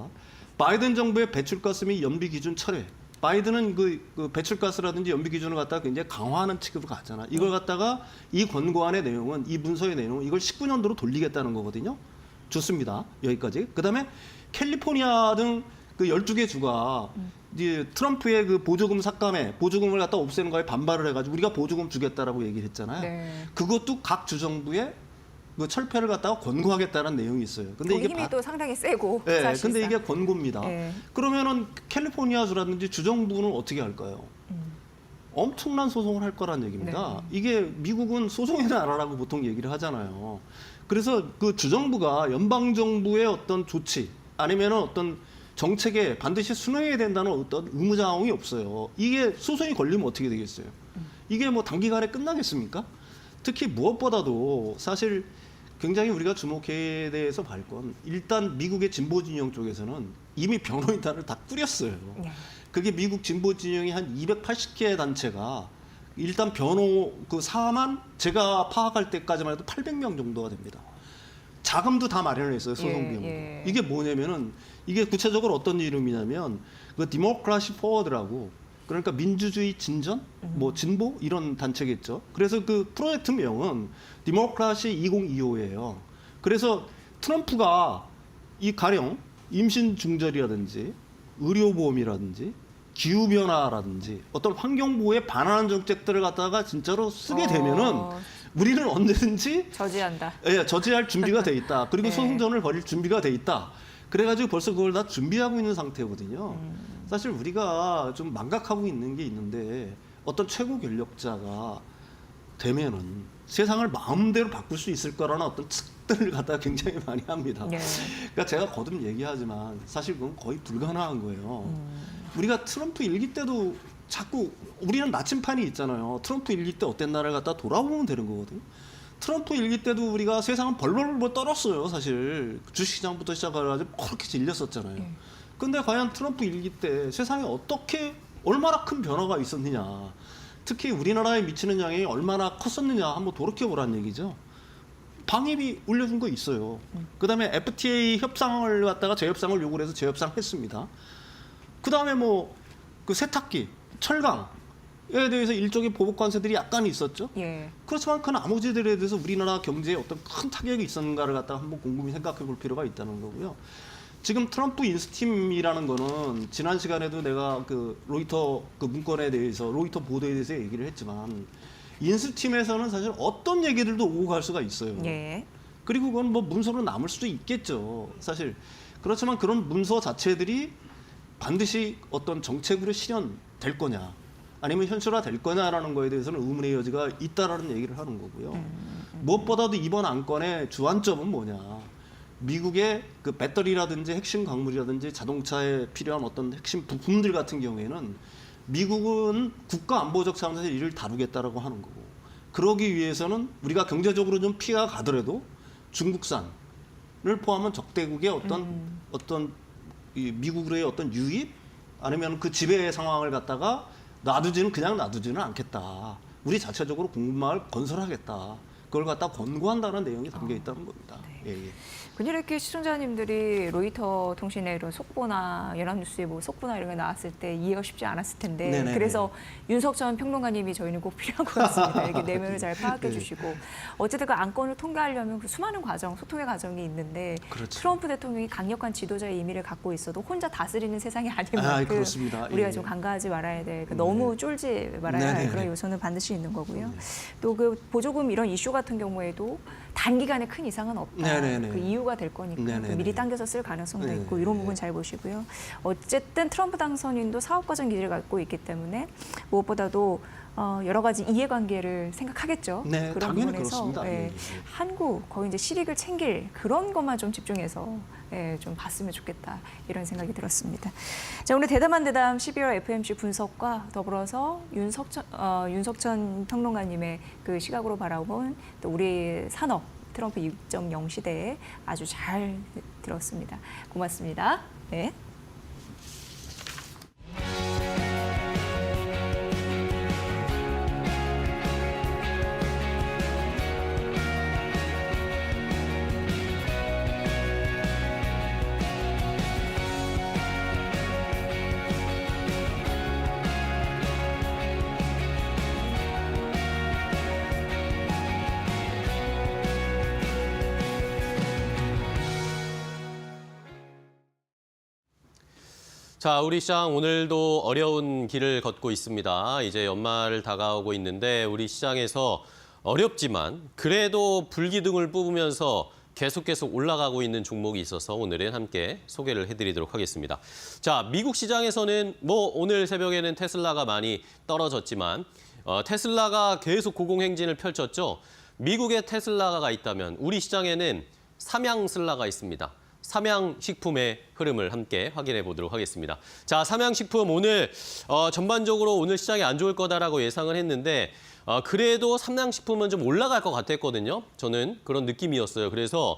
바이든 정부의 배출가스 및 연비 기준 철회. 바이든은 그 배출가스라든지 연비 기준을 갖다가 굉장히 강화하는 측으로 갔잖아. 이걸 갖다가 이 권고안의 내용은 이 문서의 내용은 이걸 19년도로 돌리겠다는 거거든요. 좋습니다. 여기까지. 그다음에 캘리포니아 등 그 12개 주가 이제 트럼프의 그 보조금 삭감에 보조금을 갖다 없애는 거에 반발을 해가지고 우리가 보조금 주겠다라고 얘기를 했잖아요. 네. 그것도 각 주정부의 그 철폐를 갖다가 권고하겠다는 내용이 있어요. 근데 이게 힘이 또 상당히 세고. 네, 사실상. 근데 이게 권고입니다. 네. 그러면은 캘리포니아 주라든지 주정부는 어떻게 할까요? 엄청난 소송을 할 거란 얘기입니다. 네. 이게 미국은 소송의 나라라고 보통 얘기를 하잖아요. 그래서 그 주정부가 연방 정부의 어떤 조치 아니면은 어떤 정책에 반드시 순응해야 된다는 어떤 의무자항이 없어요. 이게 소송이 걸리면 어떻게 되겠어요? 이게 뭐 단기간에 끝나겠습니까? 특히 무엇보다도 사실 굉장히 우리가 주목해야 돼서 볼 건 일단 미국의 진보 진영 쪽에서는 이미 변호인단을 다 꾸렸어요. 네. 그게 미국 진보 진영이 한 280개 단체가 일단 변호 그 사만 제가 파악할 때까지만 해도 800명 정도가 됩니다. 자금도 다 마련을 했어요. 소송 비용도. 예. 이게 뭐냐면은 이게 구체적으로 어떤 이름이냐면 그 디모크라시 포워드라고 그러니까 민주주의 진전, 뭐 진보 이런 단체겠죠. 그래서 그 프로젝트명은 디모크라시 2025예요. 그래서 트럼프가 이 가령 임신 중절이라든지 의료보험이라든지 기후변화라든지 어떤 환경보호에 반하는 정책들을 갖다가 진짜로 쓰게 되면은 우리는 언제든지 저지한다. 예, 저지할 준비가 돼 있다. 그리고 네. 소송전을 벌일 준비가 돼 있다. 그래가지고 벌써 그걸 다 준비하고 있는 상태거든요. 사실 우리가 좀 망각하고 있는 게 있는데 어떤 최고 권력자가 되면은 세상을 마음대로 바꿀 수 있을 거라는 어떤 측들을 갖다가 굉장히 많이 합니다. 네. 그러니까 제가 거듭 얘기하지만 사실 그건 거의 불가능한 거예요. 우리가 트럼프 일기 때도 자꾸 우리는 나침판이 있잖아요. 트럼프 일기 때 어땠나를 갖다 돌아보면 되는 거거든요. 트럼프 일기 때도 우리가 세상은 벌벌벌 떨었어요. 사실 주식시장부터 시작해가지고 그렇게 질렸었잖아요. 근데 과연 트럼프 일기 때 세상에 어떻게 얼마나 큰 변화가 있었느냐. 특히 우리나라에 미치는 영향이 얼마나 컸었느냐 한번 돌이켜보라는 얘기죠. 방위비 올려준 거 있어요. 그다음에 FTA 협상을 갖다가 재협상을 요구를 해서 재협상했습니다. 그다음에 뭐 그 세탁기, 철강에 대해서 일종의 보복 관세들이 약간 있었죠. 예. 그렇지만 그 나머지들에 대해서 우리나라 경제에 어떤 큰 타격이 있었는가를 갖다가 한번 곰곰이 생각해 볼 필요가 있다는 거고요. 지금 트럼프 인스팀이라는 거는 지난 시간에도 내가 그 로이터 그 문건에 대해서 로이터 보도에 대해서 얘기를 했지만 인스팀에서는 사실 어떤 얘기들도 오고 갈 수가 있어요. 예. 그리고 그건 뭐 문서로 남을 수도 있겠죠. 사실 그렇지만 그런 문서 자체들이 반드시 어떤 정책으로 실현될 거냐 아니면 현실화될 거냐라는 거에 대해서는 의문의 여지가 있다라는 얘기를 하는 거고요. 무엇보다도 이번 안건의 주안점은 뭐냐. 미국의 그 배터리라든지 핵심 광물이라든지 자동차에 필요한 어떤 핵심 부품들 같은 경우에는 미국은 국가안보적 차원에서 이를 다루겠다라고 하는 거고 그러기 위해서는 우리가 경제적으로 좀 피해가 가더라도 중국산을 포함한 적대국의 어떤 이 미국의 어떤 유입 아니면 그 지배 상황을 갖다가 그냥 놔두지는 않겠다. 우리 자체적으로 공급망을 건설하겠다. 그걸 갖다 권고한다는 내용이 담겨 있다는 겁니다. 예, 예. 그렇게 시청자님들이 로이터 통신의 이런 속보나 연합뉴스의 뭐 속보나 이런 게 나왔을 때 이해가 쉽지 않았을 텐데 네네네. 그래서 윤석 전 평론가님이 저희는 꼭 필요한 것 같습니다. 이렇게 내면을 잘 파악해 주시고 어쨌든 그 안건을 통과하려면 그 수많은 과정, 소통의 과정이 있는데 그렇죠. 트럼프 대통령이 강력한 지도자의 이미를 갖고 있어도 혼자 다스리는 세상이 아닌 만큼 그렇습니다. 우리가 예. 좀 간과하지 말아야 될 너무 쫄지 말아야 할 네네네. 그런 요소는 반드시 있는 거고요. 또 그 보조금 이런 이슈 같은 경우에도 단기간에 큰 이상은 없다. 네네네. 그 이유가 될 거니까 네네네. 그 미리 당겨서 쓸 가능성도 네네. 있고 이런 부분 잘 보시고요. 어쨌든 트럼프 당선인도 사업 과정 기질을 갖고 있기 때문에 무엇보다도 여러 가지 이해관계를 생각하겠죠. 네, 그런 당연히 부분에서 그렇습니다. 예, 예. 한국 거의 이제 실익을 챙길 그런 것만 좀 집중해서 좀 봤으면 좋겠다 이런 생각이 들었습니다. 자, 오늘 대담한 대담 12월 FOMC 분석과 더불어서 윤석천 평론가님의 그 시각으로 바라본 또 우리 산업 트럼프 2.0 시대에 아주 잘 들었습니다. 고맙습니다. 네. 자, 우리 시장 오늘도 어려운 길을 걷고 있습니다. 이제 연말 다가오고 있는데 우리 시장에서 어렵지만 그래도 불기둥을 뽑으면서 계속 올라가고 있는 종목이 있어서 오늘은 함께 소개를 해드리도록 하겠습니다. 자, 미국 시장에서는 오늘 새벽에는 테슬라가 많이 떨어졌지만 테슬라가 계속 고공행진을 펼쳤죠. 미국에 테슬라가 있다면 우리 시장에는 삼양슬라가 있습니다. 삼양식품의 흐름을 함께 확인해 보도록 하겠습니다. 자, 삼양식품 오늘 전반적으로 오늘 시장이 안 좋을 거다라고 예상을 했는데 그래도 삼양식품은 좀 올라갈 것 같았거든요. 저는 그런 느낌이었어요. 그래서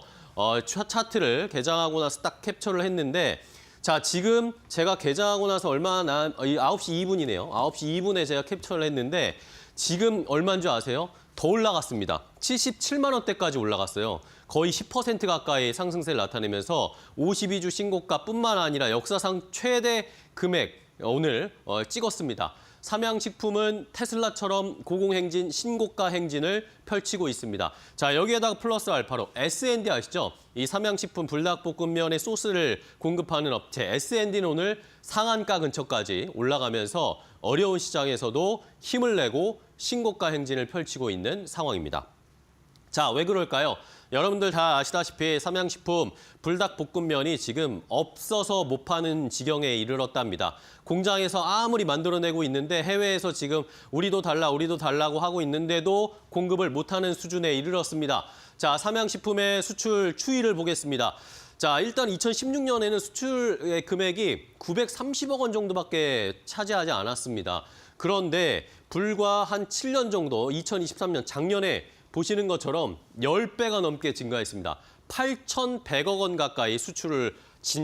차트를 개장하고 나서 딱 캡처를 했는데 자, 지금 제가 개장하고 나서 9시 2분이네요. 9시 2분에 제가 캡처를 했는데 지금 얼마인 줄 아세요? 더 올라갔습니다. 77만 원대까지 올라갔어요. 거의 10% 가까이 상승세를 나타내면서 52주 신고가뿐만 아니라 역사상 최대 금액 오늘 찍었습니다. 삼양식품은 테슬라처럼 고공행진, 신고가 행진을 펼치고 있습니다. 자, 여기에다가 플러스 알파로 S&D 아시죠? 이 삼양식품 불닭볶음면의 소스를 공급하는 업체 S&D는 오늘 상한가 근처까지 올라가면서 어려운 시장에서도 힘을 내고 신고가 행진을 펼치고 있는 상황입니다. 자, 왜 그럴까요? 여러분들 다 아시다시피 삼양식품 불닭볶음면이 지금 없어서 못 파는 지경에 이르렀답니다. 공장에서 아무리 만들어내고 있는데 해외에서 지금 우리도 달라고 하고 있는데도 공급을 못하는 수준에 이르렀습니다. 자, 삼양식품의 수출 추이를 보겠습니다. 자, 일단 2016년에는 수출의 금액이 930억 원 정도밖에 차지하지 않았습니다. 그런데 불과 한 7년 정도, 2023년 작년에 보시는 것처럼 10배가 넘게 증가했습니다. 8,100억 원 가까이 수출을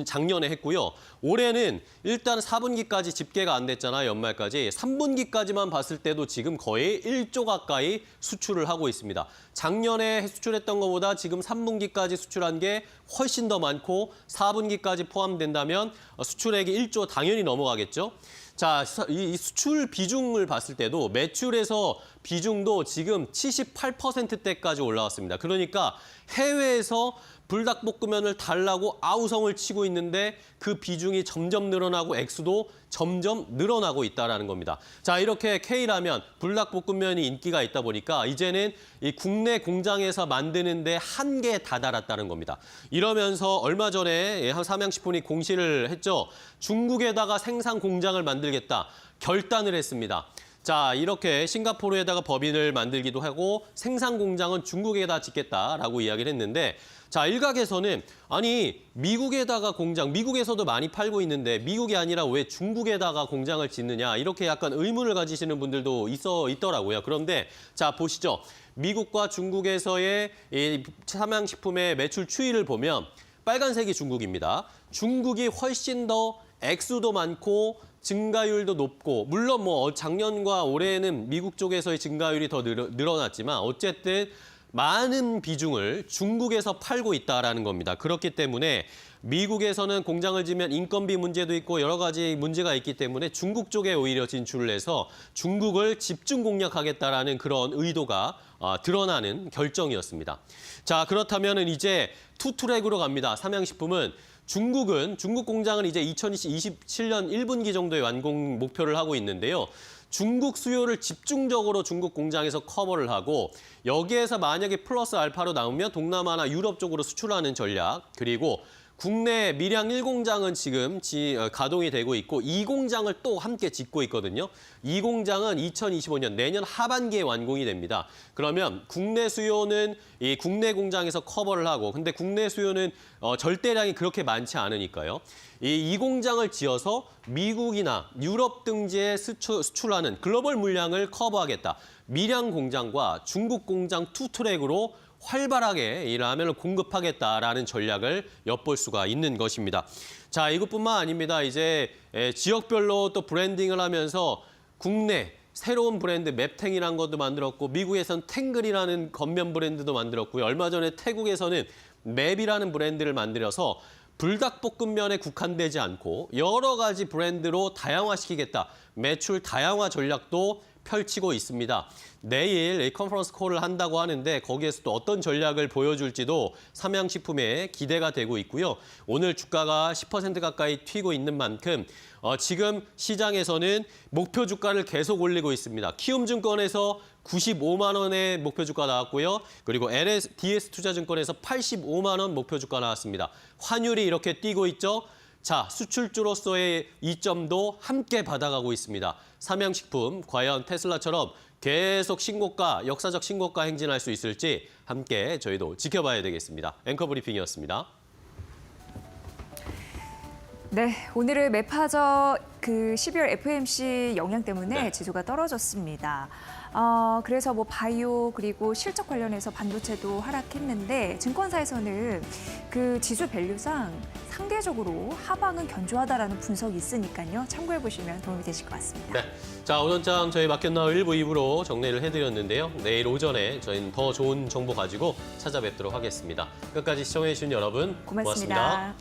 작년에 했고요. 올해는 일단 4분기까지 집계가 안 됐잖아요, 연말까지. 3분기까지만 봤을 때도 지금 거의 1조 가까이 수출을 하고 있습니다. 작년에 수출했던 것보다 지금 3분기까지 수출한 게 훨씬 더 많고 4분기까지 포함된다면 수출액이 1조 당연히 넘어가겠죠. 자, 이 수출 비중을 봤을 때도 매출에서 비중도 지금 78%대까지 올라왔습니다. 그러니까 해외에서 불닭볶음면을 달라고 아우성을 치고 있는데 그 비중이 점점 늘어나고 액수도 점점 늘어나고 있다는 겁니다. 자, 이렇게 K라면 불닭볶음면이 인기가 있다 보니까 이제는 이 국내 공장에서 만드는 데 한계에 다다랐다는 겁니다. 이러면서 얼마 전에 삼양식품이 공시를 했죠. 중국에다가 생산 공장을 만들겠다. 결단을 했습니다. 자, 이렇게 싱가포르에다가 법인을 만들기도 하고 생산 공장은 중국에다 짓겠다라고 이야기를 했는데 자, 일각에서는 아니 미국에다가 공장, 미국에서도 많이 팔고 있는데 미국이 아니라 왜 중국에다가 공장을 짓느냐 이렇게 약간 의문을 가지시는 분들도 있더라고요. 그런데 자, 보시죠. 미국과 중국에서의 이 삼양식품의 매출 추이를 보면 빨간색이 중국입니다. 중국이 훨씬 더 액수도 많고 증가율도 높고 물론 작년과 올해는 미국 쪽에서의 증가율이 더 늘어났지만 어쨌든 많은 비중을 중국에서 팔고 있다라는 겁니다. 그렇기 때문에 미국에서는 공장을 지면 인건비 문제도 있고 여러 가지 문제가 있기 때문에 중국 쪽에 오히려 진출을 해서 중국을 집중 공략하겠다라는 그런 의도가 드러나는 결정이었습니다. 자, 그렇다면 이제 투트랙으로 갑니다. 삼양식품은 중국 공장은 이제 2027년 1분기 정도의 완공 목표를 하고 있는데요. 중국 수요를 집중적으로 중국 공장에서 커버를 하고 여기에서 만약에 플러스 알파로 나오면 동남아나 유럽 쪽으로 수출하는 전략 그리고 국내 밀양 1공장은 지금 가동이 되고 있고 2공장을 또 함께 짓고 있거든요. 2공장은 2025년 내년 하반기에 완공이 됩니다. 그러면 국내 수요는 이 국내 공장에서 커버를 하고 근데 국내 수요는 절대량이 그렇게 많지 않으니까요. 이 공장을 지어서 미국이나 유럽 등지에 수출하는 글로벌 물량을 커버하겠다. 밀양 공장과 중국 공장 투 트랙으로 활발하게 이 라면을 공급하겠다라는 전략을 엿볼 수가 있는 것입니다. 자, 이것뿐만 아닙니다. 이제 지역별로 또 브랜딩을 하면서 국내 새로운 브랜드 맵탱이라는 것도 만들었고 미국에선 탱글이라는 겉면 브랜드도 만들었고요. 얼마 전에 태국에서는 맵이라는 브랜드를 만들어서 불닭볶음면에 국한되지 않고 여러 가지 브랜드로 다양화시키겠다. 매출 다양화 전략도 펼치고 있습니다. 내일 이 컨퍼런스 콜을 한다고 하는데 거기에서 또 어떤 전략을 보여줄지도 삼양식품에 기대가 되고 있고요. 오늘 주가가 10% 가까이 튀고 있는 만큼 지금 시장에서는 목표 주가를 계속 올리고 있습니다. 키움증권에서 95만 원의 목표 주가 나왔고요. 그리고 DS투자증권에서 85만 원 목표 주가 나왔습니다. 환율이 이렇게 뛰고 있죠. 자, 수출주로서의 이점도 함께 받아가고 있습니다. 삼양식품, 과연 테슬라처럼 계속 신고가, 역사적 신고가 행진할 수 있을지 함께 저희도 지켜봐야 되겠습니다. 앵커 브리핑이었습니다. 네, 오늘은 매파저 12월 FOMC 영향 때문에 네. 지수가 떨어졌습니다. 그래서 뭐 바이오 그리고 실적 관련해서 반도체도 하락했는데 증권사에서는 그 지수 밸류상 상대적으로 하방은 견조하다라는 분석이 있으니까요. 참고해 보시면 도움이 되실 것 같습니다. 네. 자, 오전장 저희 맡겼나우 1부, 2부로 정리를 해드렸는데요. 내일 오전에 저희는 더 좋은 정보 가지고 찾아뵙도록 하겠습니다. 끝까지 시청해 주신 여러분 고맙습니다.